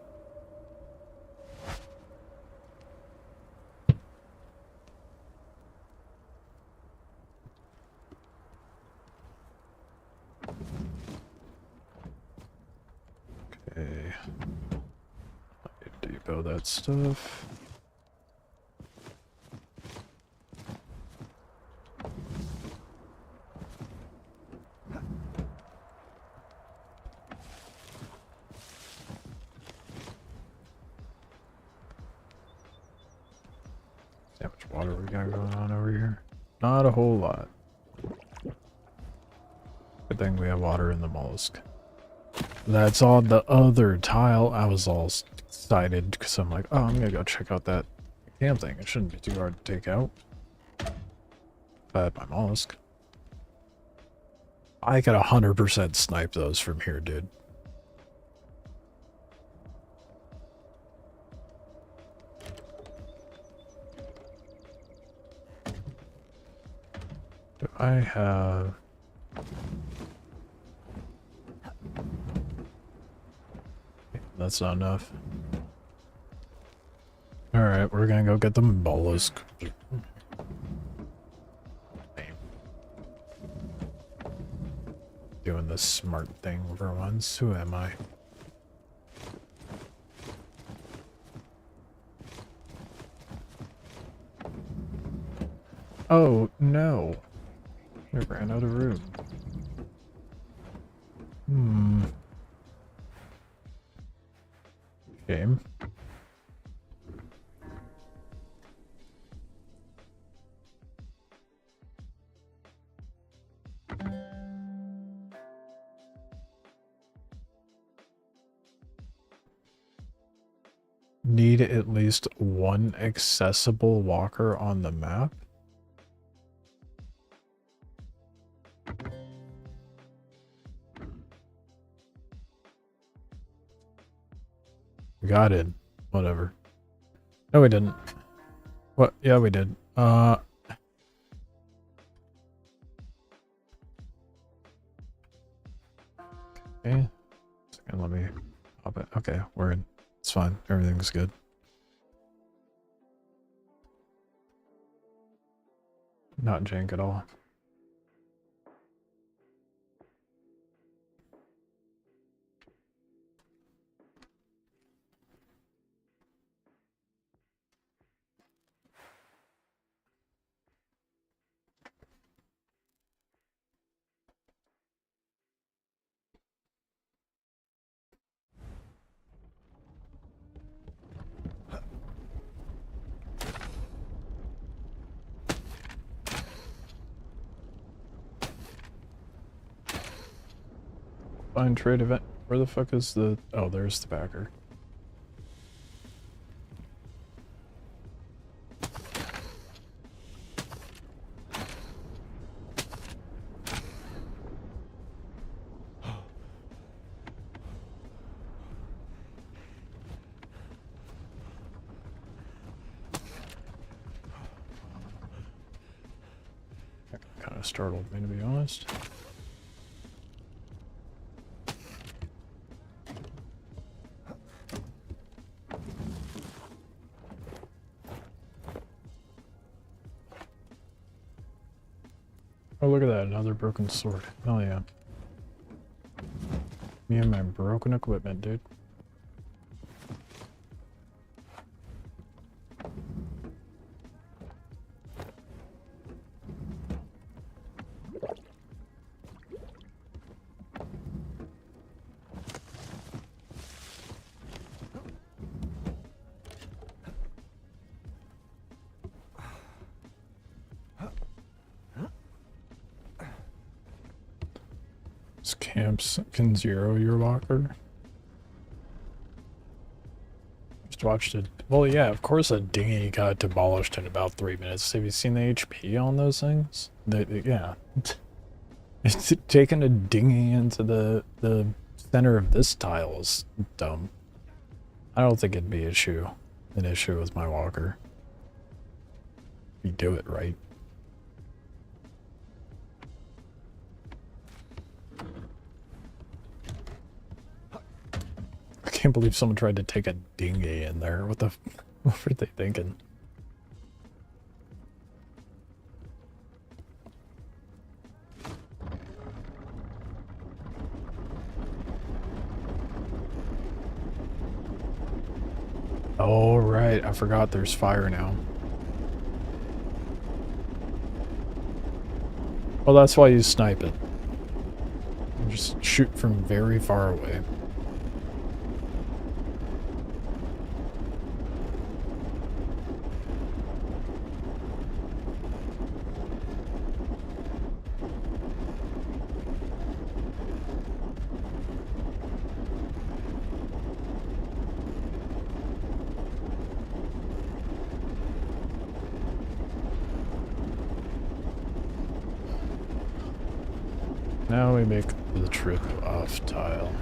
Okay. I depot that stuff. How much water we got going on over here? Not a whole lot. Good thing we have water in the mollusk. That's on the other tile. I was all excited because I'm like, oh, I'm gonna go check out that camp thing. It shouldn't be too hard to take out. If I had my mollusk. I could 100% snipe those from here, dude. Do I have... That's not enough. Alright, we're gonna go get the mollusk. Doing the smart thing for once. Who am I? Oh, no. We ran out of room. Shame. need at least one accessible walker on the map? We got it. Whatever. No, we didn't. What? Yeah, we did. Okay. Second, let me pop it. Okay, we're in. It's fine. Everything's good. Not jank at all. Find trade event. Where the fuck is the... Oh, there's the backer. That kind of startled me, to be honest. Oh, look at that, another broken sword. Hell yeah. Me and my broken equipment, dude. Camps can zero your locker. Just watched it. Well, yeah, of course a dinghy got demolished in about 3 minutes. Have you seen the HP on those things? Yeah. It's taking a dinghy into the center of this tile is dumb. I don't think it'd be an issue with my walker. You do it right. I can't believe someone tried to take a dinghy in there. What were they thinking? Oh, right. I forgot there's fire now. Well, that's why you snipe it. You just shoot from very far away. Now we make the trip off tile.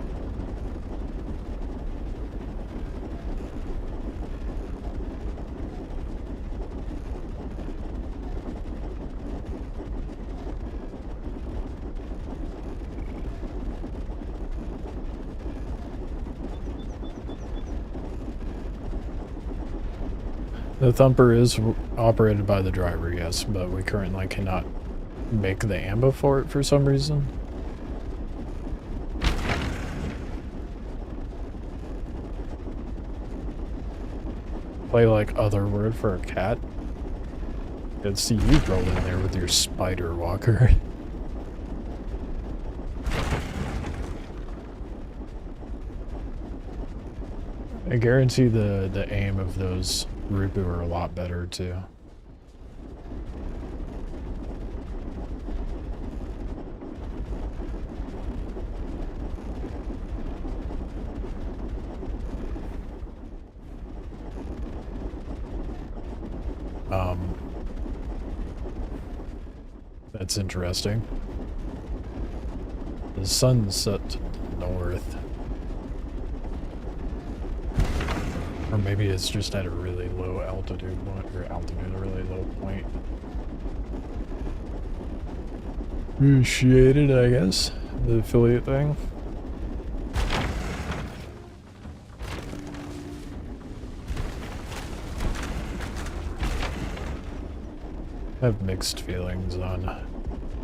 The thumper is operated by the driver, yes, but we currently cannot make the ammo for it for some reason. Play like other word for a cat. Let's see you roll in there with your spider walker. I guarantee the aim of those Rupu are a lot better too. That's interesting. The sun's set to the north. Or maybe it's just at a really low altitude point, or altitude, a really low point. Appreciated, I guess, the affiliate thing. I have mixed feelings on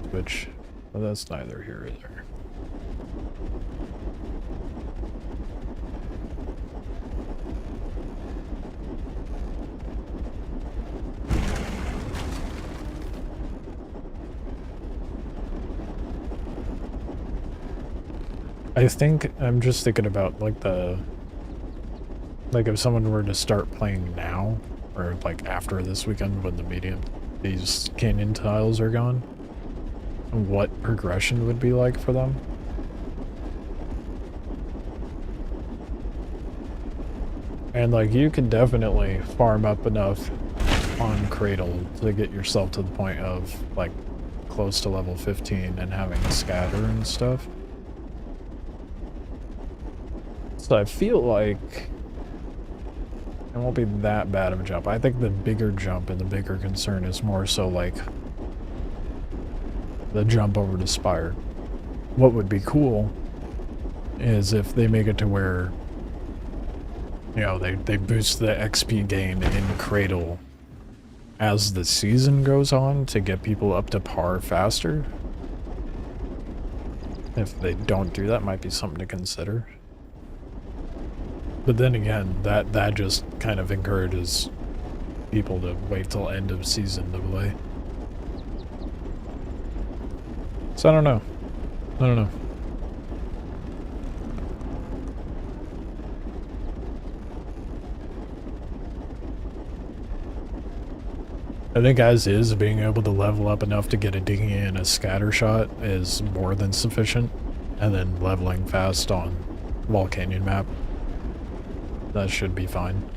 Twitch, but that's neither here nor there. I think I'm just thinking about like if someone were to start playing now, or like after this weekend when these canyon tiles are gone, what progression would be like for them. And like you could definitely farm up enough on Cradle to get yourself to the point of like close to level 15 and having scatter and stuff. So I feel like it won't be that bad of a jump. I think the bigger jump and the bigger concern is more so like the jump over to Spire. What would be cool is if they make it to where, you know, they boost the XP gain in Cradle as the season goes on to get people up to par faster. If they don't do that, might be something to consider. But then again, that just kind of encourages people to wait till end of season to play. So I don't know. I think as is, being able to level up enough to get a dinghy and a scatter shot is more than sufficient. And then leveling fast on Volcanyon map. That should be fine.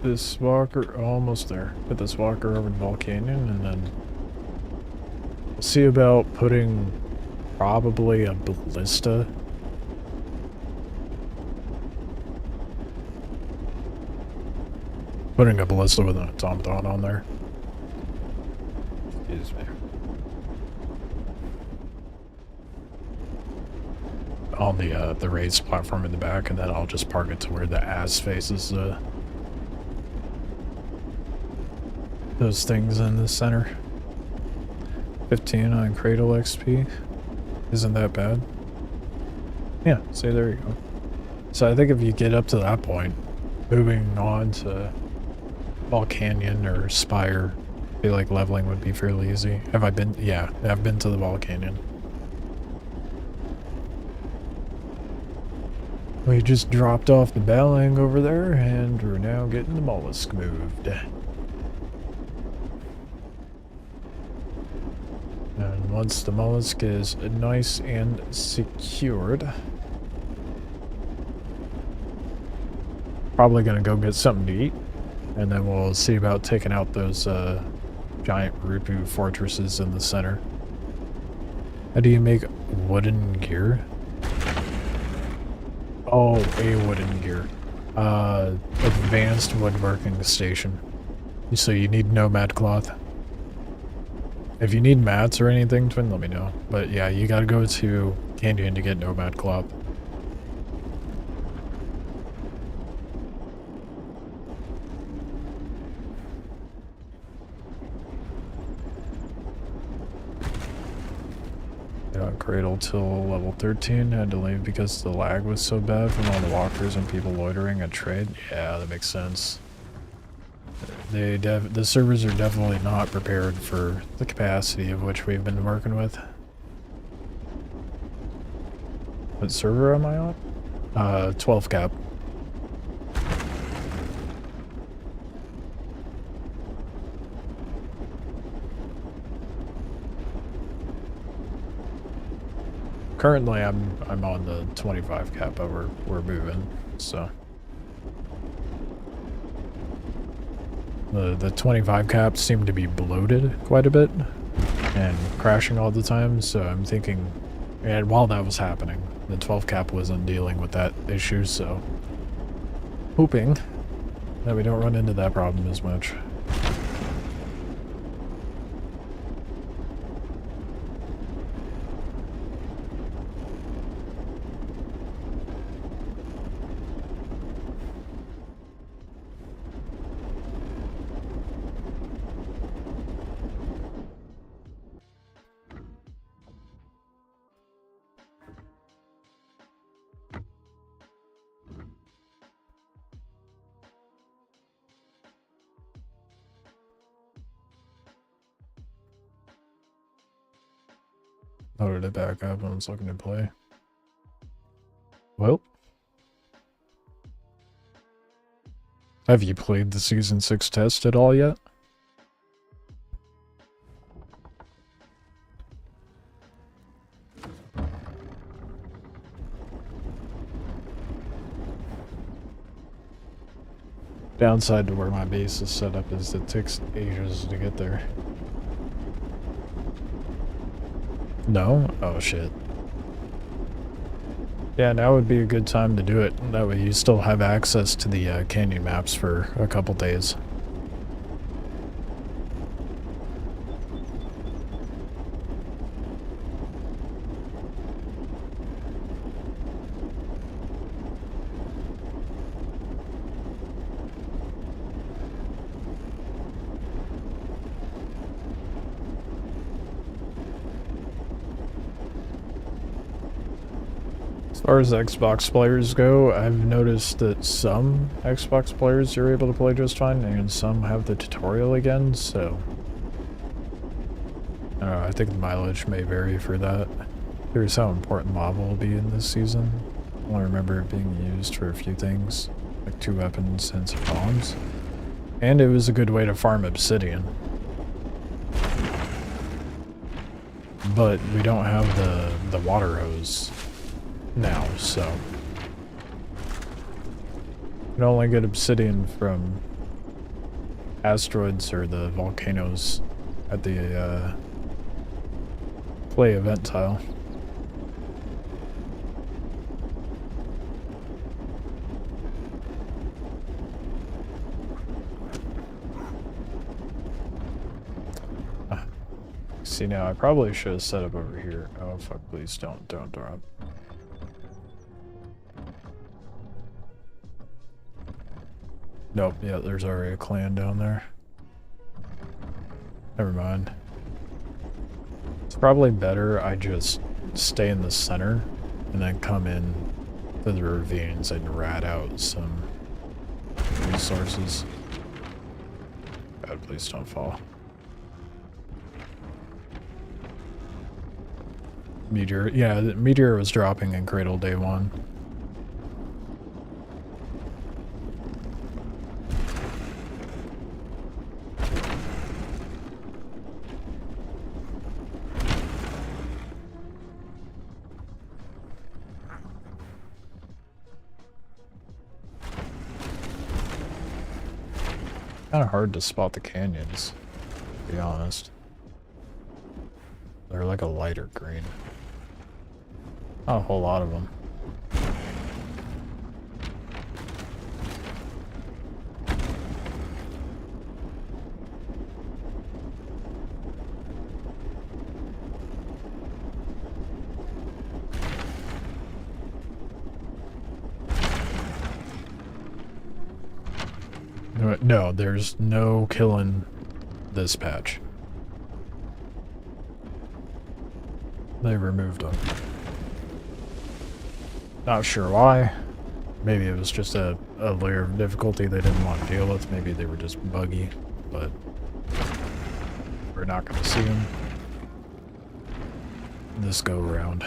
This walker, almost there. Put this walker over in Volcanyon, and then we'll see about putting probably a ballista. Putting a ballista with an automaton on there. Excuse me. On the raised platform in the back, and then I'll just park it to where the ass faces those things in the center. 15 on Cradle XP. Isn't that bad? Yeah, see, there you go. So I think if you get up to that point, moving on to Volcanyon or Spire, I feel like leveling would be fairly easy. Have I been? Yeah, I've been to the Volcanyon. We just dropped off the Balang over there, and we're now getting the mollusk moved. And once the mollusk is nice and secured, probably gonna go get something to eat, and then we'll see about taking out those giant Rupu fortresses in the center. How do you make wooden gear? Oh, a wooden gear. Advanced woodworking station. So you need nomad cloth. If you need mats or anything, Twin, let me know. But yeah, you gotta go to Canyon to get nomad cloth. Cradle till level 13. Had to leave because the lag was so bad from all the walkers and people loitering at trade. Yeah, that makes sense. The servers are definitely not prepared for the capacity of which we've been working with. What server am I on? 12 cap. Currently, I'm on the 25 cap, but we're moving, so. The 25 caps seem to be bloated quite a bit and crashing all the time, so I'm thinking, and while that was happening, the 12 cap wasn't dealing with that issue, so hoping that we don't run into that problem as much. Loaded it back up when I was looking to play. Well, have you played the Season 6 test at all yet? Downside to where my base is set up is it takes ages to get there. No? Oh shit. Yeah, now would be a good time to do it. That way you still have access to the canyon maps for a couple days. As far as Xbox players go, I've noticed that some Xbox players are able to play just fine, and some have the tutorial again, so I think the mileage may vary for that. Here's how important lava will be in this season. I only remember it being used for a few things, like 2 weapons and some bombs. And it was a good way to farm obsidian. But we don't have the water hose now, so you can only get obsidian from asteroids or the volcanoes at the play event tile. See, now I probably should have set up over here. Oh fuck, please don't drop. Nope, yeah, there's already a clan down there. Never mind. It's probably better I just stay in the center and then come in to the ravines and rat out some resources. God, please don't fall. Meteor, yeah, the meteor was dropping in Cradle Day 1. Kind of hard to spot the canyons, to be honest. They're like a lighter green. Not a whole lot of them. No, there's no killing this patch. They removed them. Not sure why. Maybe it was just a layer of difficulty they didn't want to deal with. Maybe they were just buggy, but we're not going to see them this go around.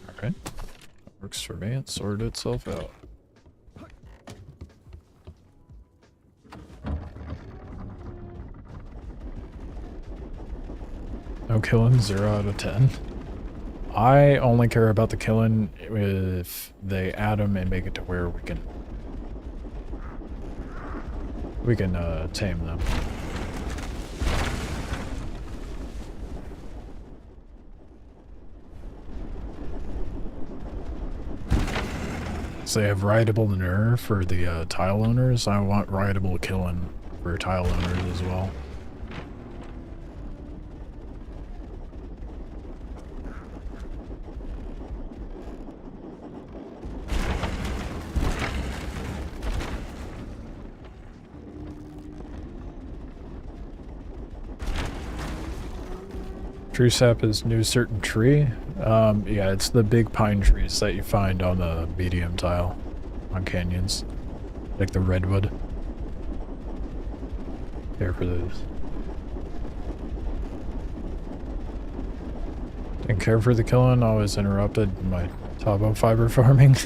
Alright. Works for me. It sorted itself out. No killing, 0 out of 10. I only care about the killing if they add them and make it to where we can tame them. So they have rideable nerve for the tile owners. I want rideable killing for tile owners as well. Tree sap is new certain tree. Yeah, it's the big pine trees that you find on the medium tile on canyons, like the redwood. Care for those. Didn't care for the killing. Always interrupted my Tabo fiber farming.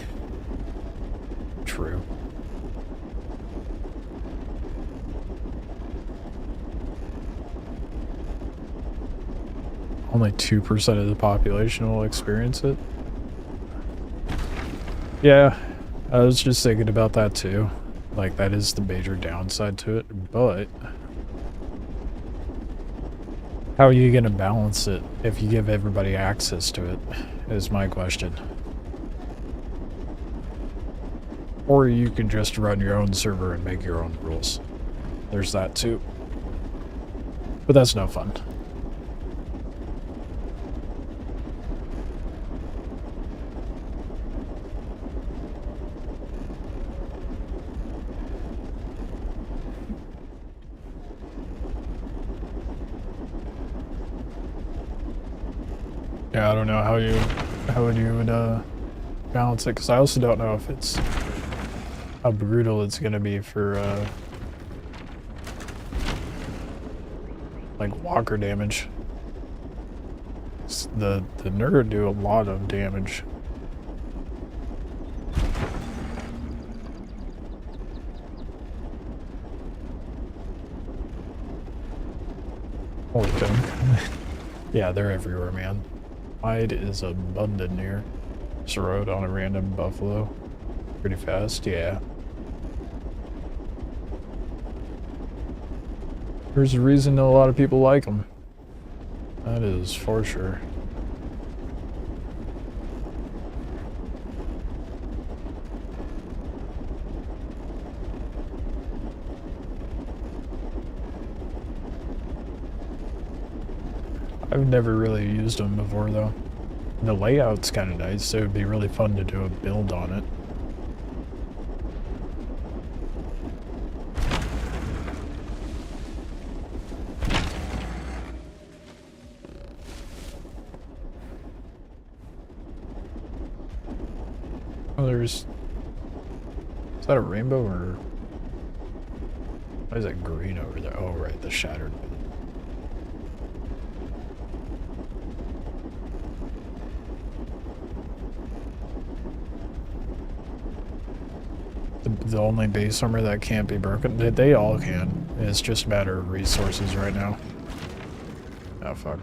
True. Only 2% of the population will experience it. Yeah, I was just thinking about that too. Like, that is the major downside to it, but how are you going to balance it if you give everybody access to it, is my question. Or you can just run your own server and make your own rules. There's that too. But that's no fun. Yeah, I don't know how you would balance it, because I also don't know if it's how brutal it's gonna be for like walker damage. The nerd do a lot of damage. Holy thing. Yeah, they're everywhere, man. Hide is abundant here. Just rode on a random buffalo. Pretty fast, yeah. There's a reason a lot of people like them. That is for sure. I've never really used them before though. The layout's kind of nice, so it would be really fun to do a build on it. Oh, is that a rainbow or why is that green over there? Oh right, the shattered one. The only base armor that can't be broken. They all can. It's just a matter of resources right now. Oh fuck.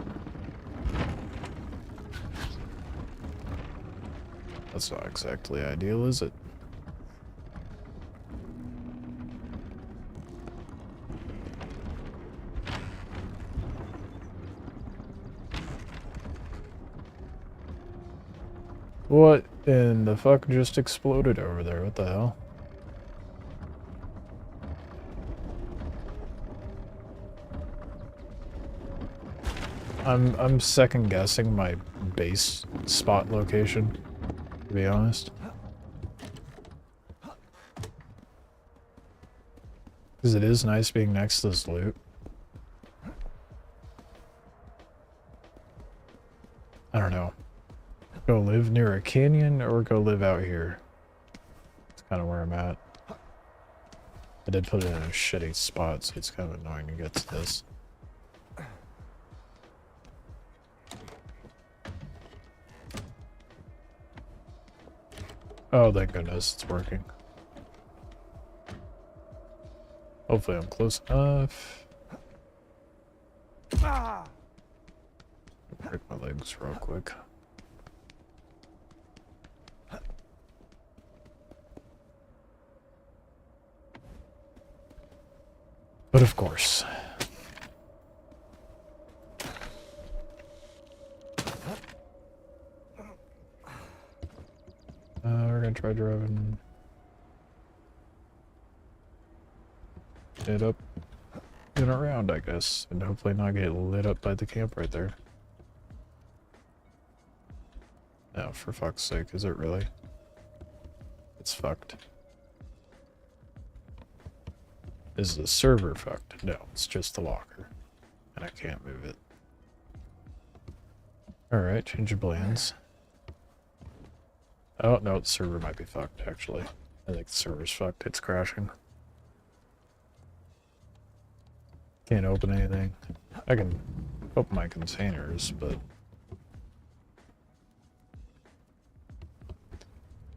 That's not exactly ideal, is it? What in the fuck just exploded over there? What the hell? I'm second guessing my base spot location, to be honest. Because it is nice being next to this loot. I don't know. Go live near a canyon or go live out here. That's kind of where I'm at. I did put it in a shitty spot, so it's kind of annoying to get to this. Oh, thank goodness it's working. Hopefully I'm close enough. Break my legs real quick. But of course. We're gonna try driving it up and around, I guess, and hopefully not get lit up by the camp right there. No, for fuck's sake, is it really? It's fucked. Is the server fucked? No, it's just the locker. And I can't move it. Alright, change of plans. Oh, no, the server might be fucked, actually. I think the server's fucked. It's crashing. Can't open anything. I can open my containers, but...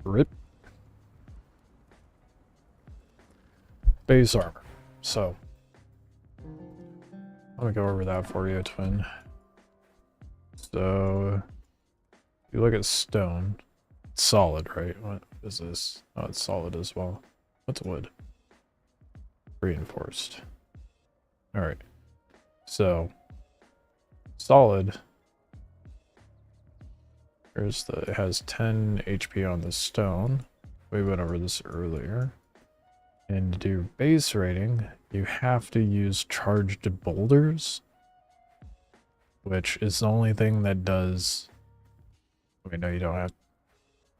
RIP. Base armor. So, let me go over that for you, twin. So, if you look at stone, it's solid, right? What is this? Oh, it's solid as well. What's wood? Reinforced. Alright. So, solid. Here's the, it has 10 HP on the stone. We went over this earlier. And to do base rating, you have to use charged boulders, which is the only thing that does... Wait, no, you don't have...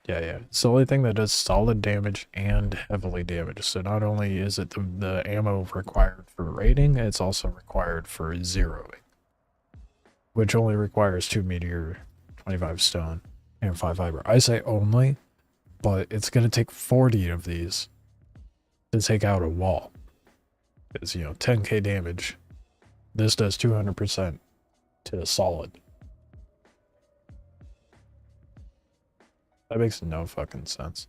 Yeah. It's the only thing that does solid damage and heavily damaged. So not only is it the ammo required for rating, it's also required for zeroing, which only requires 2 meteor, 25 stone, and 5 fiber. I say only, but it's going to take 40 of these to take out a wall. It's, you know, 10k damage. This does 200% to solid. That makes no fucking sense.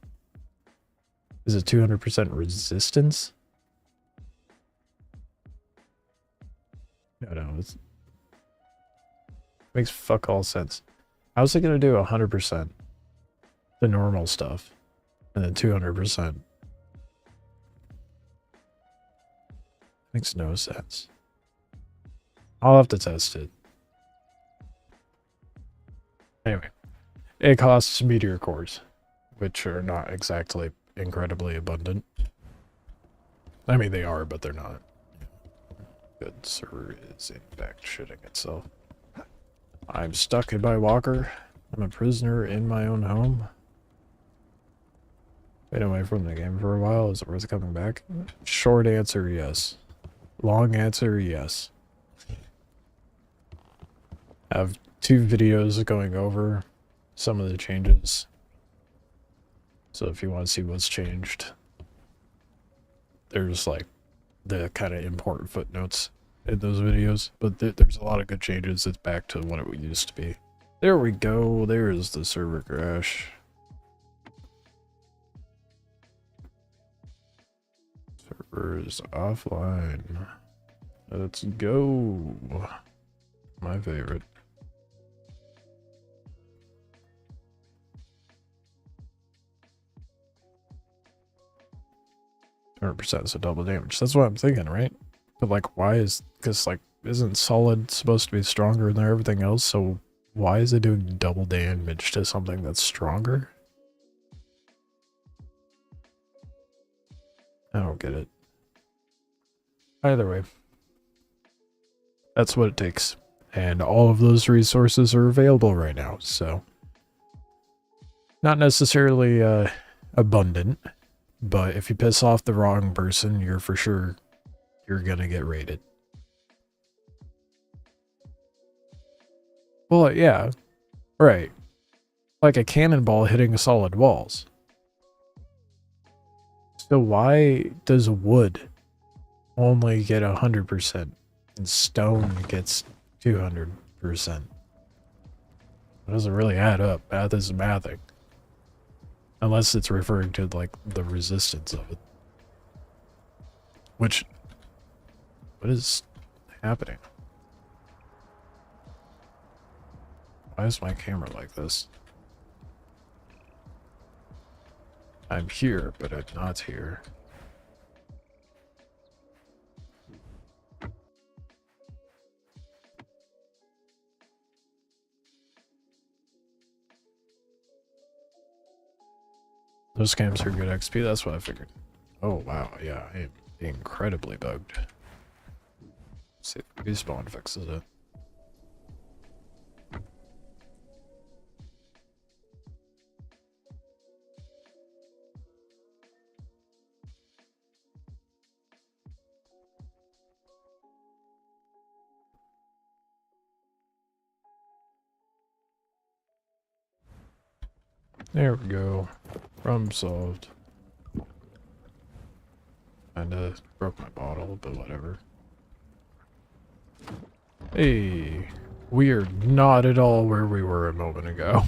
Is it 200% resistance? No, it makes fuck all sense. How's it gonna do 100%? The normal stuff. And then 200%. Makes no sense. I'll have to test it. Anyway. It costs meteor cores, which are not exactly incredibly abundant. I mean, they are, but they're not. Good server is in fact shitting itself. I'm stuck in my walker. I'm a prisoner in my own home. Been away from the game for a while. Is it worth coming back? Short answer, yes. Long answer, yes. I have 2 videos going over some of the changes. So if you want to see what's changed, there's like the kind of important footnotes in those videos. But there's a lot of good changes. It's back to what it used to be. There we go. There's the server crash. Server's offline. Let's go. My favorite. 100% so double damage. That's what I'm thinking, right? But like, why is... Because like, isn't solid supposed to be stronger than everything else? So why is it doing double damage to something that's stronger? I don't get it. Either way, that's what it takes. And all of those resources are available right now, so... Not necessarily abundant, but if you piss off the wrong person, you're for sure you're gonna get raided. Well, yeah, right. Like a cannonball hitting solid walls. So why does wood only get 100% and stone gets 200%? It doesn't really add up. Math is mathing. Unless it's referring to, like, the resistance of it. Which... What is happening? Why is my camera like this? I'm here, but I'm not here. Those games are good XP, that's what I figured. Oh wow, yeah, I am incredibly bugged. Let's see if respawn fixes it. There we go. Problem solved. Kinda broke my bottle, but whatever. Hey, we are not at all where we were a moment ago.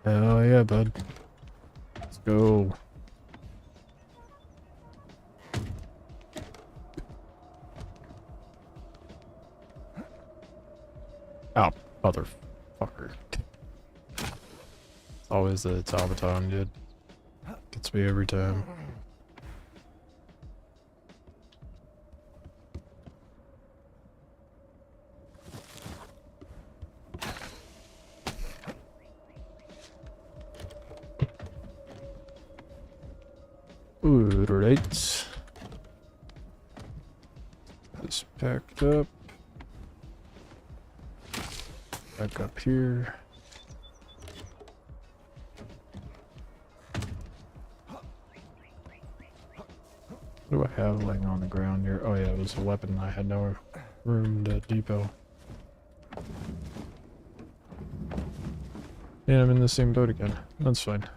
Hell yeah, bud. Let's go. Oh, motherfucker. It's always the automaton, dude. Gets me every time. Ooh, right. This packed up. Back up here. What do I have laying on the ground here? Oh yeah, it was a weapon. I had no room to depot. Yeah, I'm in the same boat again. That's fine.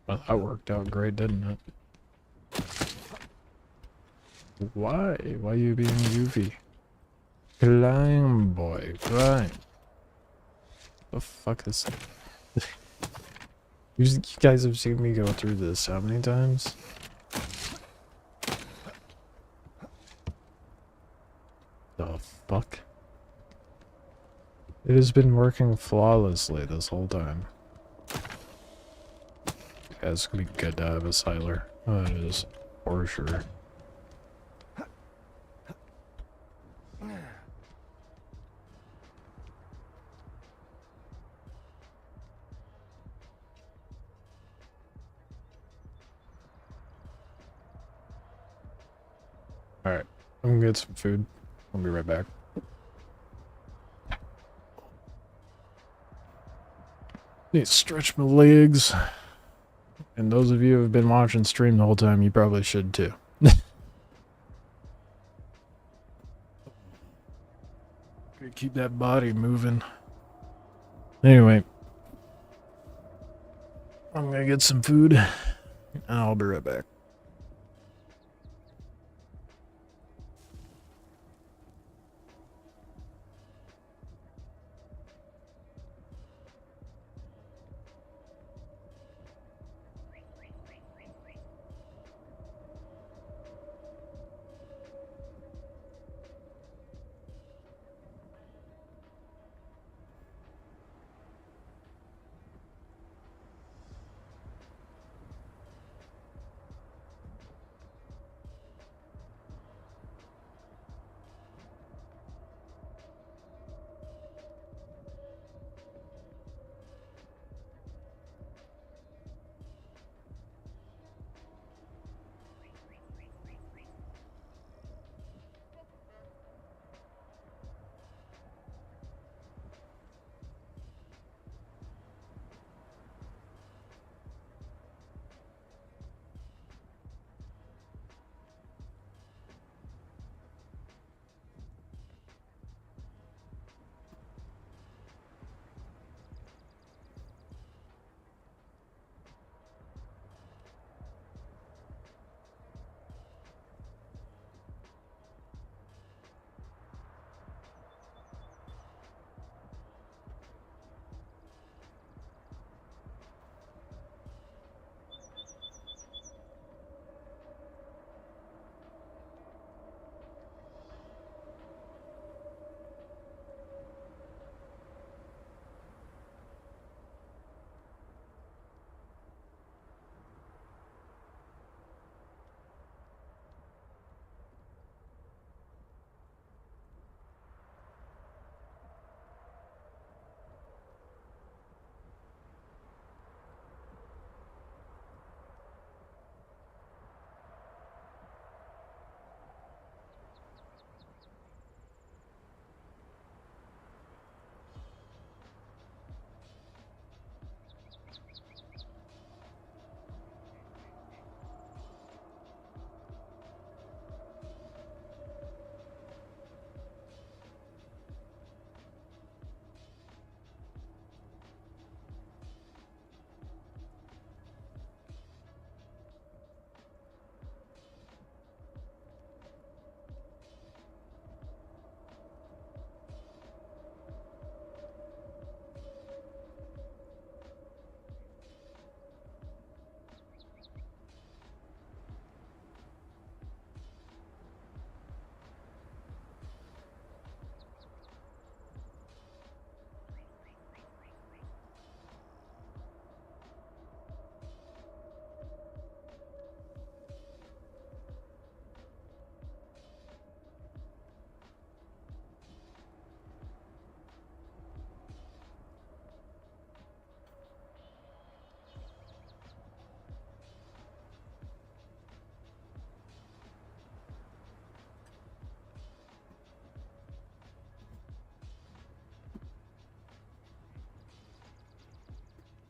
Well, that worked out great, didn't it? Why? Why are you being goofy? Climb, boy, climb. The fuck is... You guys have seen me go through this how many times? The fuck? It has been working flawlessly this whole time. Yeah, it's gonna be good to have a siler. Oh, it is, for sure. Alright, I'm gonna get some food. I'll be right back. Need to stretch my legs. And those of you who have been watching stream the whole time, you probably should too. Gotta keep that body moving. Anyway. I'm I'm gonna get some food, and I'll be right back.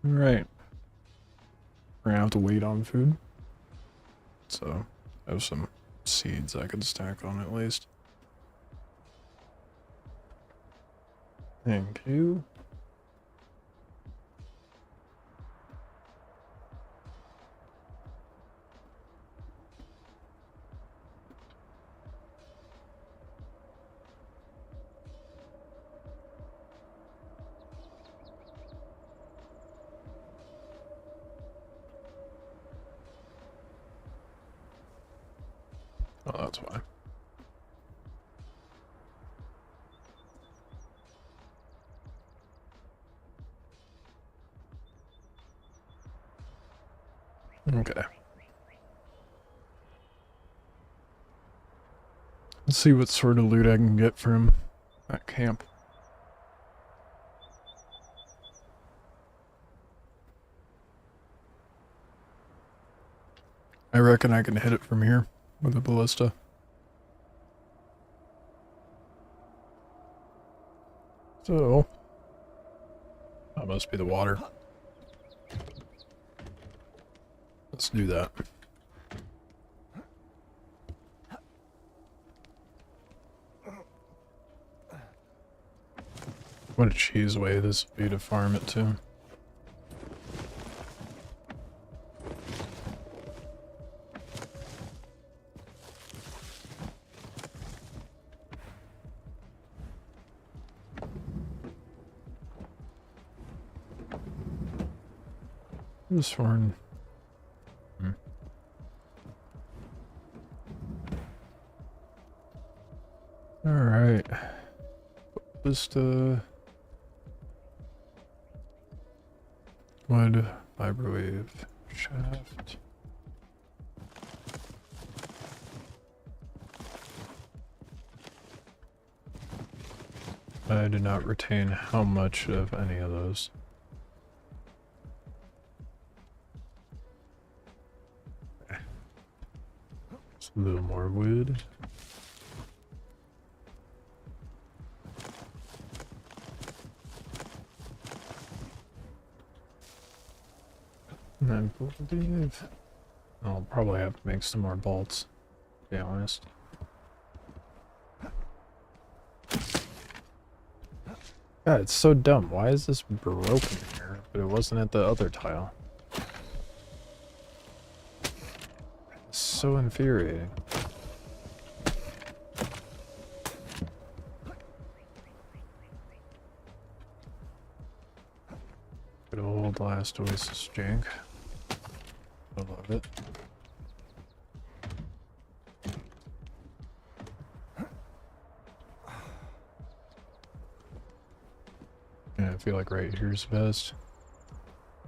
Alright. We're gonna have to wait on food. So, I have some seeds I could stack on at least. Thank you. Oh, that's why. Okay. Let's see what sort of loot I can get from that camp. I reckon I can hit it from here with a ballista. So, that must be the water. Let's do that. What a cheese way this would be to farm it to. This one. Alright. Just wood vibrowave shaft. I did not retain how much of any of those. Okay. Just a little more wood. And I believe I'll probably have to make some more bolts, to be honest. God, it's so dumb. Why is this broken here? But it wasn't at the other tile. It's so infuriating. Good old last Oasis jank. I love it. Yeah, I feel like right here's best.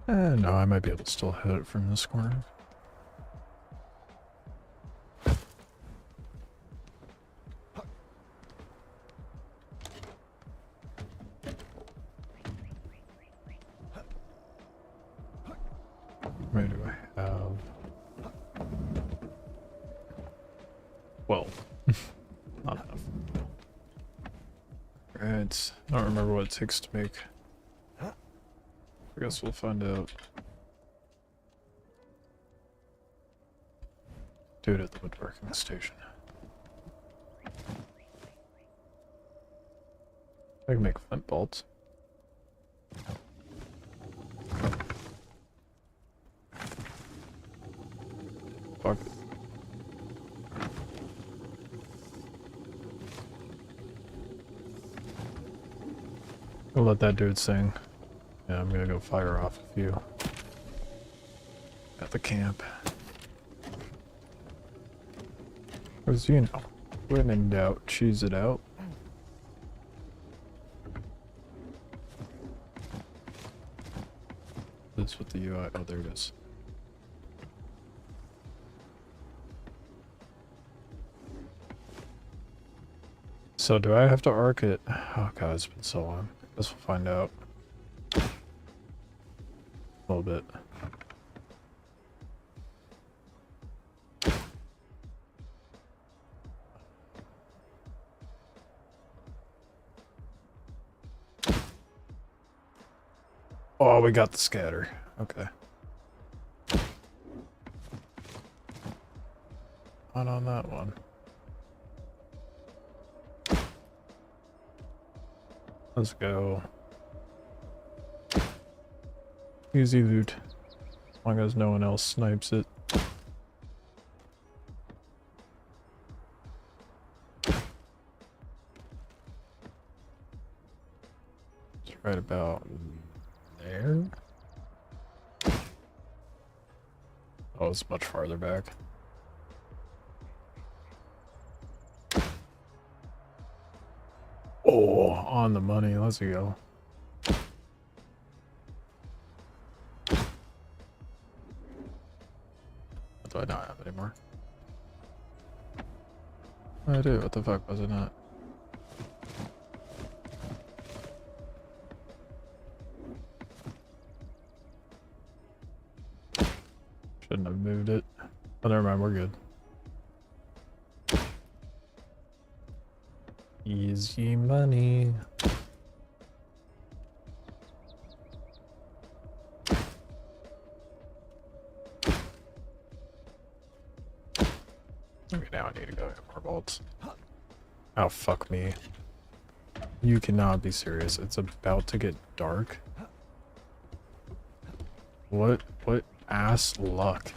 No, I might be able to still hit it from this corner. Where do I have? 12. Not enough. Right. I don't remember what it takes to make. I guess we'll find out. Do it at the woodworking station. I can make flint bolts. Fuck it. I'll let that dude sing. Yeah, I'm gonna go fire off a few at the camp. Because, you know, when in doubt, cheese it out. That's what the UI. Oh, there it is. So, do I have to arc it? Oh, God, it's been so long. Guess we'll find out. A little bit. Oh, we got the scatter. Okay. Not on that one. Let's go. Easy loot. As long as no one else snipes it. It's right about there. Oh, it's much farther back. Oh, on the money. Let's go. What do I not have anymore? I do. What the fuck was it not? Shouldn't have moved it. Oh, never mind. We're good. Easy money. Okay, now I need to go get more bolts. Oh, fuck me. You cannot be serious. It's about to get dark. What ass luck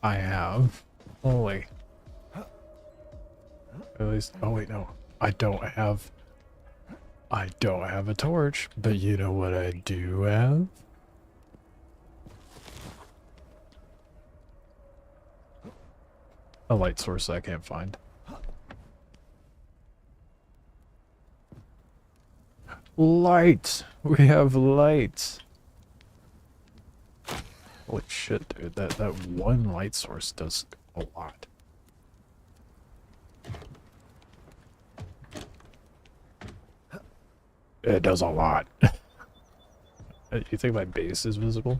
I have. Holy. At least, oh wait, no. I don't have a torch, but you know what I do have? A light source I can't find. Light! We have light! Holy shit, dude. That one light source does a lot. It does a lot. You think my base is visible?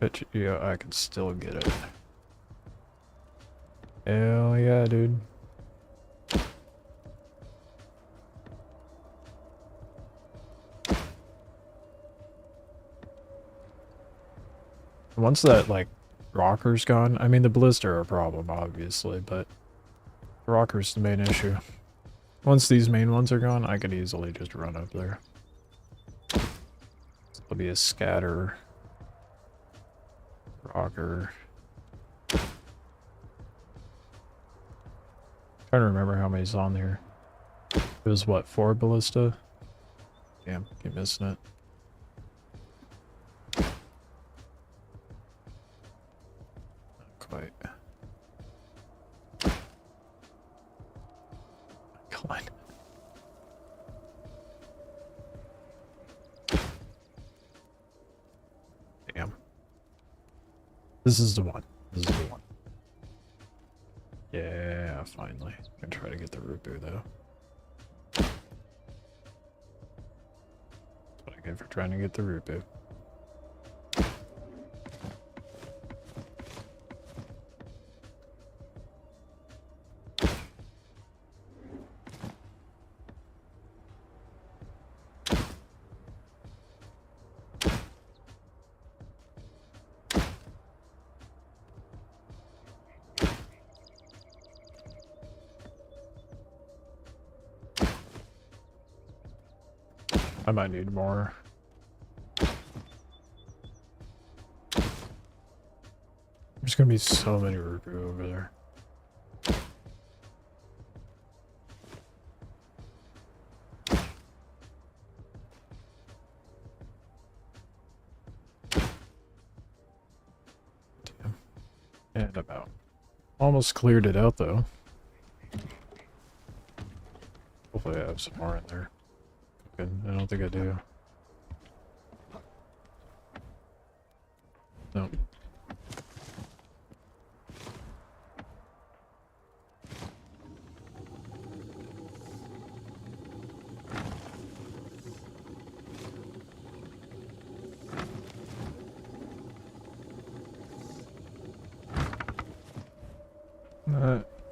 Bet you I can still get it. Hell yeah, dude. Once that, like, rocker's gone, I mean, the ballista are a problem, obviously, but the rocker's the main issue. Once these main ones are gone, I could easily just run up there. There'll be a scatter. Rocker. Trying to remember how many's on there. It was what, 4 ballista? Damn, keep missing it. Quite. Come on. Damn. This is the one. This is the one. Yeah, finally. I'm gonna try to get the Rupu though. That's what I get for trying to get the Rupu. I might need more. There's gonna be so many Rupu over there. Damn. And I'm out. Almost cleared it out though. Hopefully I have some more in there. Good. I don't think I do. No.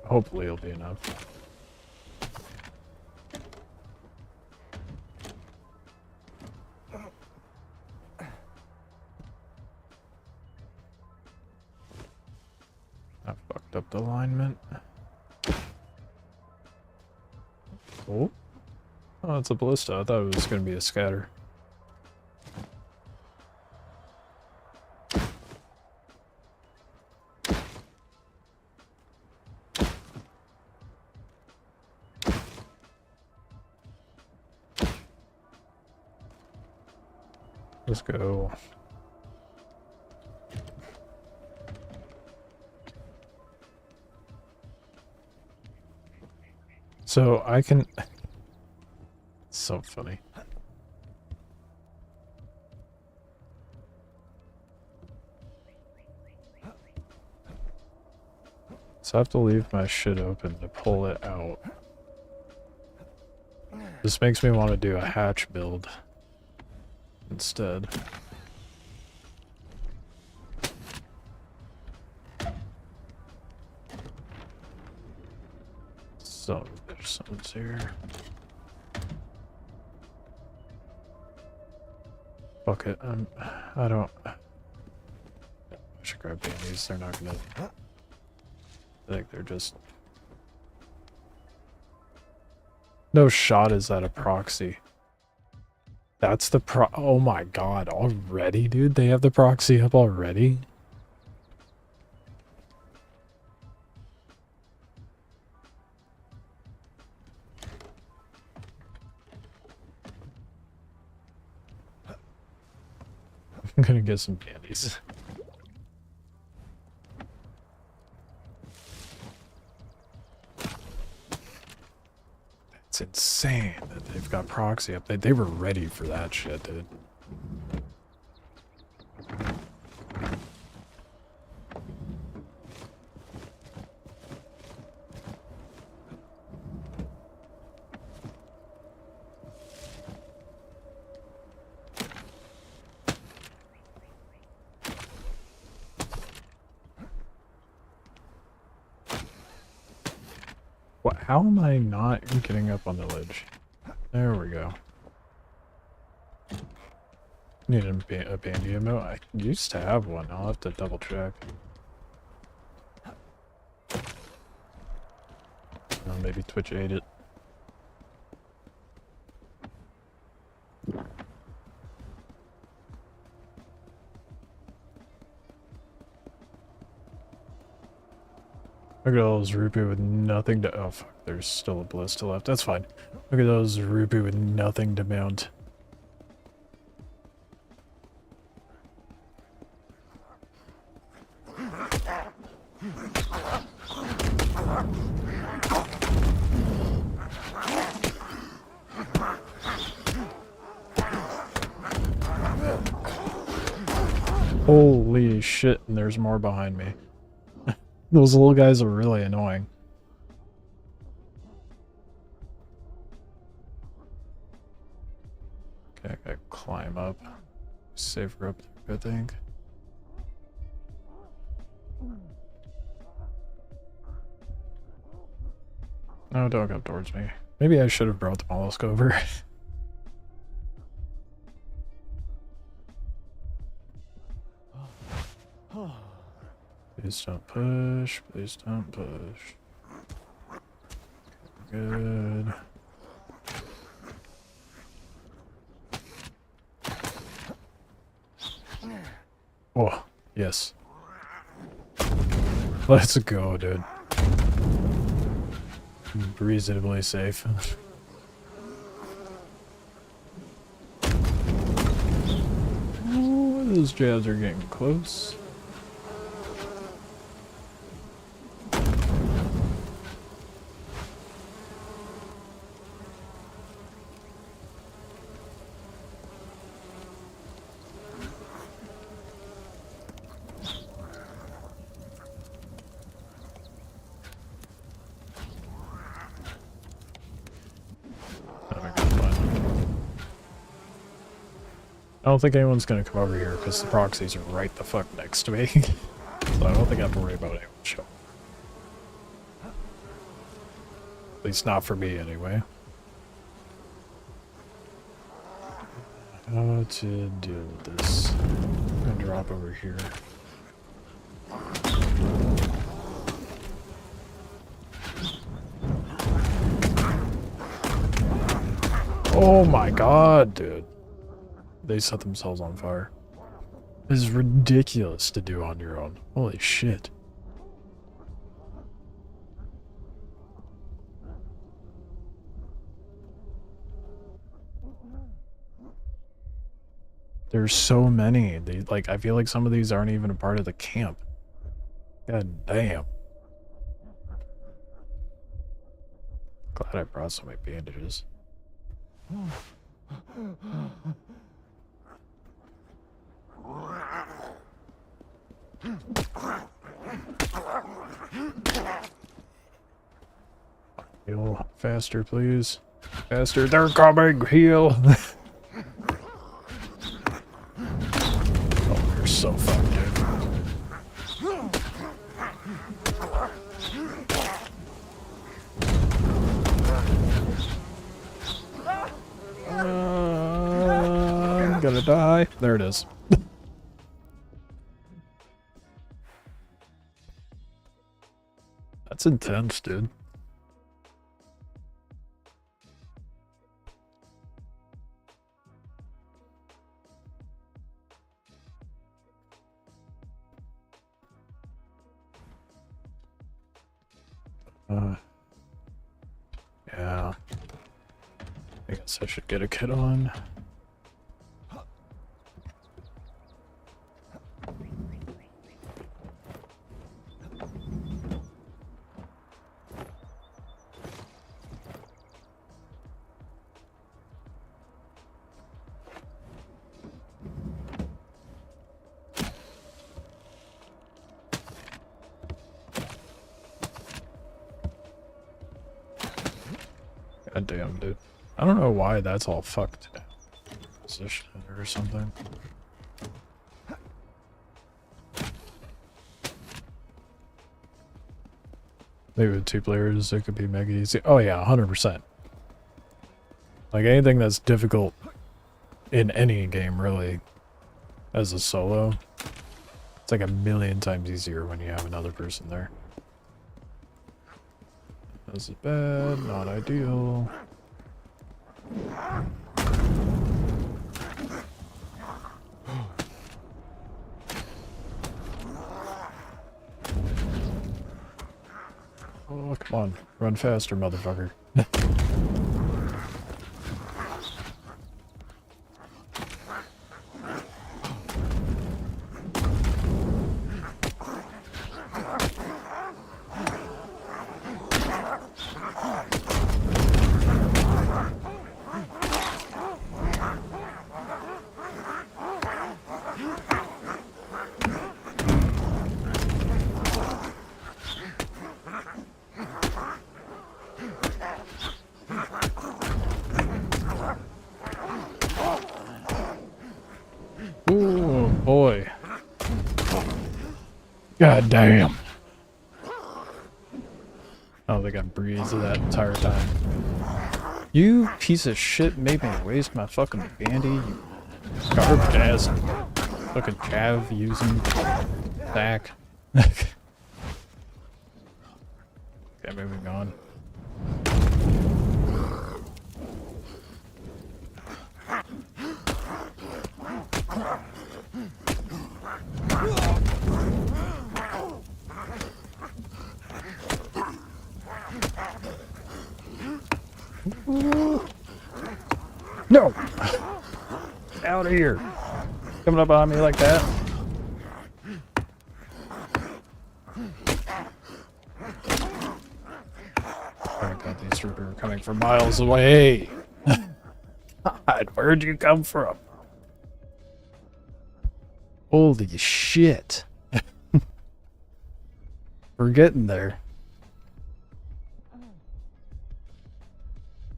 Hopefully it'll be enough. I fucked up the alignment. Oh. Oh, it's a ballista. I thought it was going to be a scatter. Let's go. So I can... It's so funny. So I have to leave my shit open to pull it out. This makes me want to do a hatch build instead. So there's someone's here. Fuck it. I don't. I should grab bandies. They're not gonna. I think they're just. No shot is that a proxy. That's the oh my god, already, dude? They have the proxy up already? I'm gonna get some candies. It's insane that they've got proxy up. They were ready for that shit, dude. What? How am I not getting up on the ledge? There we go. Need a bandy emote? I used to have one. I'll have to double check. Maybe Twitch ate it. Look at all those rupee with nothing to— oh fuck, there's still a ballista left. That's fine. Look at those rupee with nothing to mount. Holy shit, and there's more behind me. Those little guys are really annoying. Okay, I gotta climb up. Safer up there, I think. No, don't come towards me. Maybe I should have brought the mollusk over. Please don't push. Please don't push. Good. Oh, yes. Let's go, dude. Reasonably safe. Oh, those jabs are getting close. I don't think anyone's gonna come over here because the proxies are right the fuck next to me. So I don't think I have to worry about anyone showing. At least not for me anyway. How to deal with this? I'm gonna drop over here. Oh my god, dude. They set themselves on fire. This is ridiculous to do on your own. Holy shit. There's so many. They, like, I feel like some of these aren't even a part of the camp. God damn. Glad I brought so many bandages. Heal faster, please. Faster, they're coming! Heal! Oh, you're so fucked, dude. I'm gonna die. There it is. That's intense, dude. Yeah. I guess I should get a kit on. God damn, dude. I don't know why that's all fucked position or something. Maybe with 2 players it could be mega easy. Oh yeah, 100%. Like anything that's difficult in any game really as a solo, it's like a million times easier when you have another person there. This is bad, not ideal. Oh, come on. Run faster, motherfucker. Ooh, boy. God damn. I don't think I breathed that entire time. You piece of shit made me waste my fucking bandy, you garbage ass fucking cav using sack. Okay, moving on. No! Out of here! Coming up on me like that. Oh god, these troopers are coming from miles away! God, where'd you come from? Holy shit. We're getting there.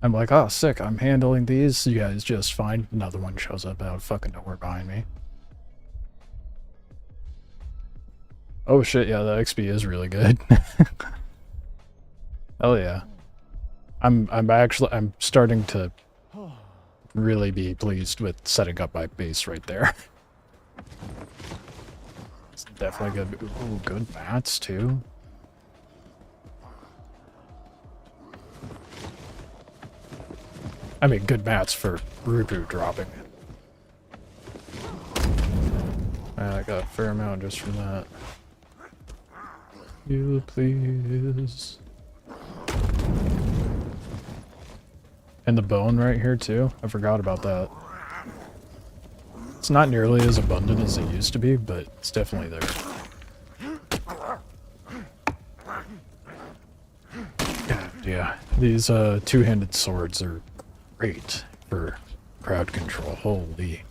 I'm like, oh, sick, I'm handling these. You guys just fine. Another one shows up out of fucking nowhere behind me. Oh shit, yeah, the XP is really good. Hell yeah. I'm starting to really be pleased with setting up my base right there. It's definitely good. Ooh, good mats too. I mean, good mats for Rubu dropping. I got a fair amount just from that. You please. And the bone right here too. I forgot about that. It's not nearly as abundant as it used to be, but it's definitely there. God, yeah, these two-handed swords are great for crowd control. Holy.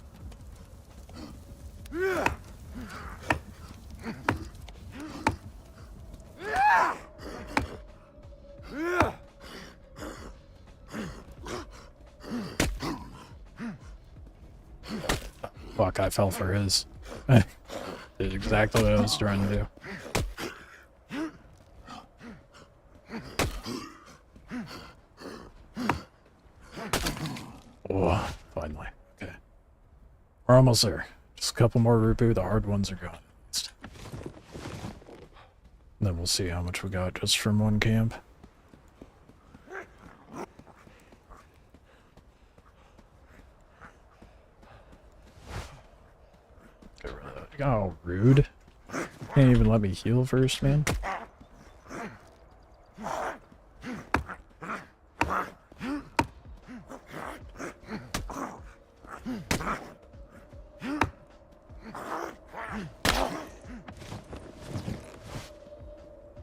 Fuck, I fell for his. Did exactly what I was trying to do. Oh, finally. Okay. We're almost there. Just a couple more Rubu, the hard ones are gone. And then we'll see how much we got just from one camp. Get rid of that. Oh, rude. Can't even let me heal first, man.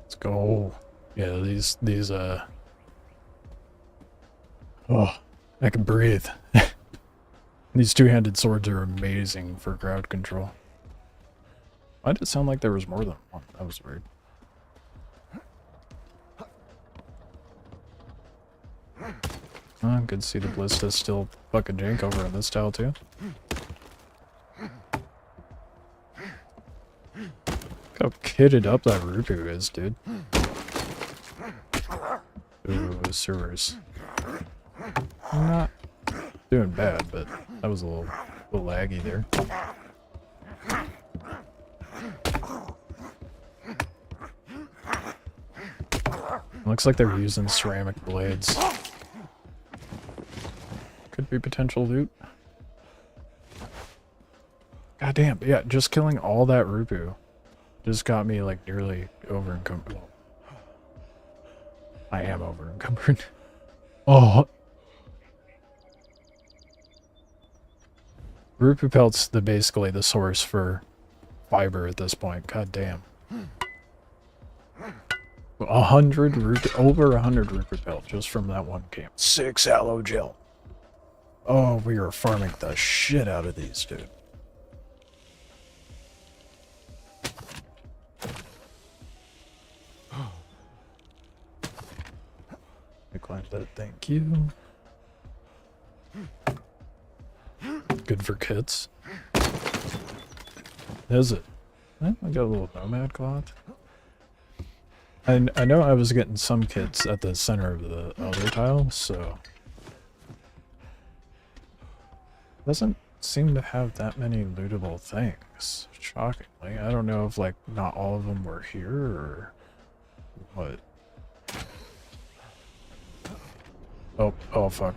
Let's go. Yeah, these oh, I can breathe. These two-handed swords are amazing for crowd control. Why did it sound like there was more than one? That was weird. Oh, good to see the ballista's still fucking jank over on this tile too. Look how kitted up that Rupu is, dude. Ooh, servers. Not doing bad, but that was a little laggy there. Looks like they're using ceramic blades. Could be potential loot. God damn, yeah, just killing all that Rupu just got me like nearly over encumbered. Well, I am over encumbered. Oh. Rupu pelt's basically the source for fiber at this point. God damn. 100 Rupu, over 100 Rupu pelt just from that one camp. 6 aloe gel. Oh, we are farming the shit out of these, dude. I climbed that, thank you. Good for kits. Is it? I got a little nomad cloth. I know I was getting some kits at the center of the other tile, so... Doesn't seem to have that many lootable things, shockingly. I don't know if, like, not all of them were here, or... what? Oh, fuck.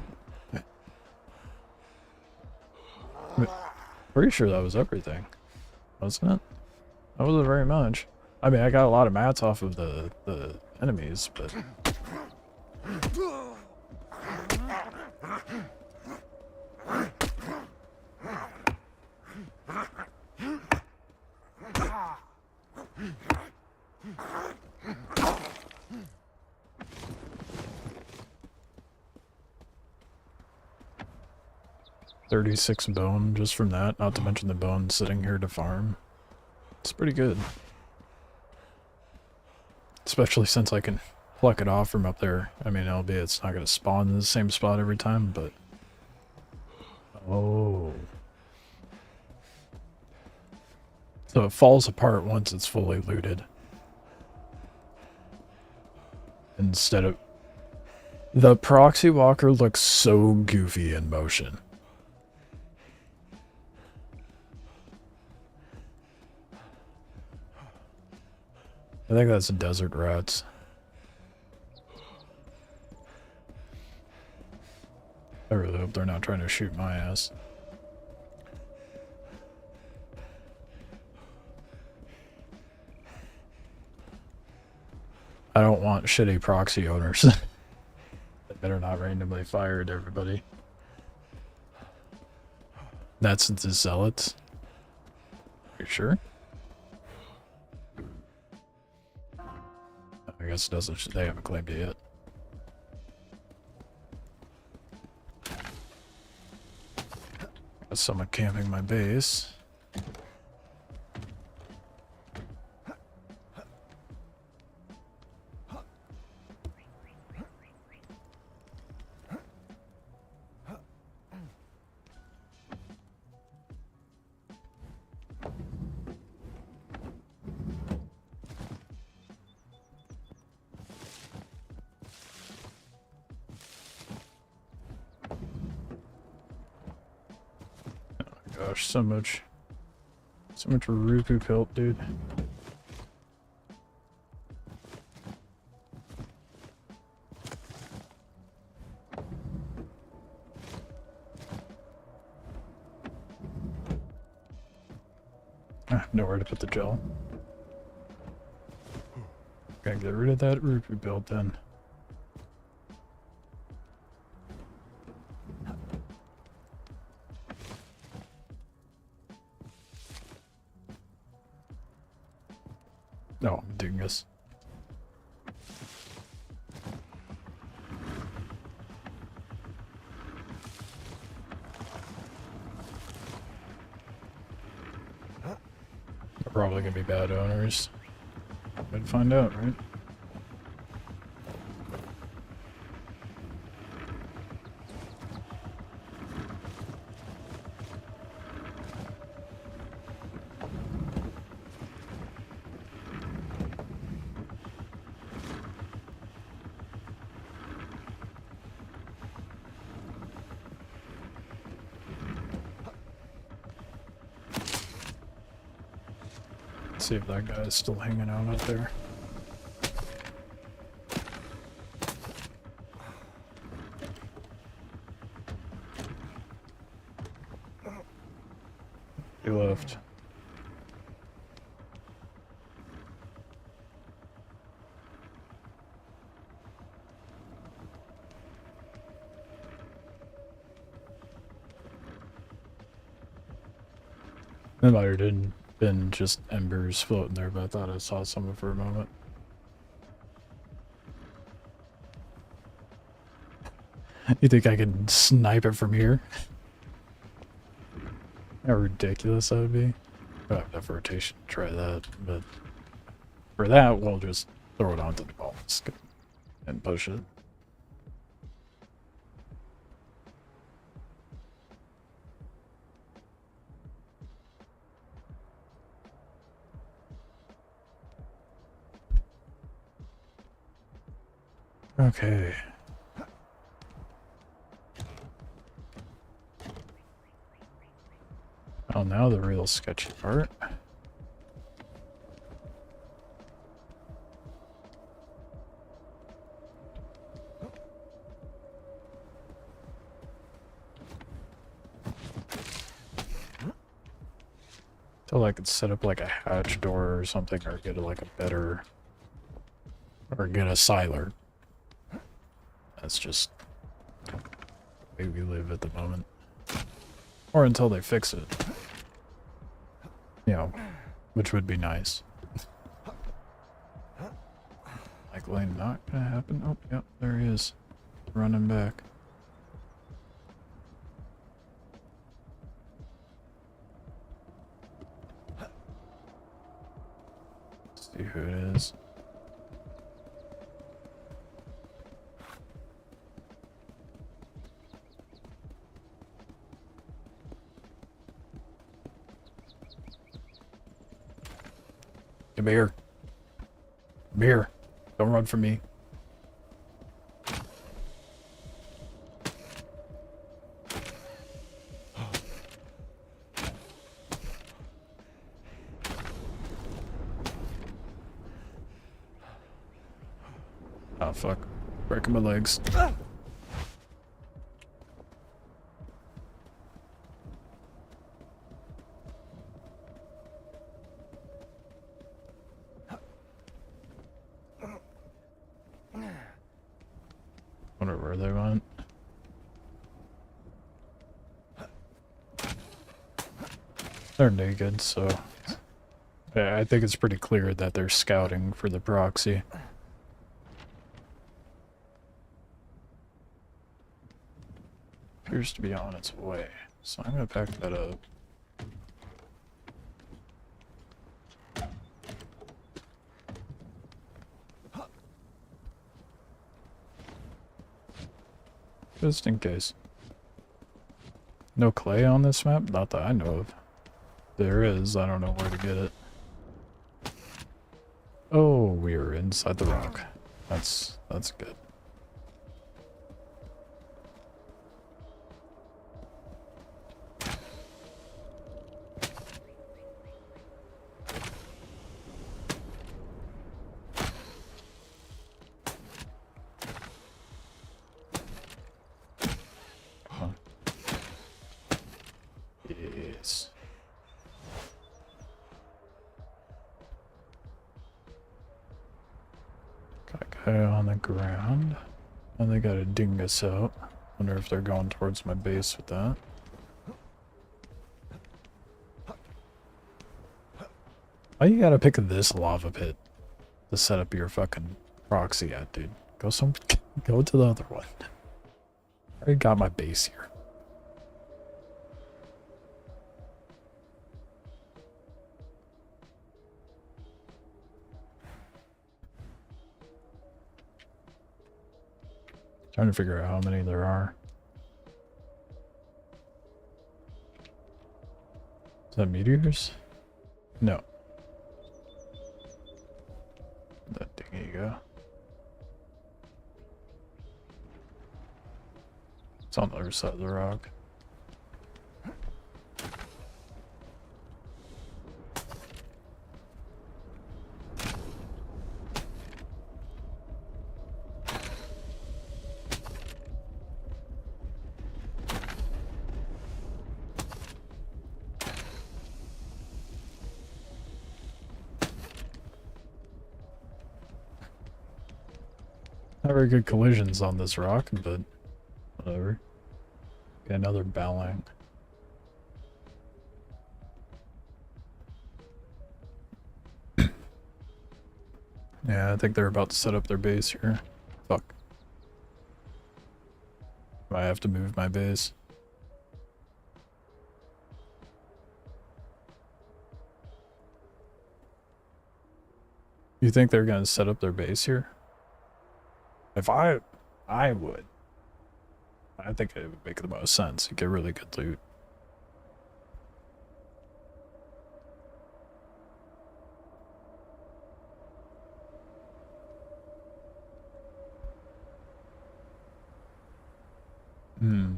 Pretty sure that was everything, wasn't it? That wasn't very much. I mean, I got a lot of mats off of the enemies, but... $36 bone just from that, not to mention the bone sitting here to farm. It's pretty good. Especially since I can pluck it off from up there. I mean, albeit it's not going to spawn in the same spot every time, but... Oh. So it falls apart once it's fully looted. Instead of... The proxy walker looks so goofy in motion. I think that's desert rats. I really hope they're not trying to shoot my ass. I don't want shitty proxy owners. They better not randomly fire at everybody. That's the zealots. You sure? I guess it doesn't. They haven't claimed it yet. Got someone camping my base. Gosh, so much Rupu pelt, dude. Nowhere to put the gel. Gotta get rid of that Rupu pelt then. No, dingus. They're probably gonna be bad owners. We'd find out, right? See if that guy's still hanging out up there. He left. That might have been just embers floating there, but I thought I saw something for a moment. You think I can snipe it from here? How ridiculous that would be. I don't have enough rotation to try that, but for that, we'll just throw it onto the ball and push it. Okay. Oh, now the real sketchy part. Till I could set up like a hatch door or something, or get like a better, or get a siler. That's just the way we live at the moment. Or until they fix it. You know, which would be nice. Likely not gonna happen. Oh, yep, there he is. Running back. Let's see who it is. Come here. Come here. Don't run from me. Oh, fuck. Breaking my legs. Wonder where they went. They're naked, so yeah, I think it's pretty clear that they're scouting for the proxy. Appears to be on its way, so I'm gonna pack that up. Just in case. No clay on this map? Not that I know of. There is, I don't know where to get it. Oh, we are inside the rock. That's good. Yes. Got a guy on the ground. And they got a dingus out. Wonder if they're going towards my base with that. Why you gotta pick this lava pit to set up your fucking proxy at, dude? Go to the other one. I already got my base here. Trying to figure out how many there are. Is that meteors? No. That thing, you go. It's on the other side of the rock. Not very good collisions on this rock, but whatever. Got another bowling. Yeah, I think they're about to set up their base here. Fuck. I have to move my base. You think they're gonna set up their base here? If I would. I think it would make the most sense. You get really good loot. Hmm.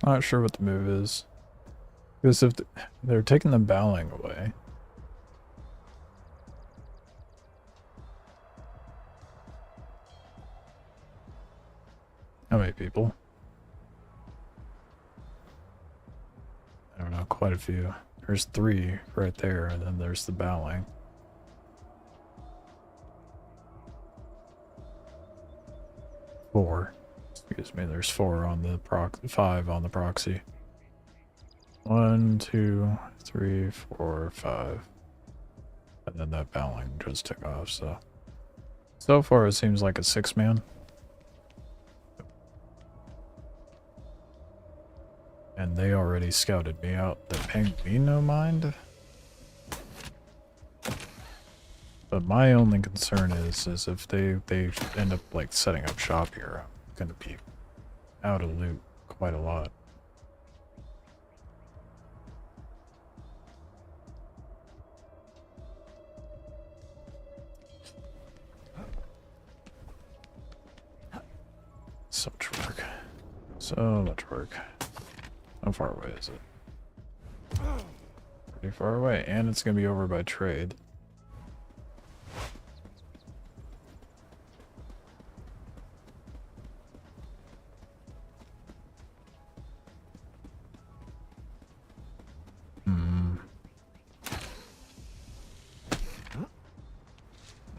Not sure what the move is. Because if they're taking the bowling away. How many people? I don't know, quite a few. There's 3 right there, and then there's the bowling. Four. Excuse me, there's 4 on the 5 on the proxy. 1, 2, 3, 4, 5. And then that bowling just took off, so far it seems like a 6-man. And they already scouted me out. They're paying me no mind. But my only concern is if they end up like setting up shop here, I'm gonna be out of loot quite a lot. So much work. So much work. How far away is it? Pretty far away, and it's gonna be over by trade.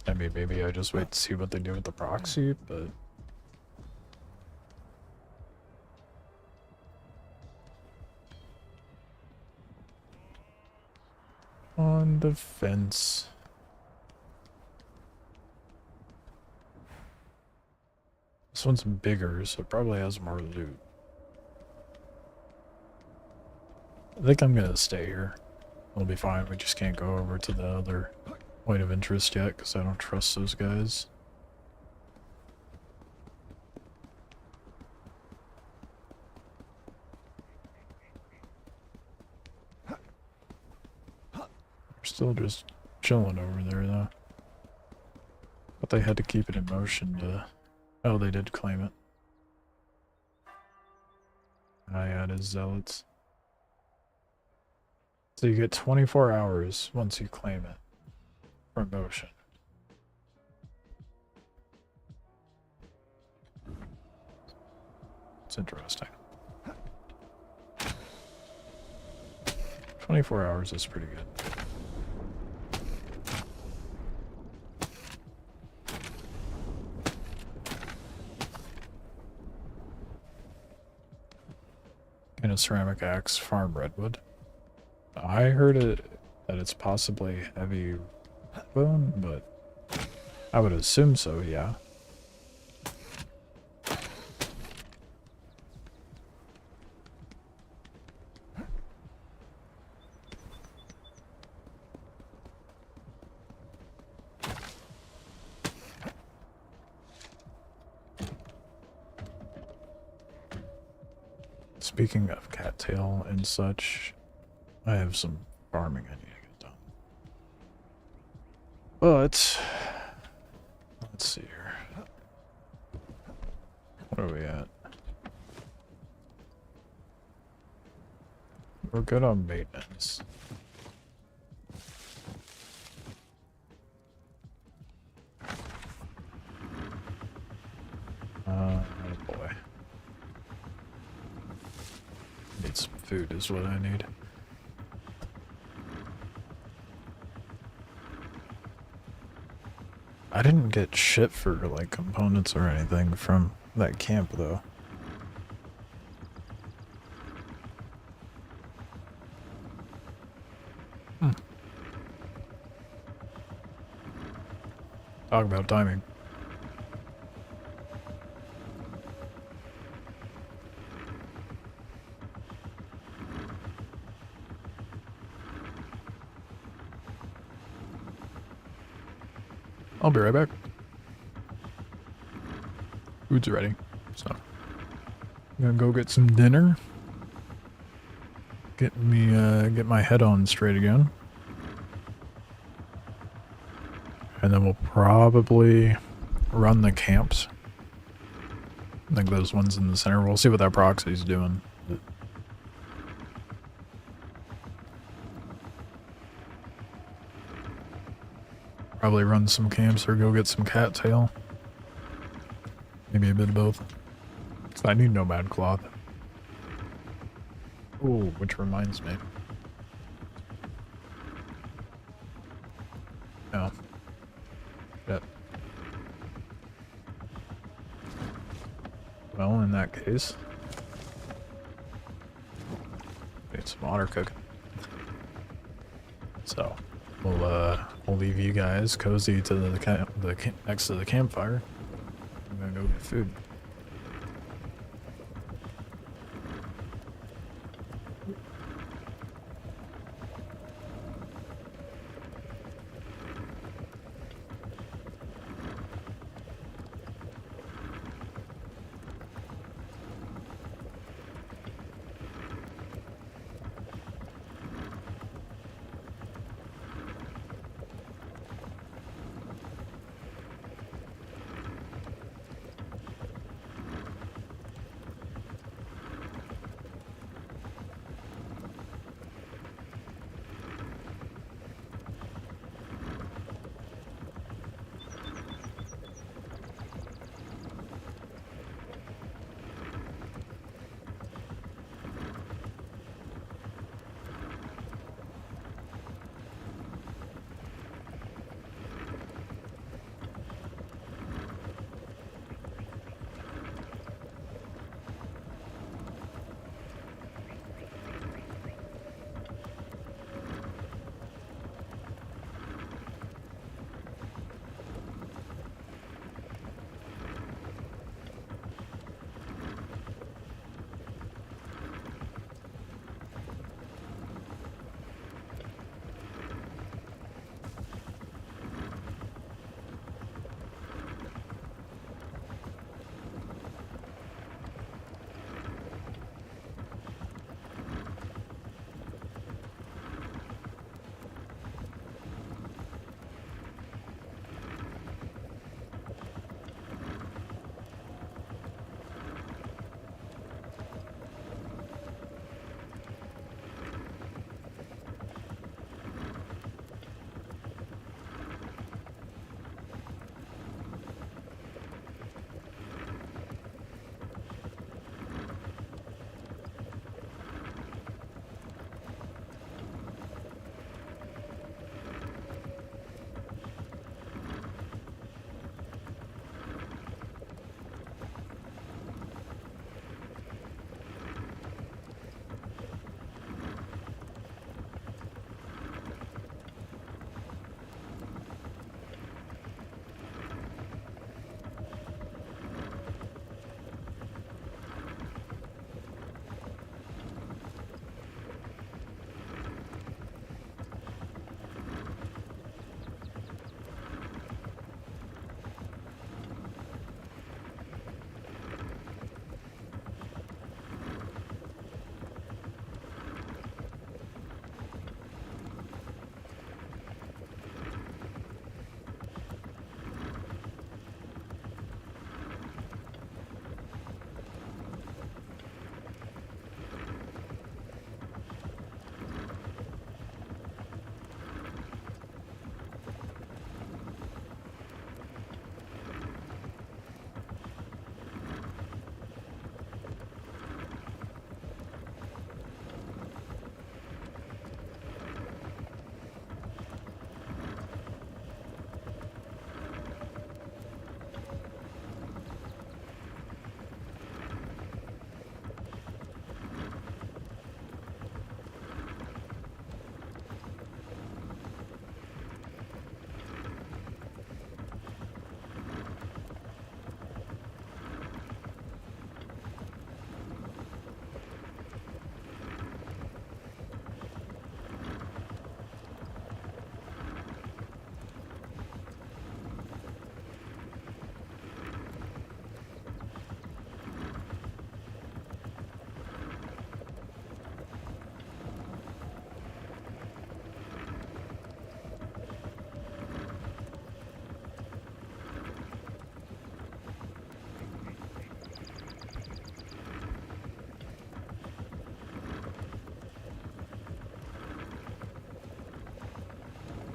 I mean, maybe I just wait to see what they do with the proxy, but... On the fence. This one's bigger, so it probably has more loot. I think I'm gonna stay here. It'll be fine, we just can't go over to the other point of interest yet, because I don't trust those guys. They're still just chilling over there, though. But they had to keep it in motion to... Oh, they did claim it. I added zealots. So you get 24 hours once you claim it. Promotion. It's interesting. 24 hours is pretty good. In a ceramic axe, farm redwood. I heard that it's possibly heavy bone, but I would assume so, yeah. Speaking of cattail and such, I have some farming I need to get done. But let's see here. What are we at? We're good on maintenance. Oh boy. Food is what I need. I didn't get shit for, like, components or anything from that camp, though. Talk about timing. I'll be right back. Food's ready, so I'm gonna go get some dinner. Get my head on straight again. And then we'll probably run the camps. I think those ones in the center. We'll see what that proxy's doing. Probably run some camps or go get some cattail. Maybe a bit of both. So I need nomad cloth. Ooh, which reminds me. Oh. Yep. Well, in that case, get some water cooking. So, we'll leave you guys cozy to the next to the campfire. I'm gonna go get food.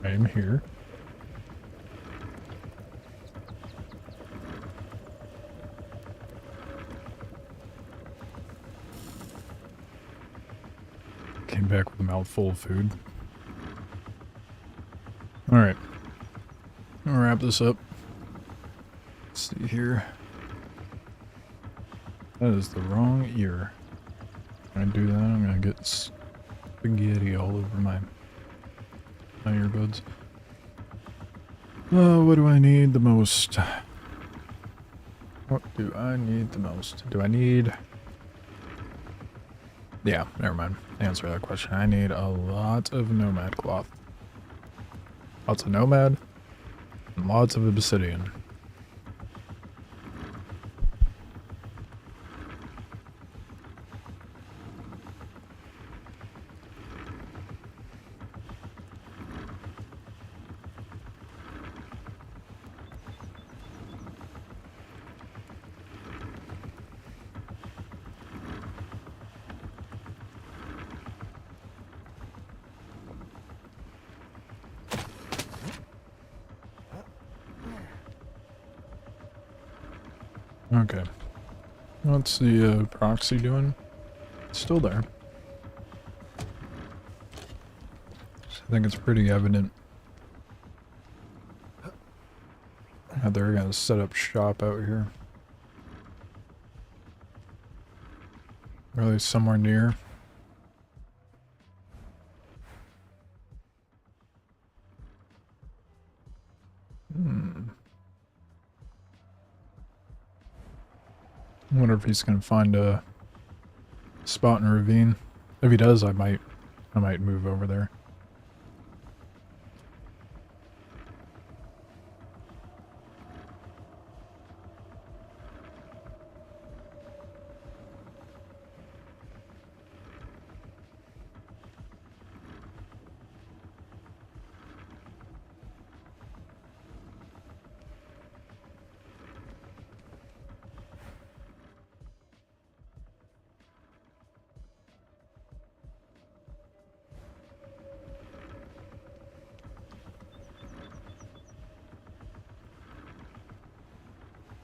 I am here. Came back with a mouthful of food. Alright. I'll wrap this up. Let's see here. That is the wrong ear. When I do that, I'm gonna get spaghetti all over my earbuds. What do I need the most? What do I need the most? Do I need... Yeah, never mind. Answer that question. I need a lot of nomad cloth. Lots of nomad and lots of obsidian. Okay. What's the proxy doing? It's still there. So I think it's pretty evident how they're gonna set up shop out here. Or at least somewhere near. I wonder if he's gonna find a spot in a ravine. If he does, I might move over there.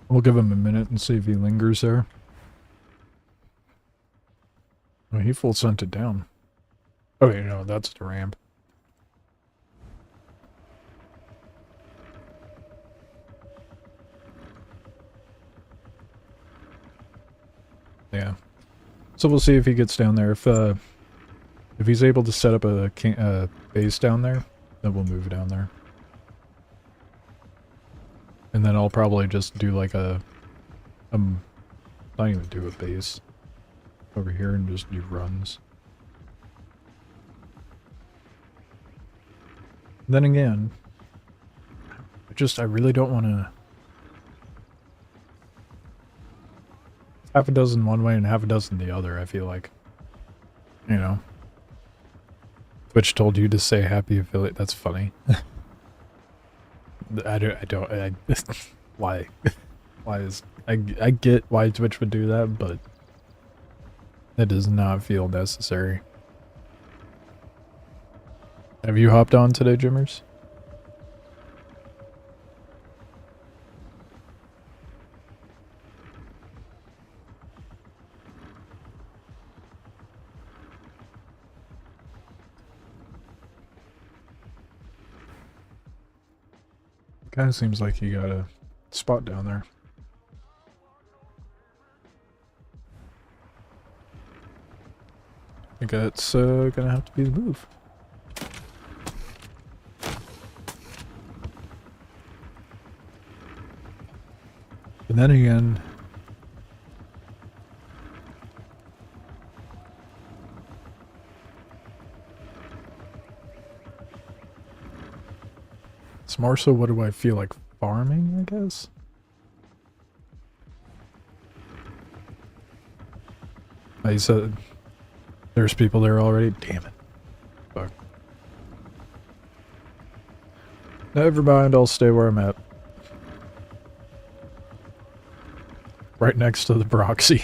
We'll give him a minute and see if he lingers there. Oh, he full sent it down. Oh, wait, no, that's the ramp. Yeah. So we'll see if he gets down there. If he's able to set up a base down there, then we'll move down there. And then I'll probably just do like not even do a base over here and just do runs. Then again, I really don't want to... half a dozen one way and half a dozen the other, I feel like. You know. Twitch told you to say happy affiliate, that's funny. I why? Why is... I get why Twitch would do that, but... it does not feel necessary. Have you hopped on today, Jimmers? Kind of seems like you got a spot down there. I think that's gonna have to be the move. And then again, it's more so what do I feel like farming, I guess? I said there's people there already. Damn it. Fuck. Never mind, I'll stay where I'm at. Right next to the proxy.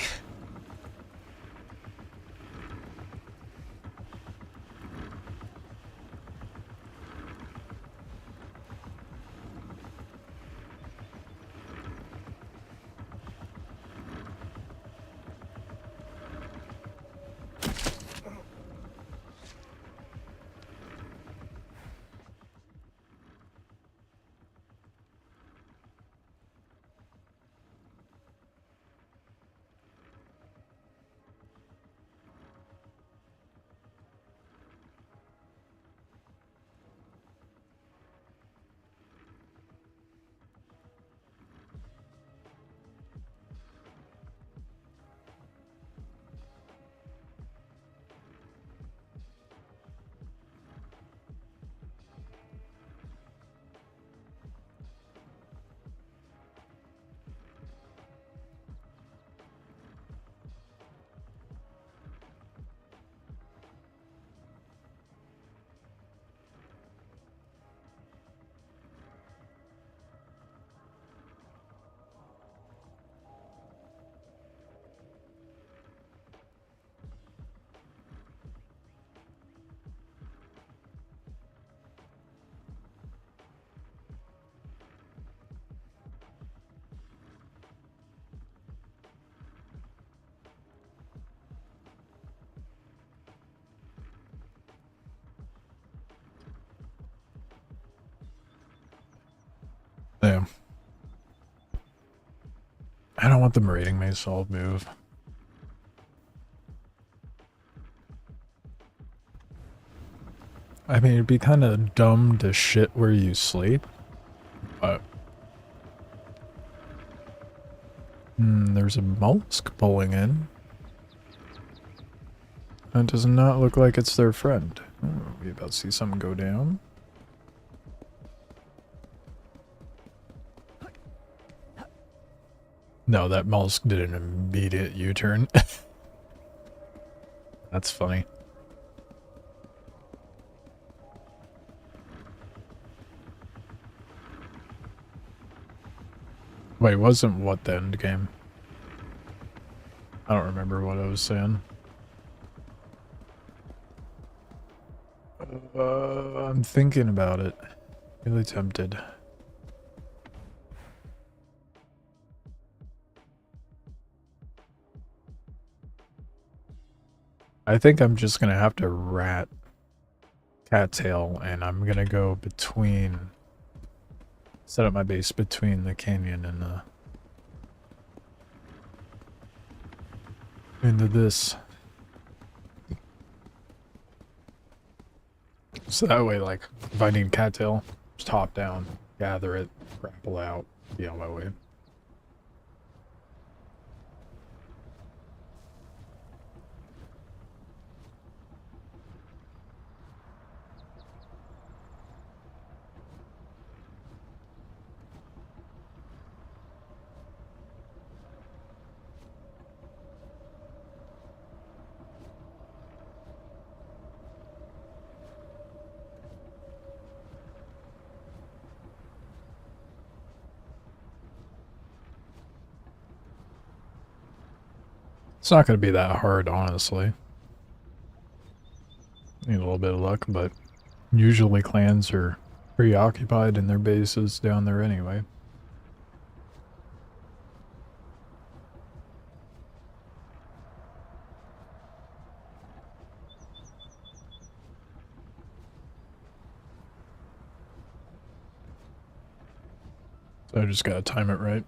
Yeah. I don't want them raiding me, so I'll move. I mean, it'd be kind of dumb to shit where you sleep, but... there's a mollusk pulling in. That does not look like it's their friend. Oh, we about to see something go down. No, that mollusk did an immediate U-turn. That's funny. Wait, wasn't what the end game? I don't remember what I was saying. I'm thinking about it. Really tempted. I think I'm just gonna have to rat cattail, and I'm gonna go between... set up my base between the canyon and the... into this. So that way, like, if I need cattail, just hop down, gather it, grapple out, be on my way. It's not going to be that hard, honestly. Need a little bit of luck, but usually clans are preoccupied in their bases down there anyway. So I just gotta time it right.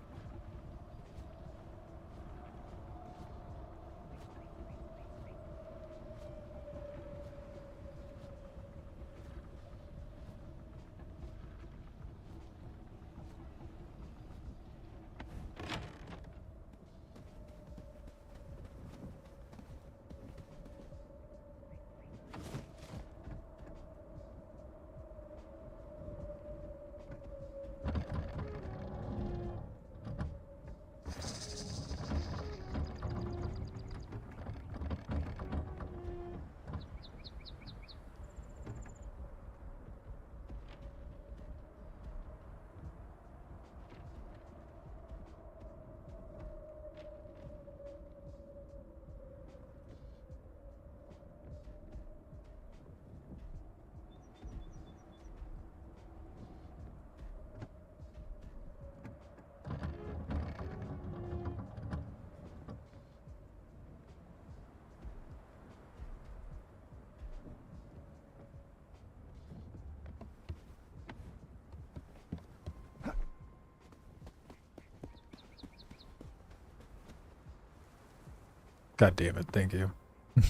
God damn it, thank you. I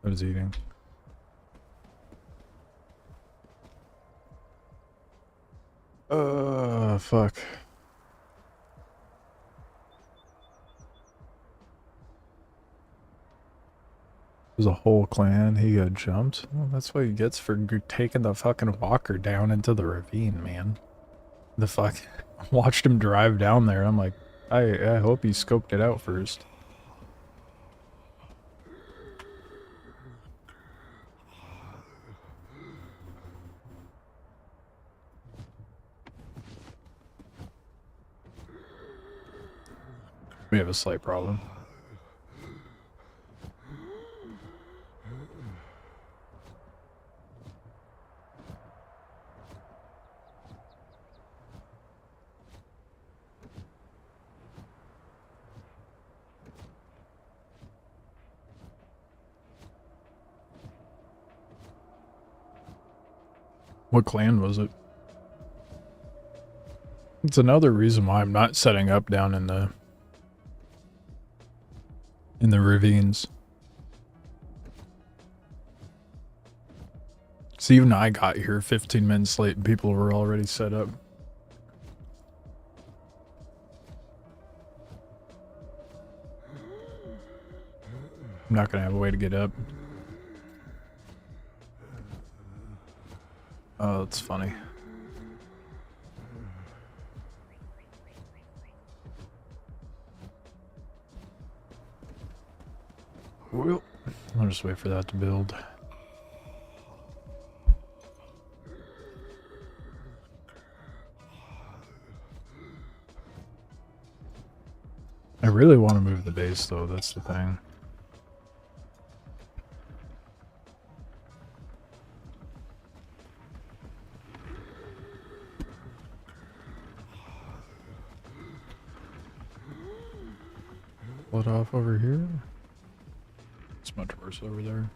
was eating. Fuck. There's a whole clan, he got jumped. Well, that's what he gets for taking the fucking walker down into the ravine, man. The fuck? I watched him drive down there, I'm like, I hope he scoped it out first. We have a slight problem. What clan was it? It's another reason why I'm not setting up down in the ravines. So even I got here 15 minutes late and people were already set up. I'm not gonna have a way to get up. Oh, that's funny. Well, I'll just wait for that to build. I really want to move the base though, that's the thing. Split off over here. It's much worse over there.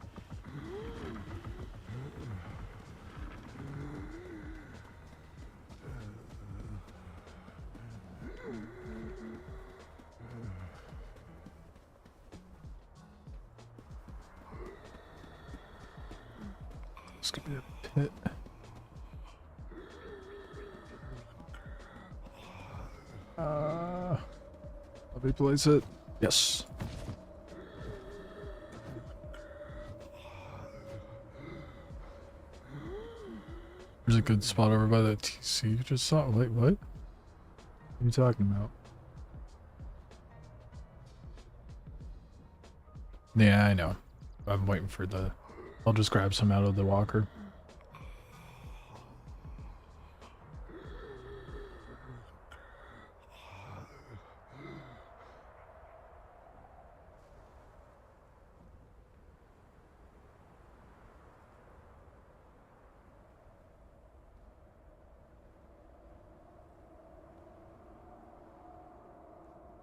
This could be a pit. Let me place it. Yes. There's a good spot over by that TC you just saw. Wait, what? What are you talking about? Yeah, I know. I'm waiting for the... I'll just grab some out of the walker.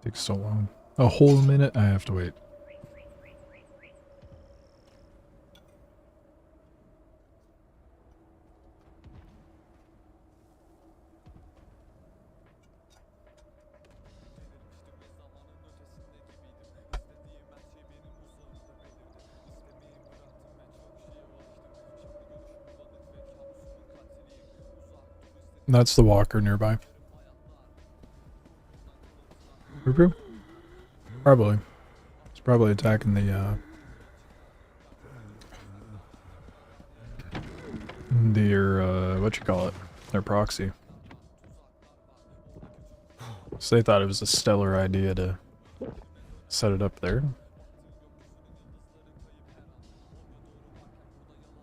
Takes so long. A whole minute I have to wait. That's the walker nearby. Roo-roo? Probably. It's probably attacking the their what you call it? Their proxy. So they thought it was a stellar idea to set it up there.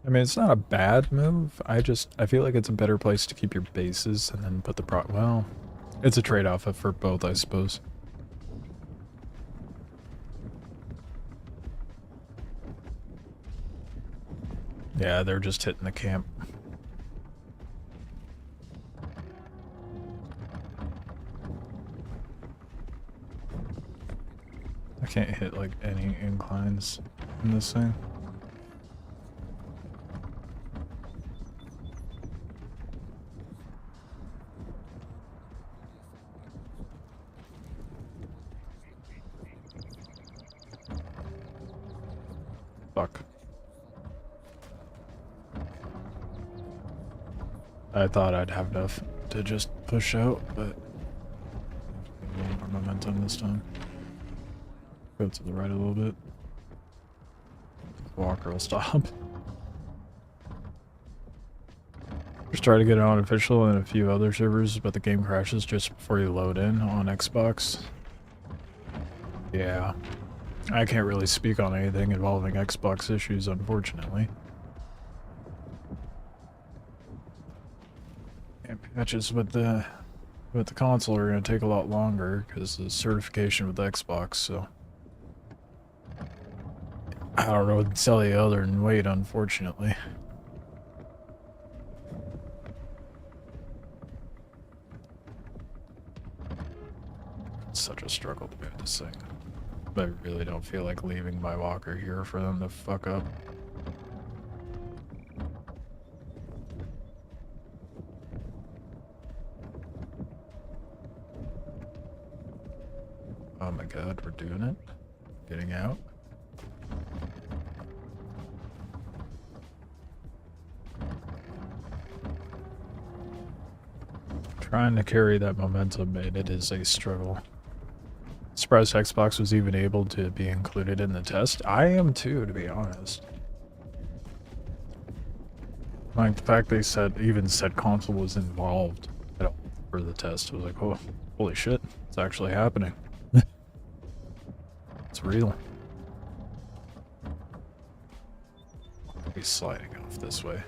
I mean, it's not a bad move. I feel like it's a better place to keep your bases and then put the well, it's a trade-off for both, I suppose. Yeah, they're just hitting the camp. I can't hit like any inclines in this thing. Fuck. I thought I'd have enough to just push out, but a little more momentum this time. Go to the right a little bit. Walker will stop. Just try to get it on official and a few other servers, but the game crashes just before you load in on Xbox. Yeah. I can't really speak on anything involving Xbox issues, unfortunately. And patches with the console are going to take a lot longer because the certification with Xbox, so I don't know what to tell you other than wait, unfortunately. It's such a struggle to move this thing. But I really don't feel like leaving my walker here for them to fuck up. Oh my god, we're doing it. Getting out. Trying to carry that momentum, and it is a struggle. Surprised Xbox was even able to be included in the test. I am too, to be honest. Like the fact they even said console was involved at all for the test. I was like, oh, holy shit, it's actually happening. It's real. He's sliding off this way.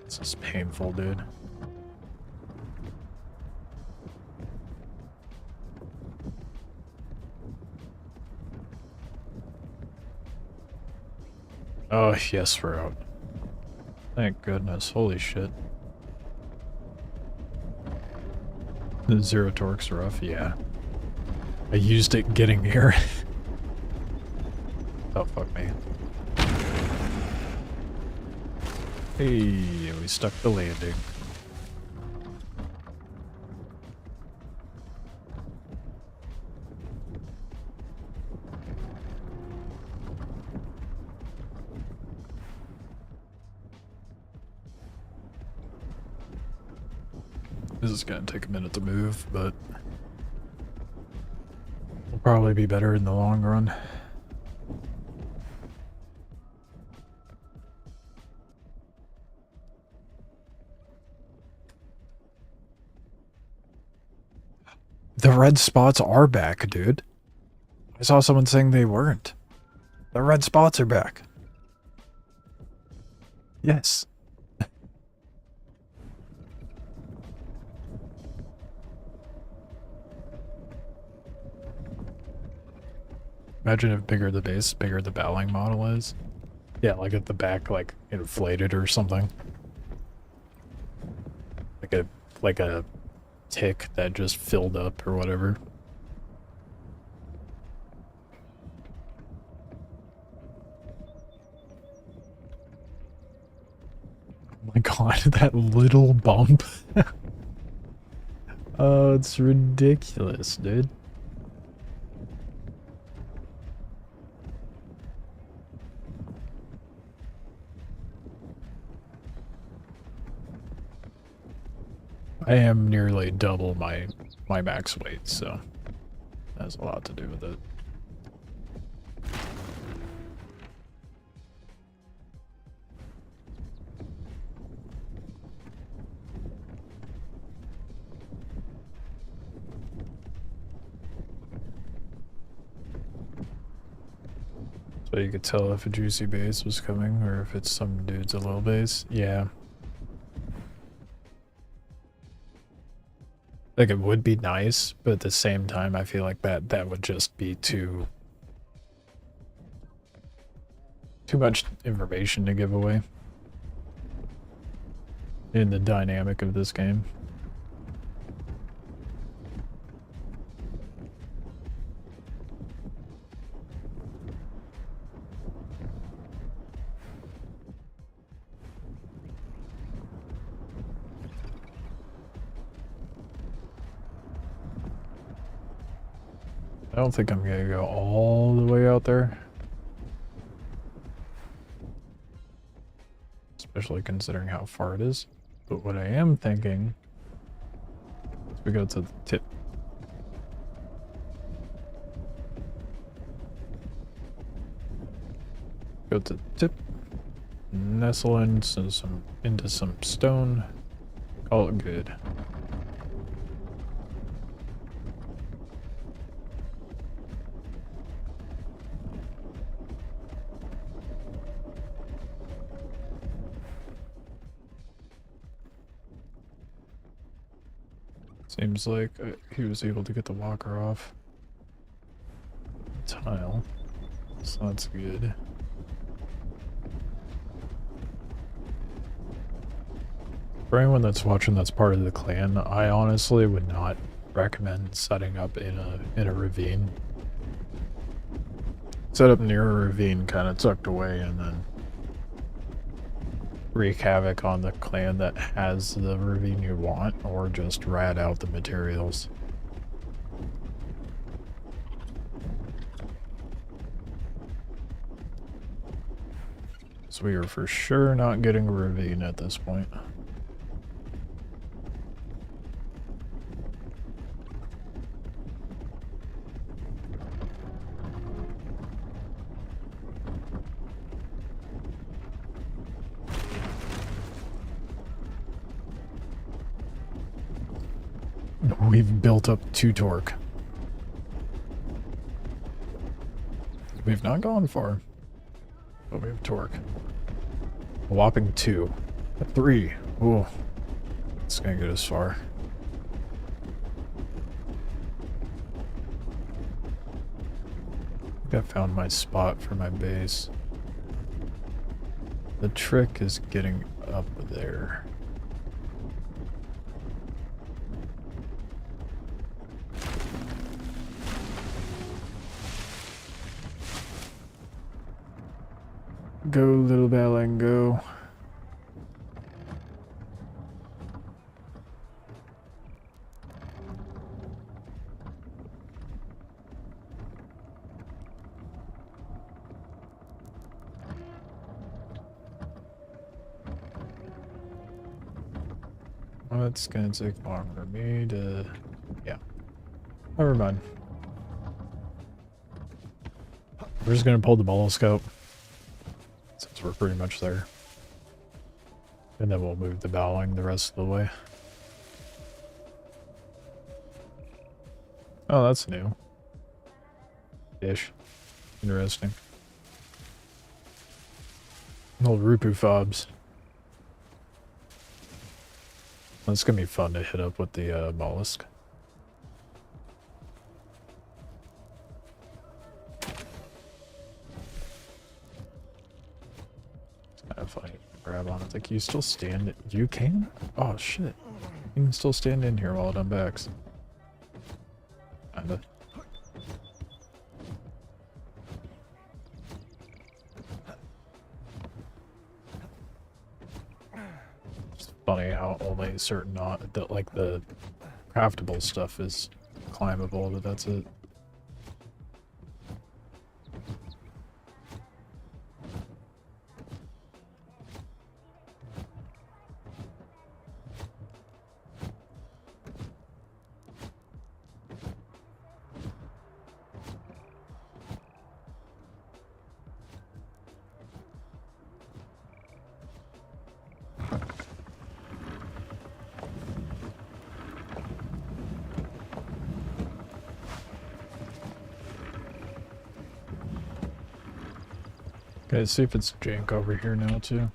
This is painful, dude. Oh, yes, we're out. Thank goodness. Holy shit. The zero torque's rough, yeah. I used it getting here. Oh, fuck me. Hey, we stuck the landing. This is gonna take a minute to move, but will probably be better in the long run. The red spots are back, dude. I saw someone saying they weren't. The red spots are back. Yes. Imagine if bigger the base, bigger the bowling model is. Yeah, like at the back, like inflated or something. Like a tick that just filled up or whatever. Oh my god, that little bump. Oh, it's ridiculous, dude. I am nearly double my max weight, so that has a lot to do with it. So you could tell if a juicy base was coming or if it's some dude's a low base. Yeah. Like, it would be nice, but at the same time, I feel like that would just be too much information to give away in the dynamic of this game. I don't think I'm gonna go all the way out there. Especially considering how far it is. But what I am thinking is we go to the tip. Go to the tip. Nestle into some stone. Call it good. Seems like he was able to get the walker off tile, so that's good. For anyone that's watching that's part of the clan, I honestly would not recommend setting up in a ravine. Set up near a ravine, kind of tucked away, and then wreak havoc on the clan that has the ravine you want, or just rat out the materials. So we are for sure not getting a ravine at this point. We've built up 2 torque. We've not gone far, but we have torque. A whopping 2. 3. Ooh. It's gonna get us far. I think I found my spot for my base. The trick is getting up there. Go, little Balang, go. Well, it's gonna take long for me to... Yeah. Never mind. We're just gonna pull the mollusk out, since we're pretty much there. And then we'll move the bowling the rest of the way. Oh, that's new. Ish. Interesting. Little Rupu fobs. That's gonna be fun to hit up with the mollusk. It's kind of funny. Grab on it. Like, you still stand. You can? Oh shit. You can still stand in here while it unbacks. Kinda. It's funny how only certain that like the craftable stuff is climbable, but that's it. Okay, see if it's jank over here now too.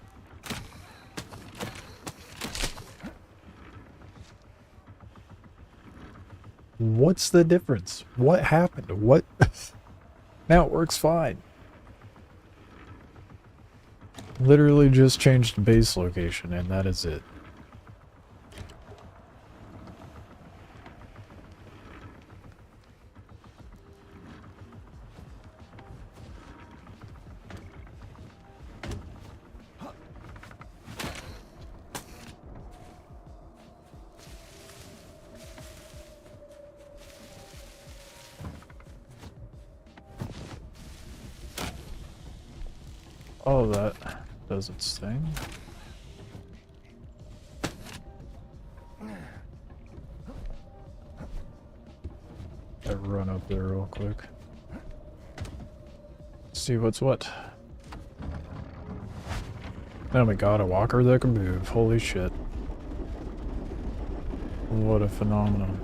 What's the difference? What happened? What? Now it works fine. Literally just changed the base location and that is it. Oh, that does its thing. I run up there real quick. See what's what. Oh my god, a walker that can move. Holy shit. What a phenomenon.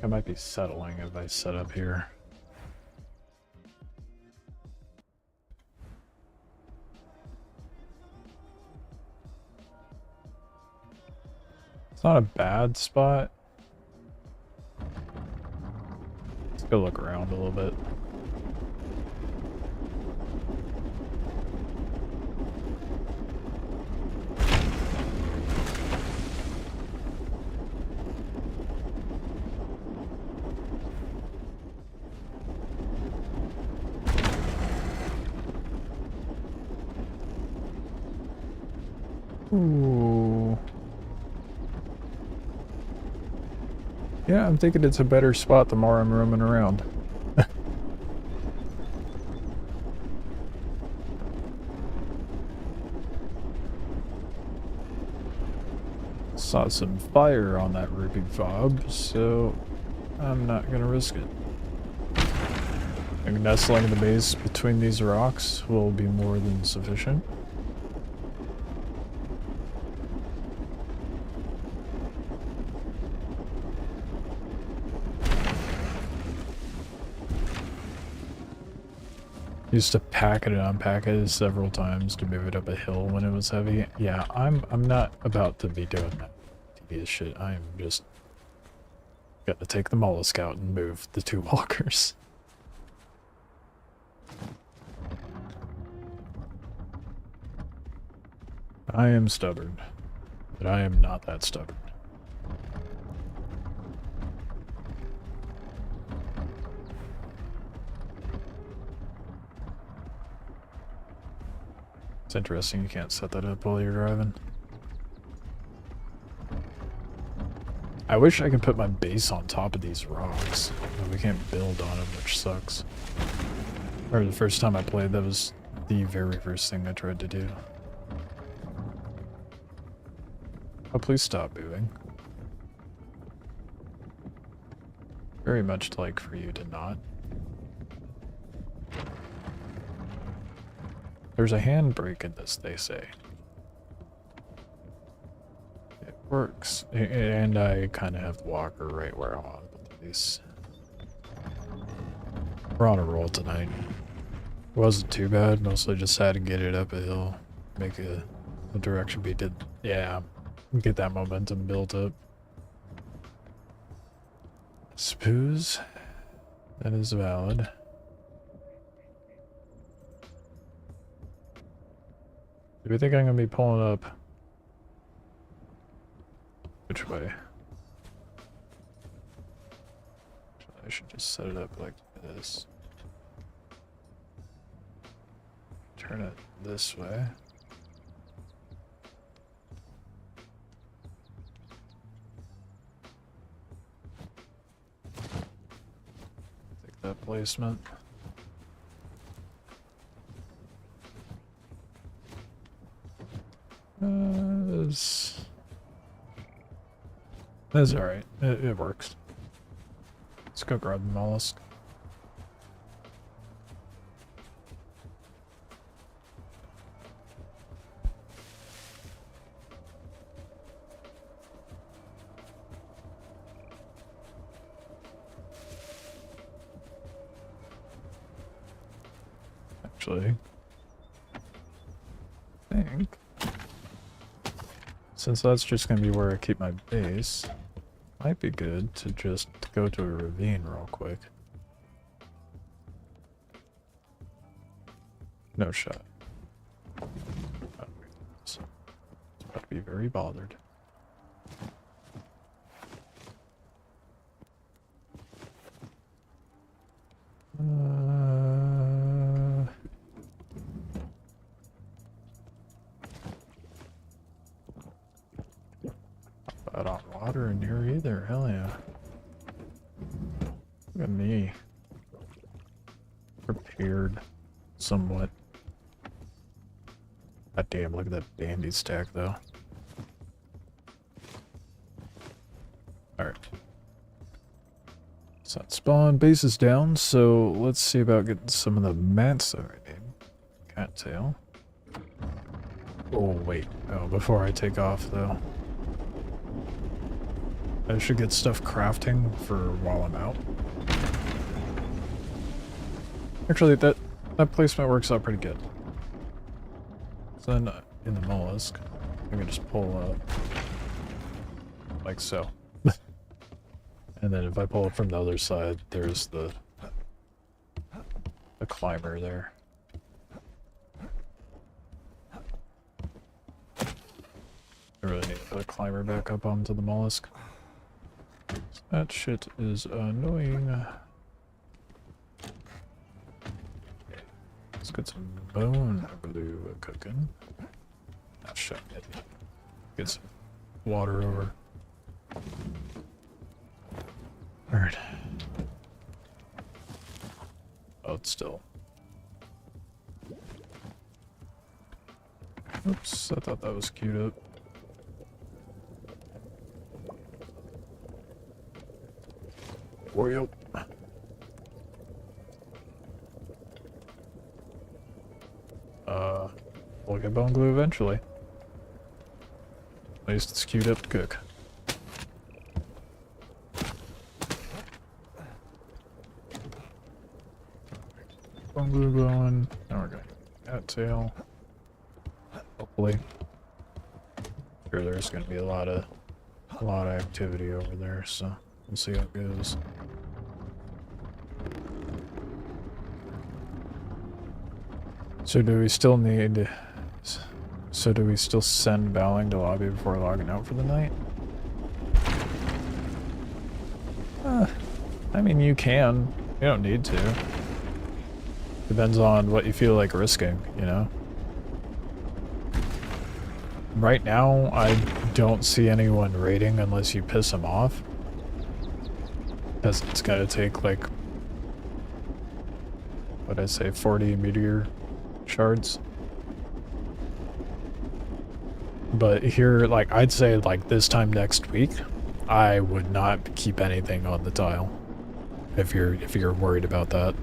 I might be settling if I set up here. It's not a bad spot. Go look around a little bit. Ooh. Yeah, I'm thinking it's a better spot the more I'm roaming around. Saw some fire on that ruby fob, so I'm not gonna risk it. I think nestling in the base between these rocks will be more than sufficient. Used to pack it and unpack it several times to move it up a hill when it was heavy. Yeah, I'm not about to be doing that tedious shit. I am just got to take the mollusk out and move the 2 walkers. I am stubborn, but I am not that stubborn. It's interesting you can't set that up while you're driving. I wish I could put my base on top of these rocks, but we can't build on them, which sucks. Or the first time I played, that was the very first thing I tried to do. Oh, please stop moving. Very much like for you to not. There's a handbrake in this, they say. It works. And I kind of have the walker right where I want to put these. We're on a roll tonight. Wasn't too bad, mostly just had to get it up a hill. Make a direction beat. Yeah, get that momentum built up. Suppose that is valid. Do we think I'm going to be pulling up? Which way? I should just set it up like this. Turn it this way. Take that placement. That's alright. It works. Let's go grab the mollusk. Actually, I think since that's just going to be where I keep my base, might be good to just go to a ravine real quick. No shot. It's about to be very bothered. Not on water in here either, hell yeah. Look at me. Prepared somewhat. God damn, look at that dandy stack though. Alright. Sun spawn, base is down, so let's see about getting some of the mats that I need. Cattail. Oh wait, oh, before I take off though. I should get stuff crafting for while I'm out. Actually, that placement works out pretty good. So then, in the mollusk, I can just pull up like so. And then if I pull it from the other side, there's the a climber there. I really need to put a climber back up onto the mollusk. That shit is annoying. Let's get some bone glue cooking. Ah, shit. Get some water over. Alright. Oh, it's still. Oops, I thought that was queued up. Oreo. We'll get bone glue eventually. At least it's queued up to cook. Bone glue going. Now we're gonna get cattail. Hopefully. Sure, there's gonna be a lot of activity over there, so we'll see how it goes. So do we still need... So do we still send Bowling to lobby before logging out for the night? I mean, you can. You don't need to. Depends on what you feel like risking, you know? Right now, I don't see anyone raiding unless you piss them off. Because it's gotta take, like... what'd I say, 40 meteor shards? But here, like, I'd say, like, this time next week, I would not keep anything on the tile. If you're worried about that.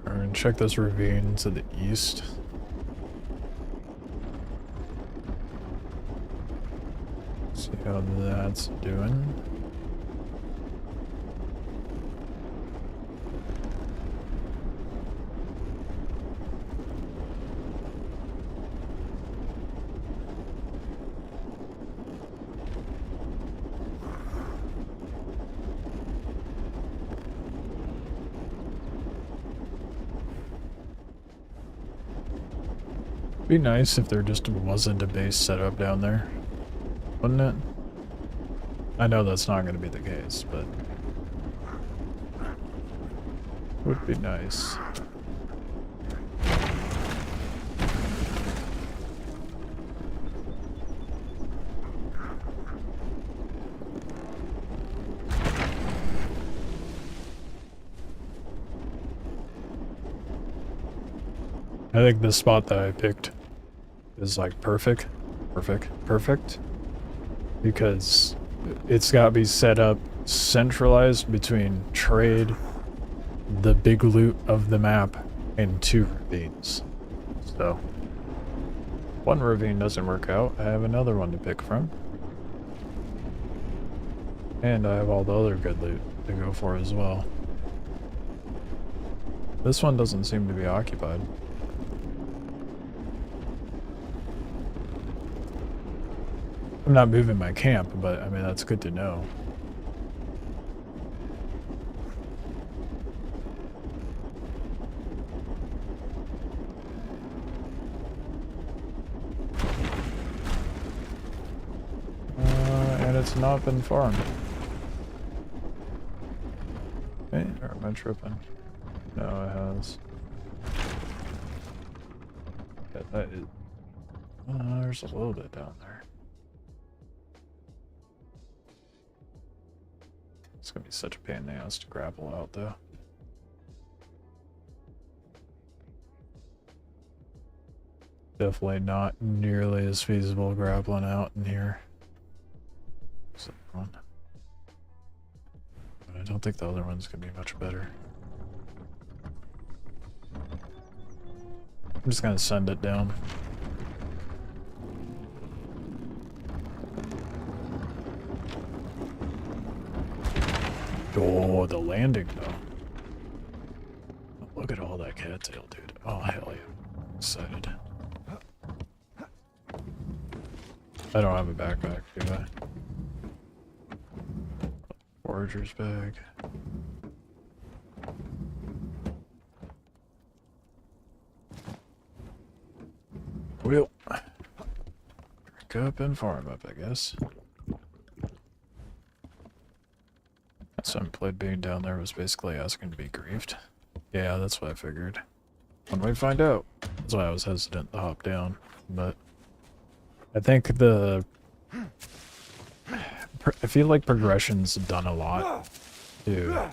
Alright, check this ravine to the east. See how that's doing. Be nice if there just wasn't a base set up down there, wouldn't it? I know that's not going to be the case, but would be nice. I think the spot that I picked is like perfect, because it's got to be set up centralized between trade, the big loot of the map, and 2 ravines. So, one ravine doesn't work out, I have another one to pick from. And I have all the other good loot to go for as well. This one doesn't seem to be occupied. I'm not moving my camp, but I mean, that's good to know. And it's not been farmed. Hey, or am I tripping? No, it has. Yeah, that is... there's a little bit down there. It's gonna be such a pain in the ass to grapple out, though. Definitely not nearly as feasible grappling out in here. But I don't think the other one's gonna be much better. I'm just gonna send it down. Oh, the landing, though. Look at all that cattail, dude. Oh, hell yeah. I'm excited. I don't have a backpack, do I? Forager's bag. Well, drink up and farm up, I guess. Last time I played being down there was basically asking to be griefed. Yeah, that's what I figured. When we find out. That's why I was hesitant to hop down. But I think I feel like progression's done a lot to...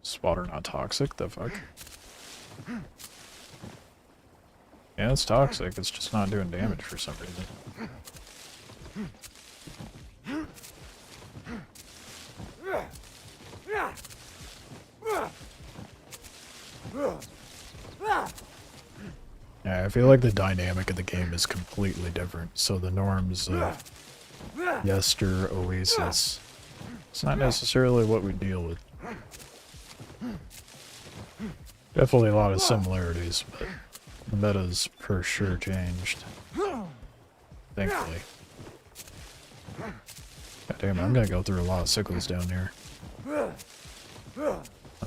Is water not toxic? The fuck? Yeah, it's toxic. It's just not doing damage for some reason. Yeah, I feel like the dynamic of the game is completely different. So the norms of Yester, Oasis, it's not necessarily what we deal with. Definitely a lot of similarities, but the meta's for sure changed. Thankfully. God damn, I'm gonna go through a lot of sickles down here.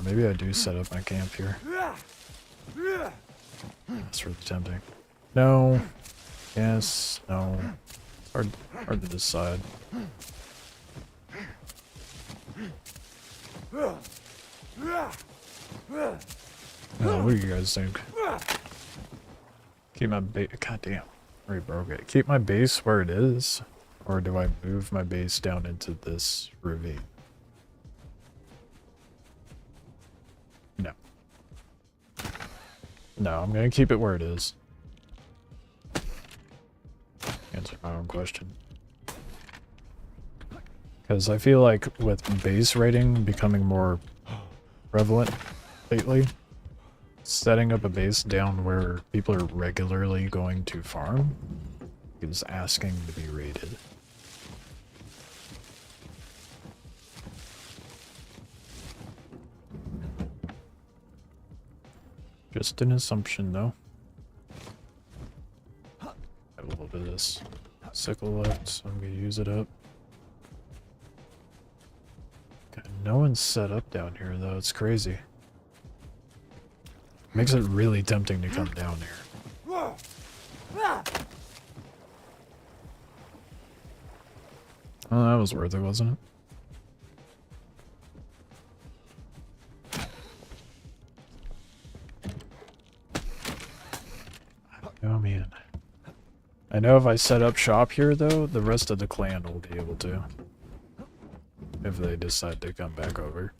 Maybe I do set up my camp here. That's really tempting. No. Yes. No. Hard to decide. Oh, what do you guys think? Keep my base. God damn. Already broke it. Keep my base where it is? Or do I move my base down into this ravine? No. No, I'm gonna keep it where it is. Answer my own question. Because I feel like with base raiding becoming more prevalent lately, setting up a base down where people are regularly going to farm is asking to be raided. Just an assumption, though. I have a little bit of this sickle left, so I'm gonna use it up. God, no one's set up down here, though. It's crazy. Makes it really tempting to come down here. Oh, that was worth it, wasn't it? Oh man. I know if I set up shop here though, the rest of the clan will be able to. If they decide to come back over.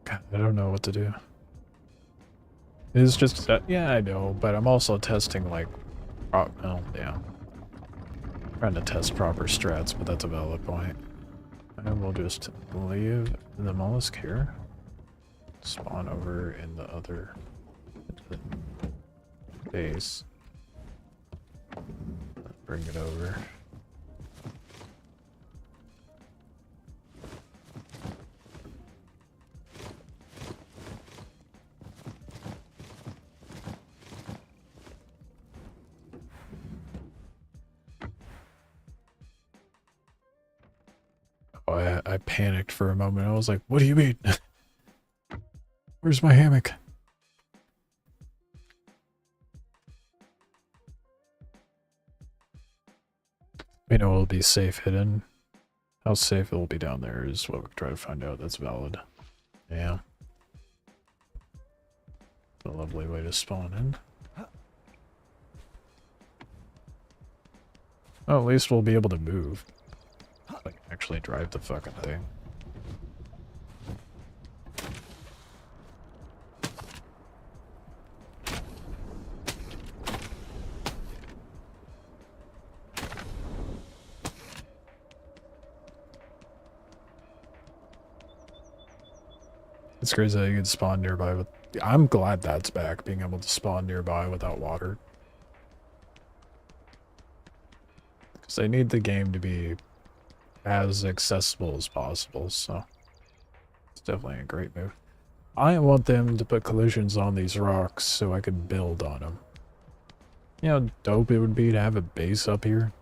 God, I don't know what to do. It's just that, yeah, I know, but I'm also testing like, oh yeah. Trying to test proper strats, but that's a valid point. And we'll just leave the mollusk here. Spawn over in the other base. Bring it over. Oh, I panicked for a moment. I was like, what do you mean? Where's my hammock? We know it'll be safe hidden. How safe it will be down there is what we're trying to find out. That's valid. Yeah. A lovely way to spawn in. Oh, at least we'll be able to move. Like, actually drive the fucking thing. It's crazy that you can spawn nearby with... I'm glad that's back, being able to spawn nearby without water. Because they need the game to be as accessible as possible, so it's definitely a great move. I want them to put collisions on these rocks so I could build on them. You know how dope it would be to have a base up here?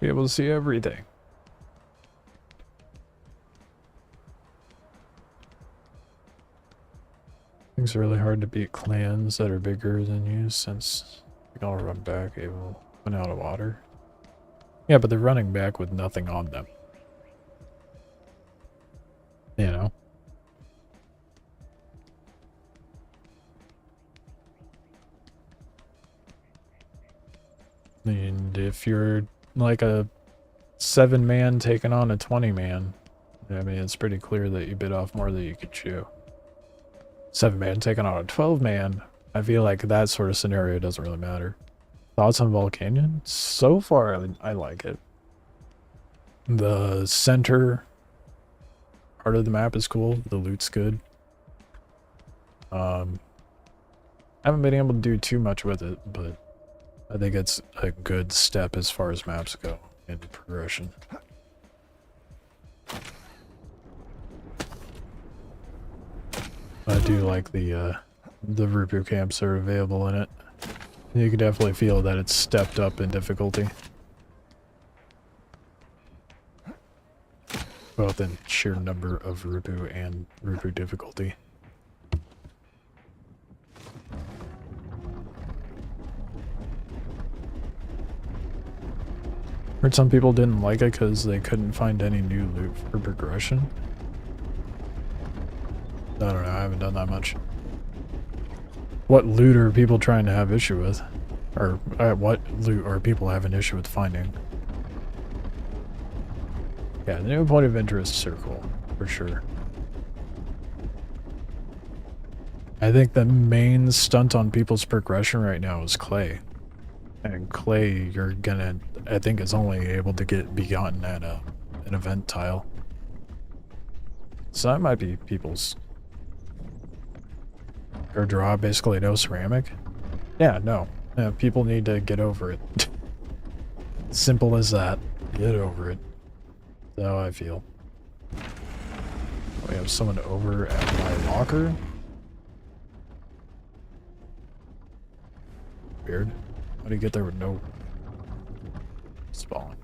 Be able to see everything. It's really hard to beat clans that are bigger than you since they all run back able run out of water. Yeah, but they're running back with nothing on them. You know? And if you're like a 7-man taking on a 20-man, I mean, it's pretty clear that you bit off more than you could chew. 7-man taking on a 12-man, I feel like that sort of scenario doesn't really matter. Thoughts on Volcanyon? So far, I like it. The center part of the map is cool. The loot's good. I haven't been able to do too much with it, but I think it's a good step as far as maps go in progression. I do like the Rupu camps that are available in it. You can definitely feel that it's stepped up in difficulty. Both in sheer number of Rupu and Rupu difficulty. Heard some people didn't like it because they couldn't find any new loot for progression. I don't know, I haven't done that much. What loot are people trying to have issue with? Or what loot are people having issue with finding? Yeah, the new point of interest are cool, for sure. I think the main stunt on people's progression right now is clay. And clay, you're gonna, I think, is only able to be gotten at an event tile. So that might be people's... Or draw basically no ceramic? Yeah, no. People need to get over it. Simple as that. Get over it. That's how I feel. We have someone over at my locker. Weird. How do you get there with no spawn?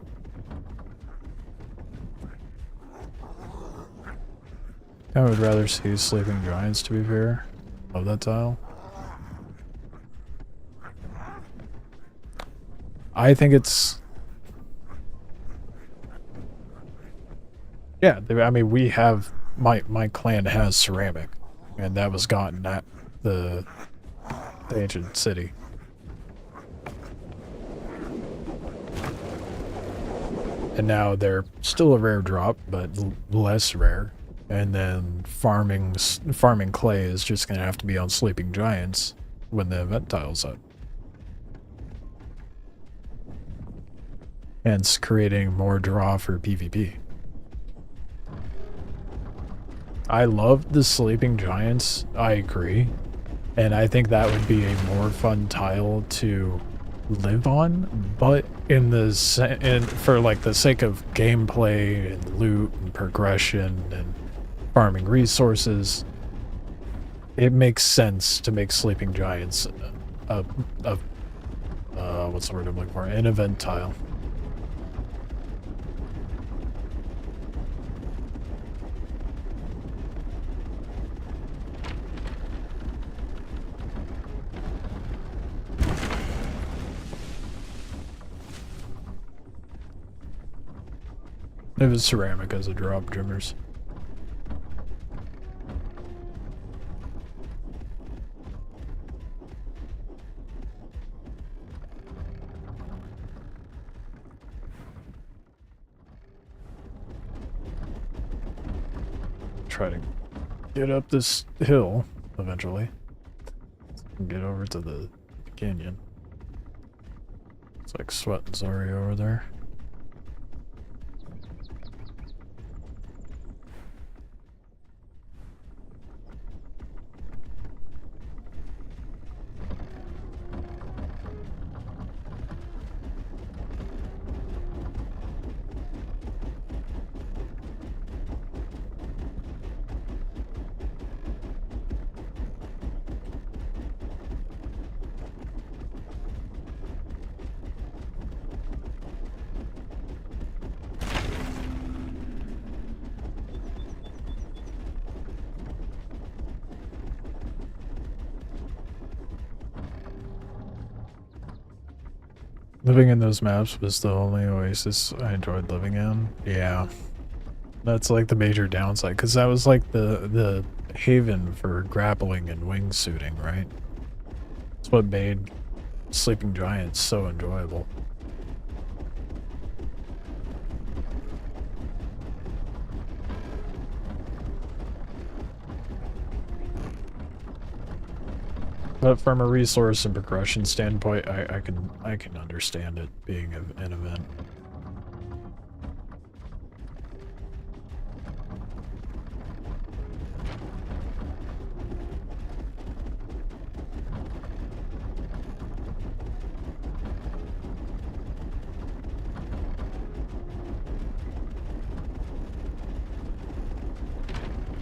I would rather see sleeping giants, to be fair. Love that tile. I think it's... Yeah, I mean, we have... My clan has ceramic. And that was gotten at the ancient city. And now they're still a rare drop, but less rare. And then farming clay is just going to have to be on sleeping giants when the event tile's up. Hence creating more draw for PvP. I love the sleeping giants, I agree. And I think that would be a more fun tile to live on, but for like the sake of gameplay and loot and progression and farming resources, it makes sense to make sleeping giants what's the word I'm looking for? An event tile. It was ceramic as a drop, Dreamers. Try to get up this hill eventually. And get over to the canyon. It's like sweating Zari over there. Living in those maps was the only Oasis I enjoyed living in. Yeah. That's like the major downside, because that was like the haven for grappling and wingsuiting, right? That's what made Sleeping Giants so enjoyable. But from a resource and progression standpoint, I can understand it being an event.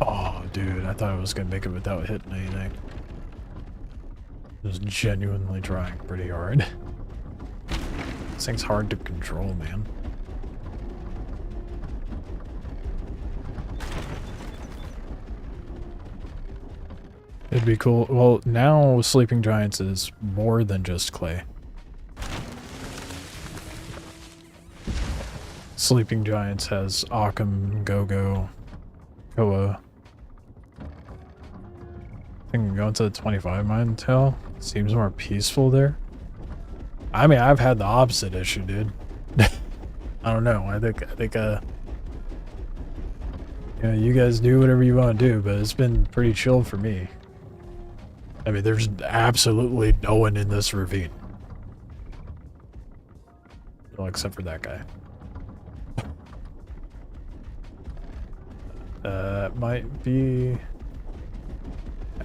Oh, dude, I thought I was gonna make it without hitting anything. Just genuinely trying pretty hard. This thing's hard to control, man. It'd be cool. Well, now Sleeping Giants is more than just clay. Sleeping Giants has Occam, Go-Go, Koa. I think going to the 25 mine tail seems more peaceful there. I mean, I've had the opposite issue, dude. I don't know. I think yeah, you guys do whatever you want to do, but it's been pretty chill for me. I mean, there's absolutely no one in this ravine. Well, except for that guy. Might be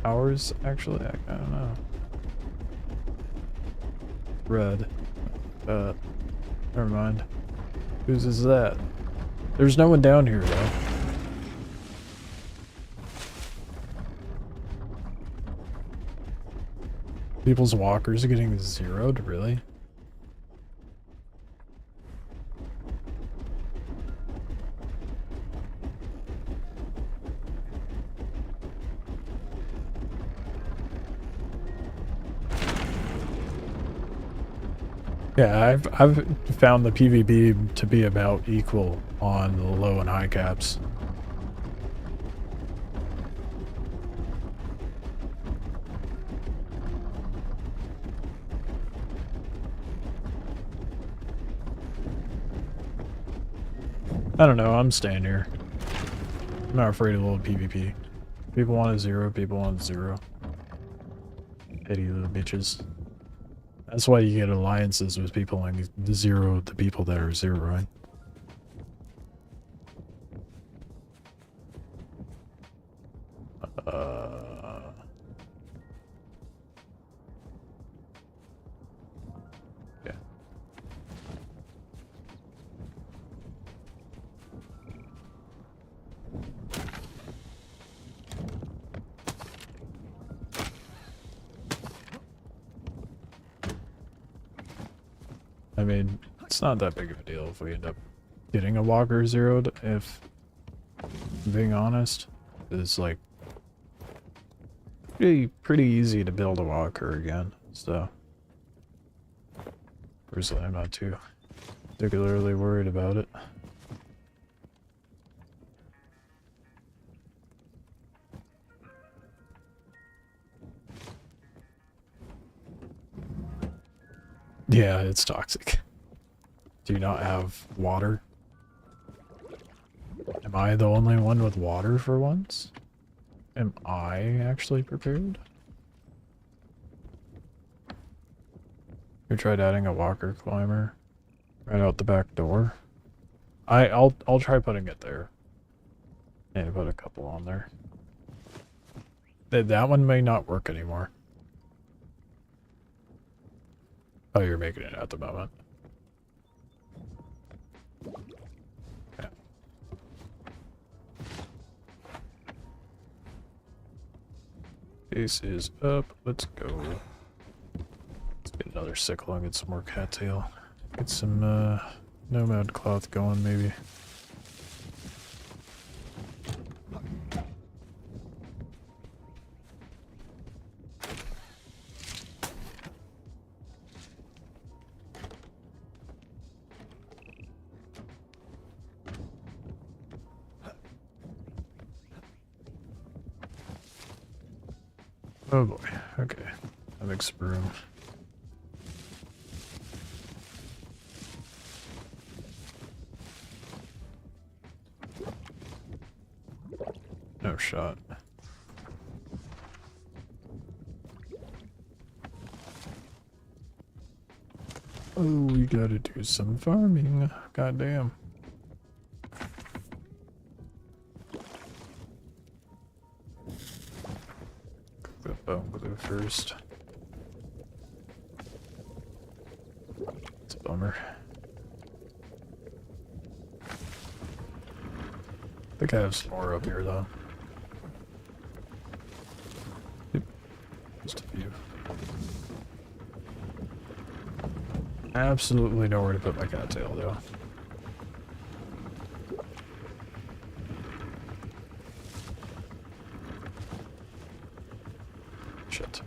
ours, actually. I don't know. Red. Never mind. Whose is that? There's no one down here, though. People's walkers are getting zeroed, really? Yeah, I've found the PvP to be about equal on the low and high caps. I don't know, I'm staying here. I'm not afraid of a little PvP. People want a zero, people want zero. Pity little bitches. That's why you get alliances with people like zero, the people that are zero, right? Yeah. I mean, it's not that big of a deal if we end up getting a walker zeroed, if I'm being honest. It's like pretty easy to build a walker again, so personally I'm not too particularly worried about it. Yeah, it's toxic. Do you not have water? Am I the only one with water for once? Am I actually prepared? We tried adding a walker climber right out the back door. I'll try putting it there. And put a couple on there. That one may not work anymore. Oh, you're making it at the moment. Okay. Base is up. Let's go. Let's get another sickle and get some more cattail. Get some nomad cloth going, maybe. Oh boy. Okay. That makes room. No shot. Oh, we gotta do some farming. Goddamn. Cook that bone glue first. It's a bummer. I think I have some more up here though. Yep. Just a few. Absolutely nowhere to put my cattail though. Shit.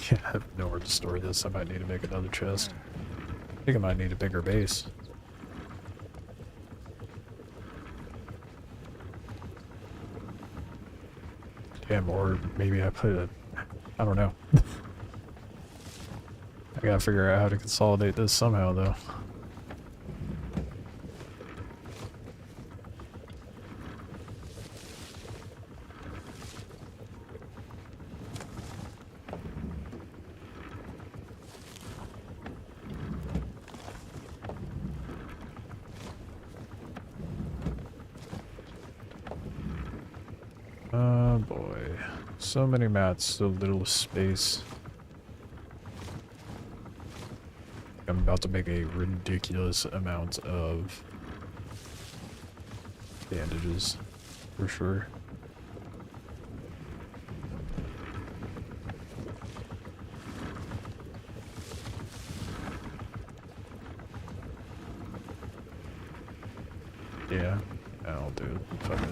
Yeah, I have nowhere to store this. I might need to make another chest. I think I might need a bigger base. Damn, or maybe I put it. I don't know. I gotta figure out how to consolidate this somehow, though. Oh boy. So many mats, so little space. I'm about to make a ridiculous amount of bandages, for sure. Yeah, I'll do it. Fuck it.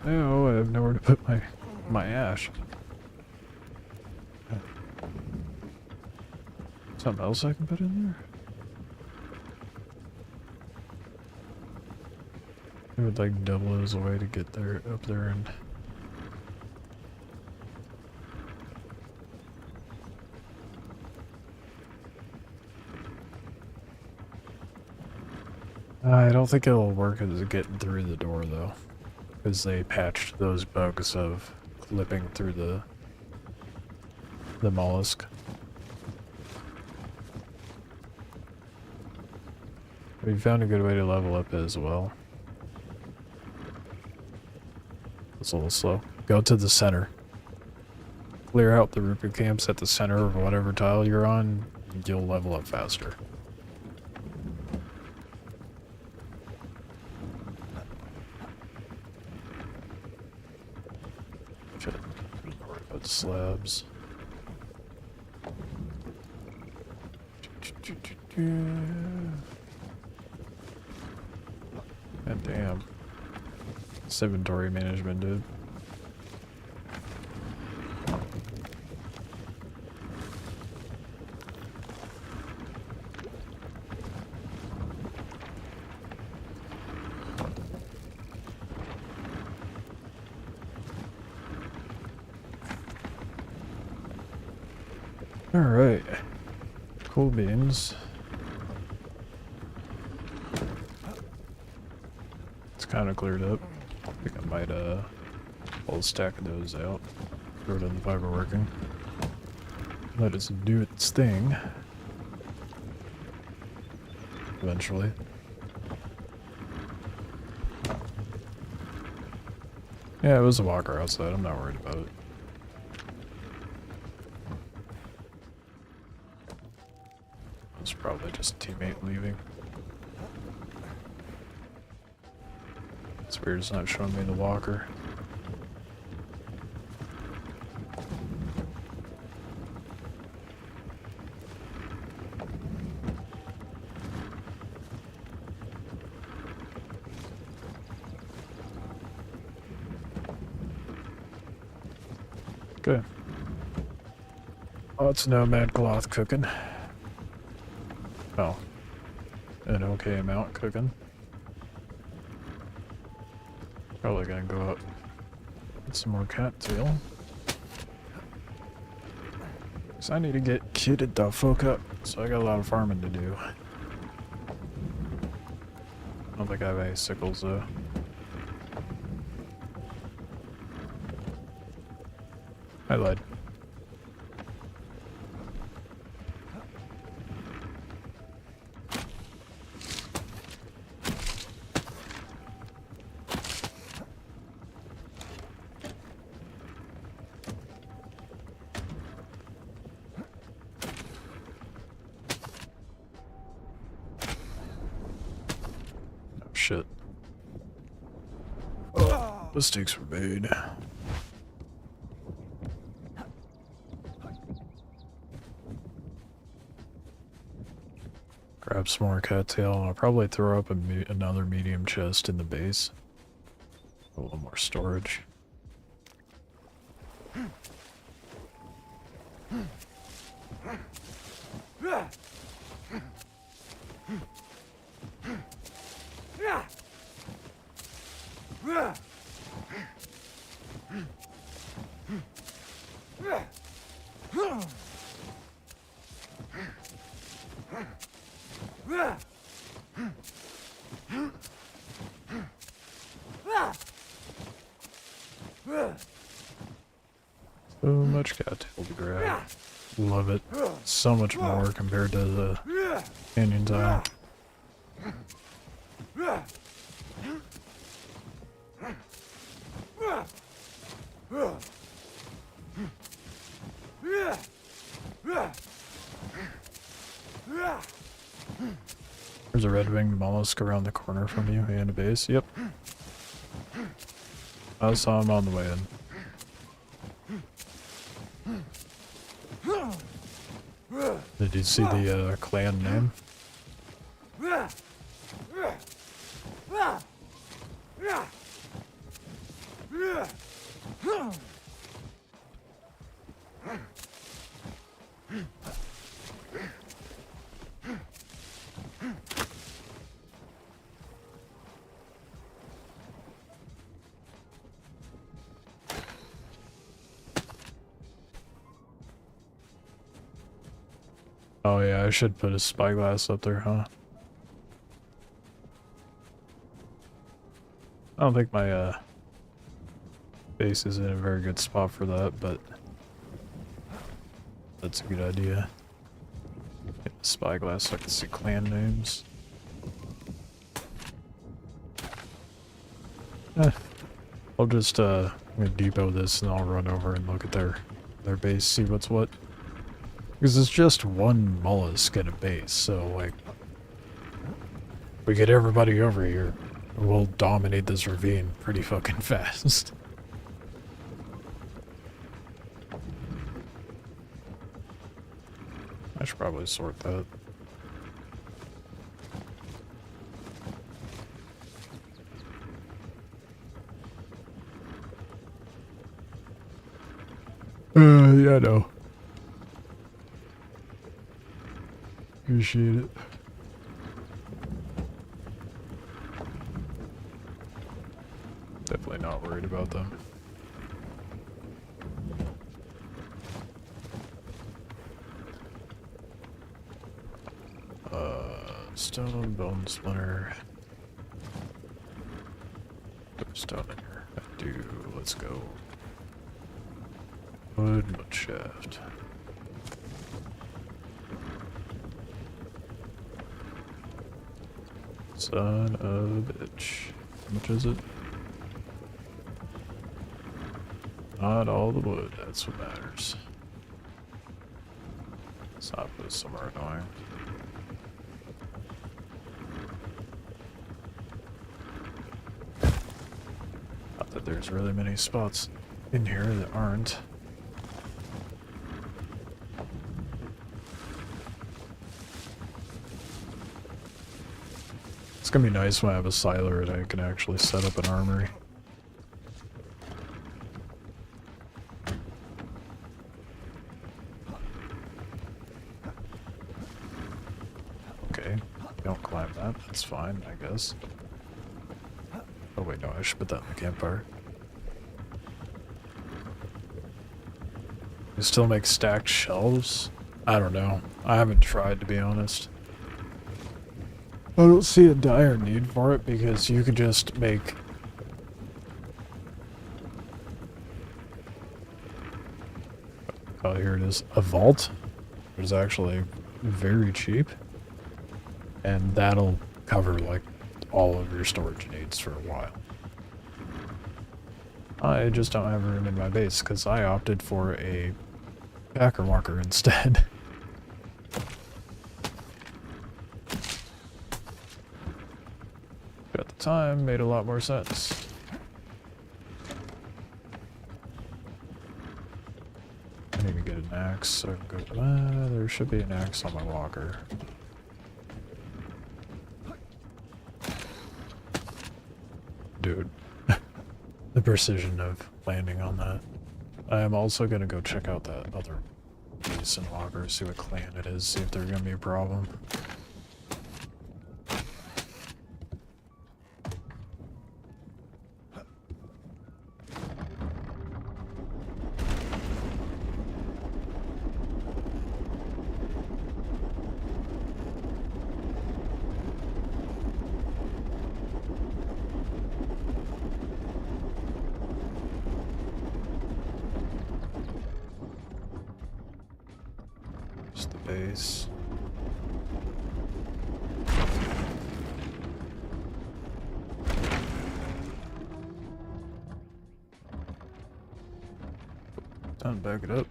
No, I have nowhere to put my ash. Something else I can put in there? It would like double as a way to get there up there and I don't think it'll work as getting through the door though. Because they patched those bugs of clipping through the mollusk. We found a good way to level up as well. It's a little slow. Go to the center. Clear out the Rupa camps at the center of whatever tile you're on, you'll level up faster. Shit. Worry about slabs. God damn. It's inventory management, dude. Alright. Cool beans. It's kind of cleared up. I think I might pull a stack of those out. Throw it in the fiber working. Let it do its thing. Eventually. Yeah, it was a walker outside. I'm not worried about it. It's probably just a teammate leaving. It's weird it's not showing me the walker. Good. Lots of nomad cloth cooking. Oh. An okay amount cooking. Probably gonna go out get some more cattail. Cause I need to get kitted the fuck up, so I got a lot of farming to do. I don't think I have any sickles though. I lied. Shit. Oh, mistakes were made. Grab some more cattail, and I'll probably throw up another medium chest in the base. A little more storage. So much cattail to grab. Love it. So much more compared to the canyon tile. There's a red-winged mollusk around the corner from you and a base. Yep. I saw him on the way in. Did you see the clan name? Oh yeah, I should put a spyglass up there, huh? I don't think my base is in a very good spot for that, but that's a good idea. Get the spyglass so I can see clan names. I'll just I'm gonna depot this and I'll run over and look at their base, see what's what. Because it's just one mollusk at a base, so like we get everybody over here, we'll dominate this ravine pretty fucking fast. I should probably sort that. Yeah, I know. Appreciate it. Definitely not worried about them. Stone, bone splinter. Put stone in here. I do. Let's go. Wood, mud shaft. Son of a bitch. How much is it? Not all the wood, that's what matters. Let's not put somewhere annoying. Not that there's really many spots in here that aren't. It's gonna be nice when I have a siler and I can actually set up an armory. that. That's fine, I guess. Oh wait, no, I should put that in the campfire. You still make stacked shelves? I don't know. I haven't tried, to be honest. I don't see a dire need for it because you could just make... Oh, here it is. A vault. It is actually very cheap. And that'll cover, like, all of your storage needs for a while. I just don't have room in my base because I opted for a packer walker instead. At the time, made a lot more sense. I need to get an axe so I can go. There should be an axe on my walker. Dude, the precision of landing on that. I am also gonna go check out that other base and walker, see what clan it is, see if there's gonna be a problem. Just the base. Time to back it up.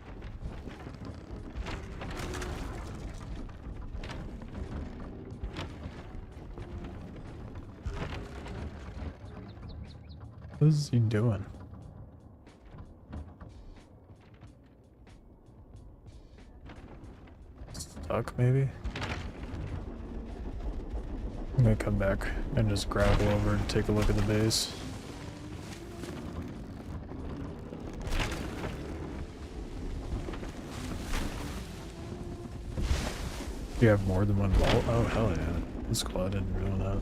What is he doing? Stuck, maybe? I'm gonna come back and just grapple over and take a look at the base. Do you have more than one vault? Oh, hell yeah. That's cool, I didn't know that.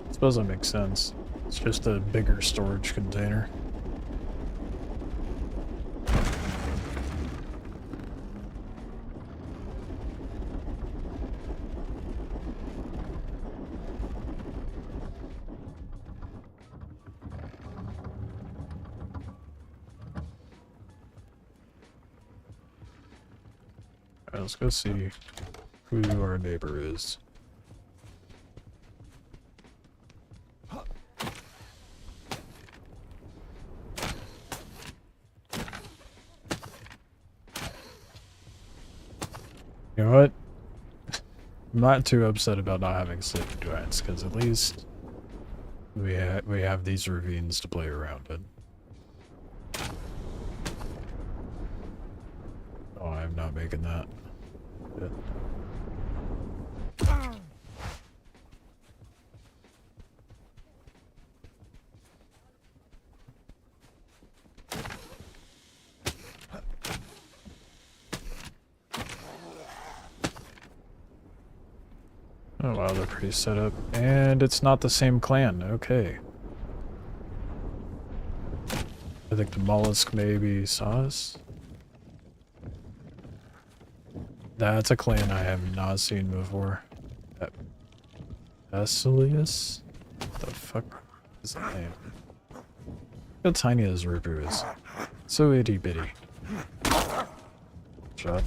I suppose that makes sense. It's just a bigger storage container. Alright, let's go see who our neighbor is. You know what? I'm not too upset about not having sleeping giants, because at least we have these ravines to play around in. Oh, I'm not making that. Good. Oh wow, they're pretty set up. And it's not the same clan, okay. I think the mollusk maybe saw us. That's a clan I have not seen before. Basilius? What the fuck is that name? Look how tiny this Rupu is. So itty bitty. Shot.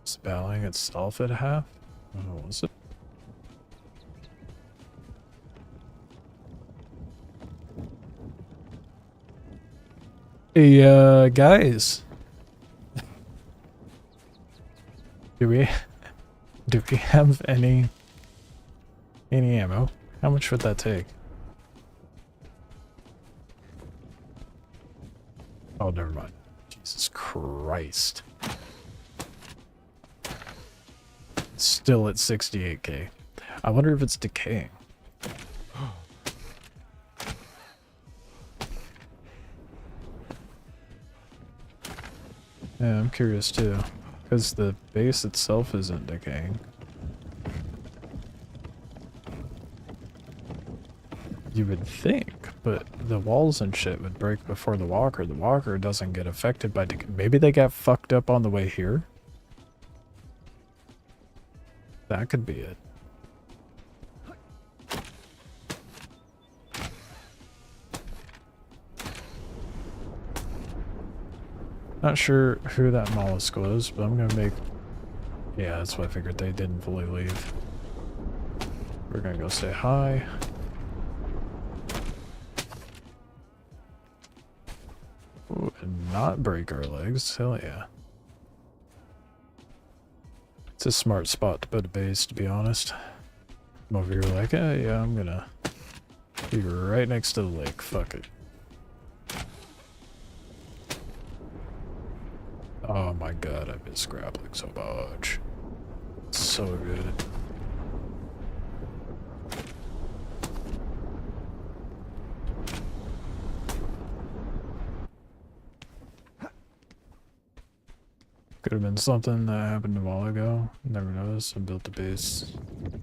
Spelling itself at half? Oh, was it? Hey, guys. Do we have any ammo? How much would that take? Oh, never mind. Jesus Christ. Still at 68k. I wonder if it's decaying. Yeah, I'm curious too. Because the base itself isn't decaying. You would think, but the walls and shit would break before the walker. The walker doesn't get affected by decay. Maybe they got fucked up on the way here? That could be it. Not sure who that mollusk was, but I'm gonna make... Yeah, that's what I figured. They didn't fully leave. We're gonna go say hi. Ooh, and not break our legs. Hell yeah. It's a smart spot to put a base, to be honest. I'm over here like, yeah, I'm gonna be right next to the lake. Fuck it. Oh my god, I miss grappling so much. It's so good. Could have been something that happened a while ago. Never noticed. I built the base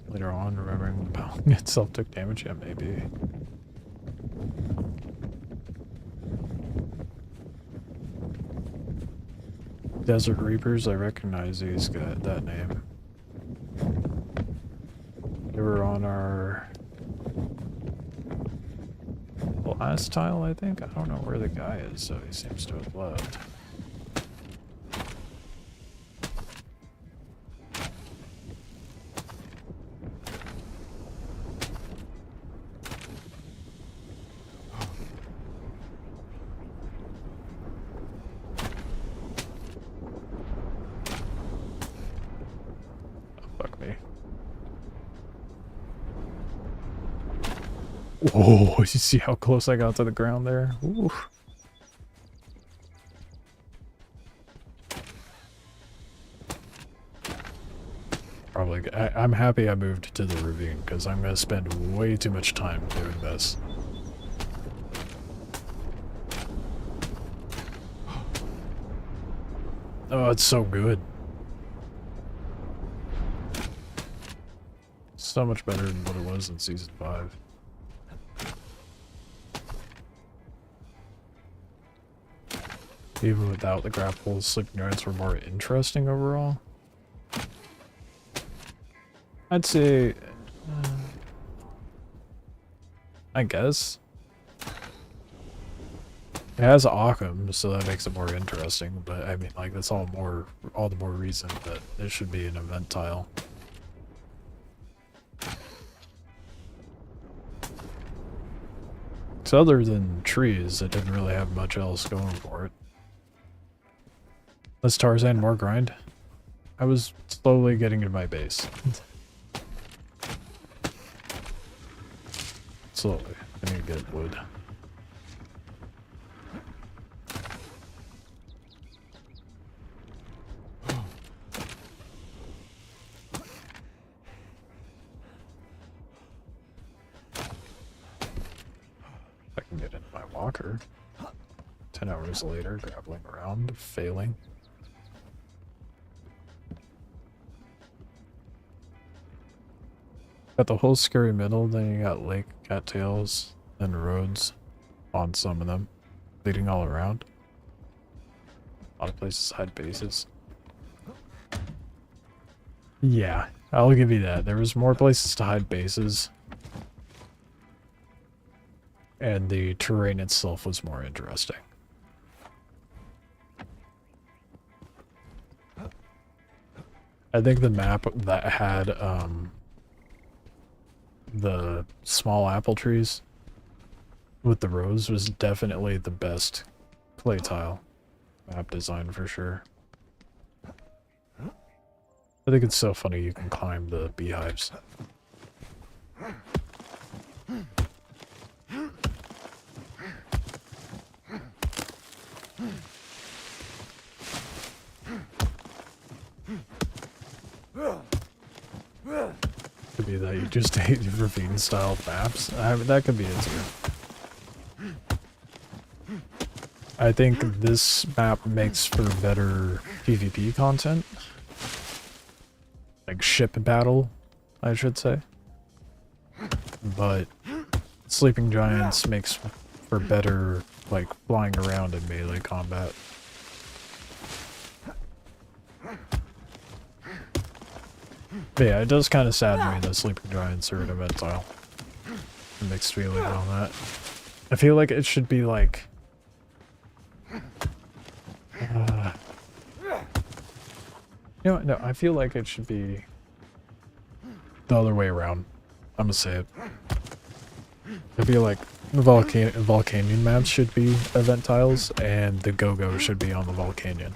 later on, remembering the building itself took damage. Yeah, maybe. Desert Reapers, I recognize these guys, that name. They were on our last tile, I think. I don't know where the guy is, so he seems to have left. Oh, you see how close I got to the ground there? Ooh. Probably, I'm happy I moved to the ravine, because I'm going to spend way too much time doing this. Oh, it's so good. So much better than what it was in Season 5. Even without the grapples, sleeping giants were more interesting overall. I'd say... I guess. It has Occam, so that makes it more interesting, but I mean, like, that's all the more reason that it should be an event tile. So other than trees, it didn't really have much else going for it. Let's Tarzan more grind. I was slowly getting to my base. Slowly. I need to get wood. I can get into my walker. 10 hours later, grappling around, failing. Got the whole scary middle, then you got lake, cattails, and roads on some of them, leading all around. A lot of places hide bases. Yeah, I'll give you that. There was more places to hide bases. And the terrain itself was more interesting. I think the map that had, the small apple trees with the rows was definitely the best play tile map design for sure. I think it's so funny you can climb the beehives. Could be that you just hate ravine style maps. That could be it too. I think this map makes for better PvP content. Like ship battle, I should say. But Sleeping Giants makes for better, like, flying around in melee combat. But yeah, it does kind of sadden me that Sleeping Giants are an event tile. Mixed feelings on that. I feel like it should be like... you know what? No, I feel like it should be the other way around. I'm gonna say it. I feel like the Volcanyon maps should be event tiles, and the Go-Go should be on the Volcanyon.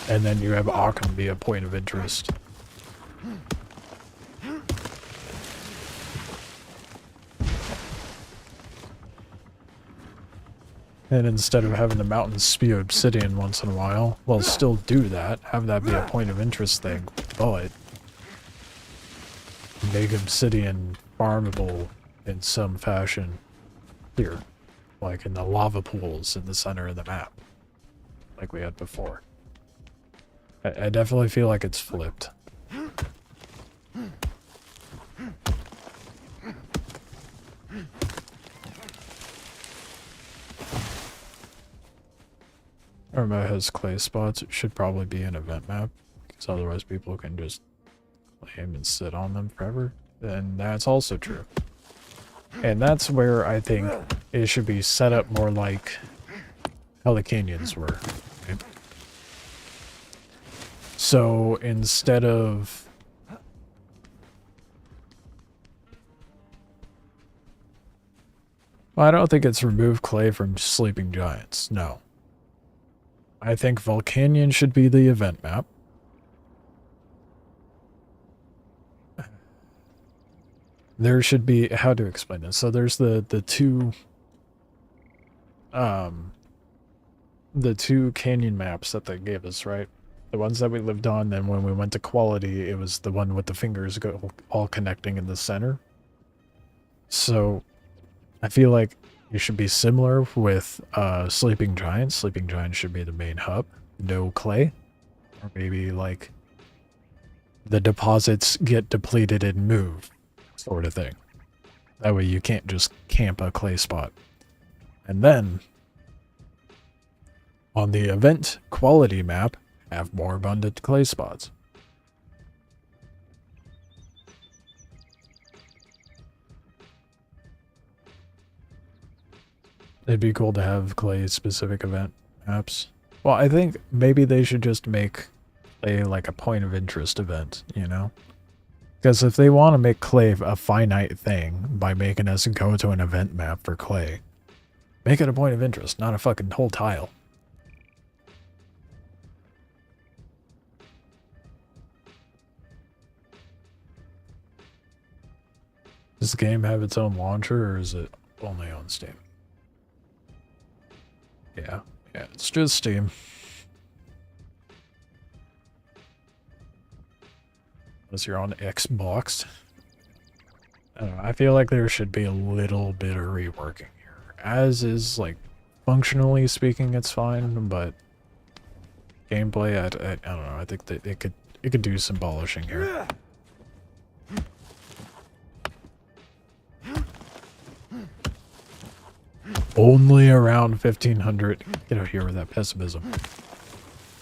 And then you have Occam be a point of interest. And instead of having the mountains spew obsidian once in a while, well, still do that, have that be a point of interest thing, but make obsidian farmable in some fashion here, like in the lava pools in the center of the map, like we had before. I definitely feel like it's flipped. Our map has clay spots. It should probably be an event map, because otherwise people can just claim and sit on them forever. And that's also true. And that's where I think it should be set up more like how the canyons were. Right? So instead of... well, I don't think it's remove clay from Sleeping Giants, no. I think Volcanyon should be the event map. There should be... how to explain this? So there's the two canyon maps that they gave us, right? The ones that we lived on, then when we went to quality, it was the one with the fingers all connecting in the center. So I feel like it should be similar with Sleeping Giants. Sleeping Giants should be the main hub. No clay. Or maybe like the deposits get depleted and move, sort of thing. That way you can't just camp a clay spot. And then on the event quality map, have more abundant clay spots. It'd be cool to have clay-specific event maps. Well, I think maybe they should just make clay like a point of interest event, you know? Because if they want to make clay a finite thing by making us go to an event map for clay, make it a point of interest, not a fucking whole tile. Does the game have its own launcher, or is it only on Steam? Yeah, it's just Steam. Unless you're on Xbox. I don't know, I feel like there should be a little bit of reworking here. As is, like, functionally speaking, it's fine, but gameplay, I don't know, I think that it could do some polishing here. Only around 1500. Get out here with that pessimism.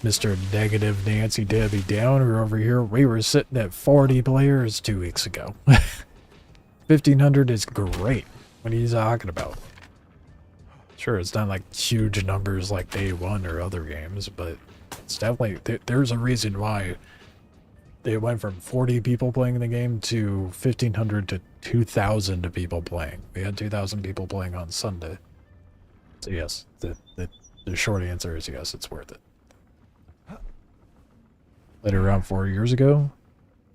Mr. Negative Nancy Debbie Downer over here. We were sitting at 40 players 2 weeks ago. 1500 is great. What are you talking about? Sure, it's not like huge numbers like Day 1 or other games, but it's definitely... there's a reason why they went from 40 people playing the game to 1500 to 2,000 people playing. We had 2,000 people playing on Sunday. So yes, the short answer is yes, it's worth it. Played around 4 years ago.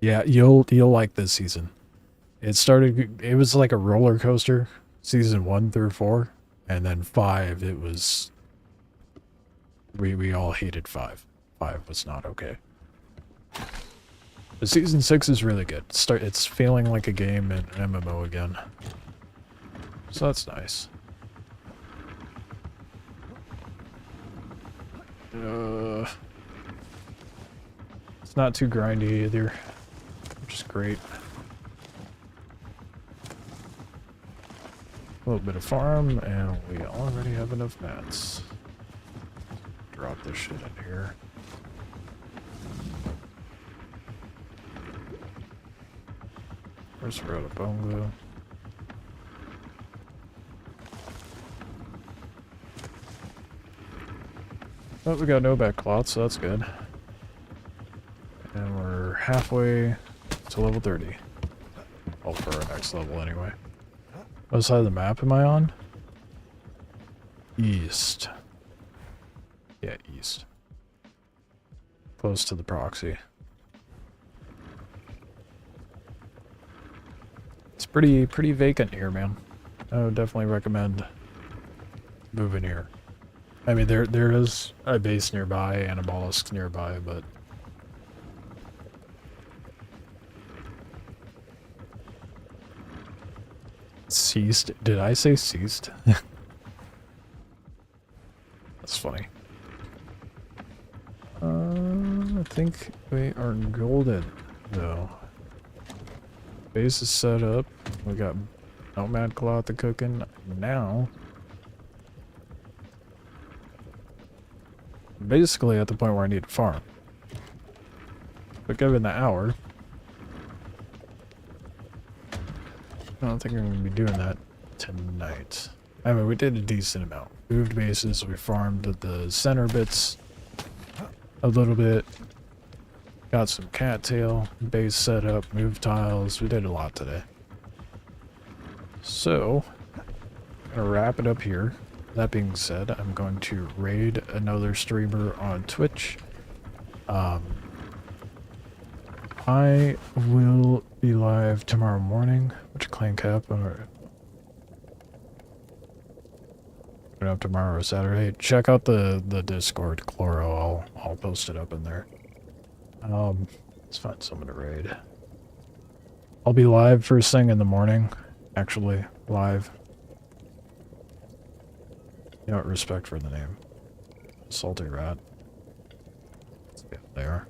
Yeah, you'll like this season. It was like a roller coaster, season 1 through 4, and then 5 it was... we all hated 5. 5 was not okay. But season 6 is really good. It's feeling like a game in MMO again. So that's nice. It's not too grindy either, which is great. A little bit of farm, and we already have enough mats. Drop this shit in here. Where's the road of bone glue? Oh, we got no back cloth, so that's good. And we're halfway to level 30. Oh, for our next level anyway. What side of the map am I on? East. Yeah, east. Close to the proxy. It's pretty vacant here, man. I would definitely recommend moving here. I mean, there is a base nearby and a mollusk nearby, but ceased? Did I say ceased? That's funny. I think we are golden, though. Base is set up. We got nomad cloth to cooking. Now, basically at the point where I need to farm. But given the hour, I don't think I'm going to be doing that tonight. I mean, we did a decent amount. Moved bases, we farmed the center bits a little bit. Got some cattail, base set up, moved tiles. We did a lot today. So, I'm going to wrap it up here. That being said, I'm going to raid another streamer on Twitch. I will be live tomorrow morning. Which clan cap? Up tomorrow or Saturday. Check out the Discord, Chloro. I'll post it up in there. Let's find someone to raid. I'll be live first thing in the morning. Actually, live. You know what? Respect for the name. Salty Rat. Yeah, there.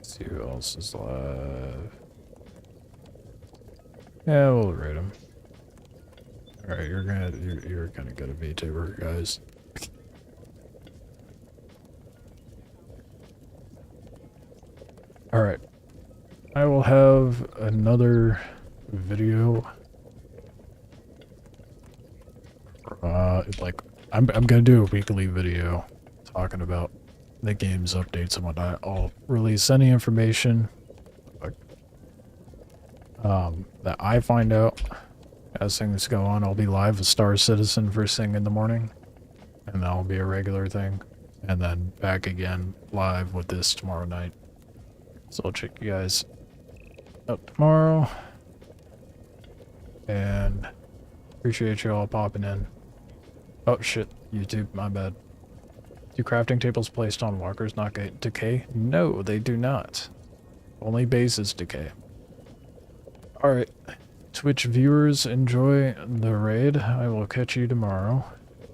See who else is live. Yeah, we'll raid him. Alright, you're gonna get a VTuber, guys. Alright. I will have another video. I'm gonna do a weekly video talking about the game's updates and whatnot. I'll release any information that I find out as things go on. I'll be live with Star Citizen first thing in the morning, and that'll be a regular thing, and then back again live with this tomorrow night. So I'll check you guys up tomorrow, and appreciate you all popping in. Oh shit, YouTube, my bad. Do crafting tables placed on walkers not decay? No, they do not. Only bases decay. Alright, Twitch viewers, enjoy the raid. I will catch you tomorrow.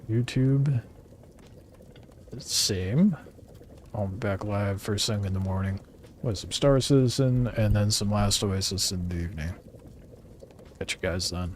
YouTube, same. I'll be back live first thing in the morning with some Star Citizen and then some last Oasis in the evening. Catch you guys then.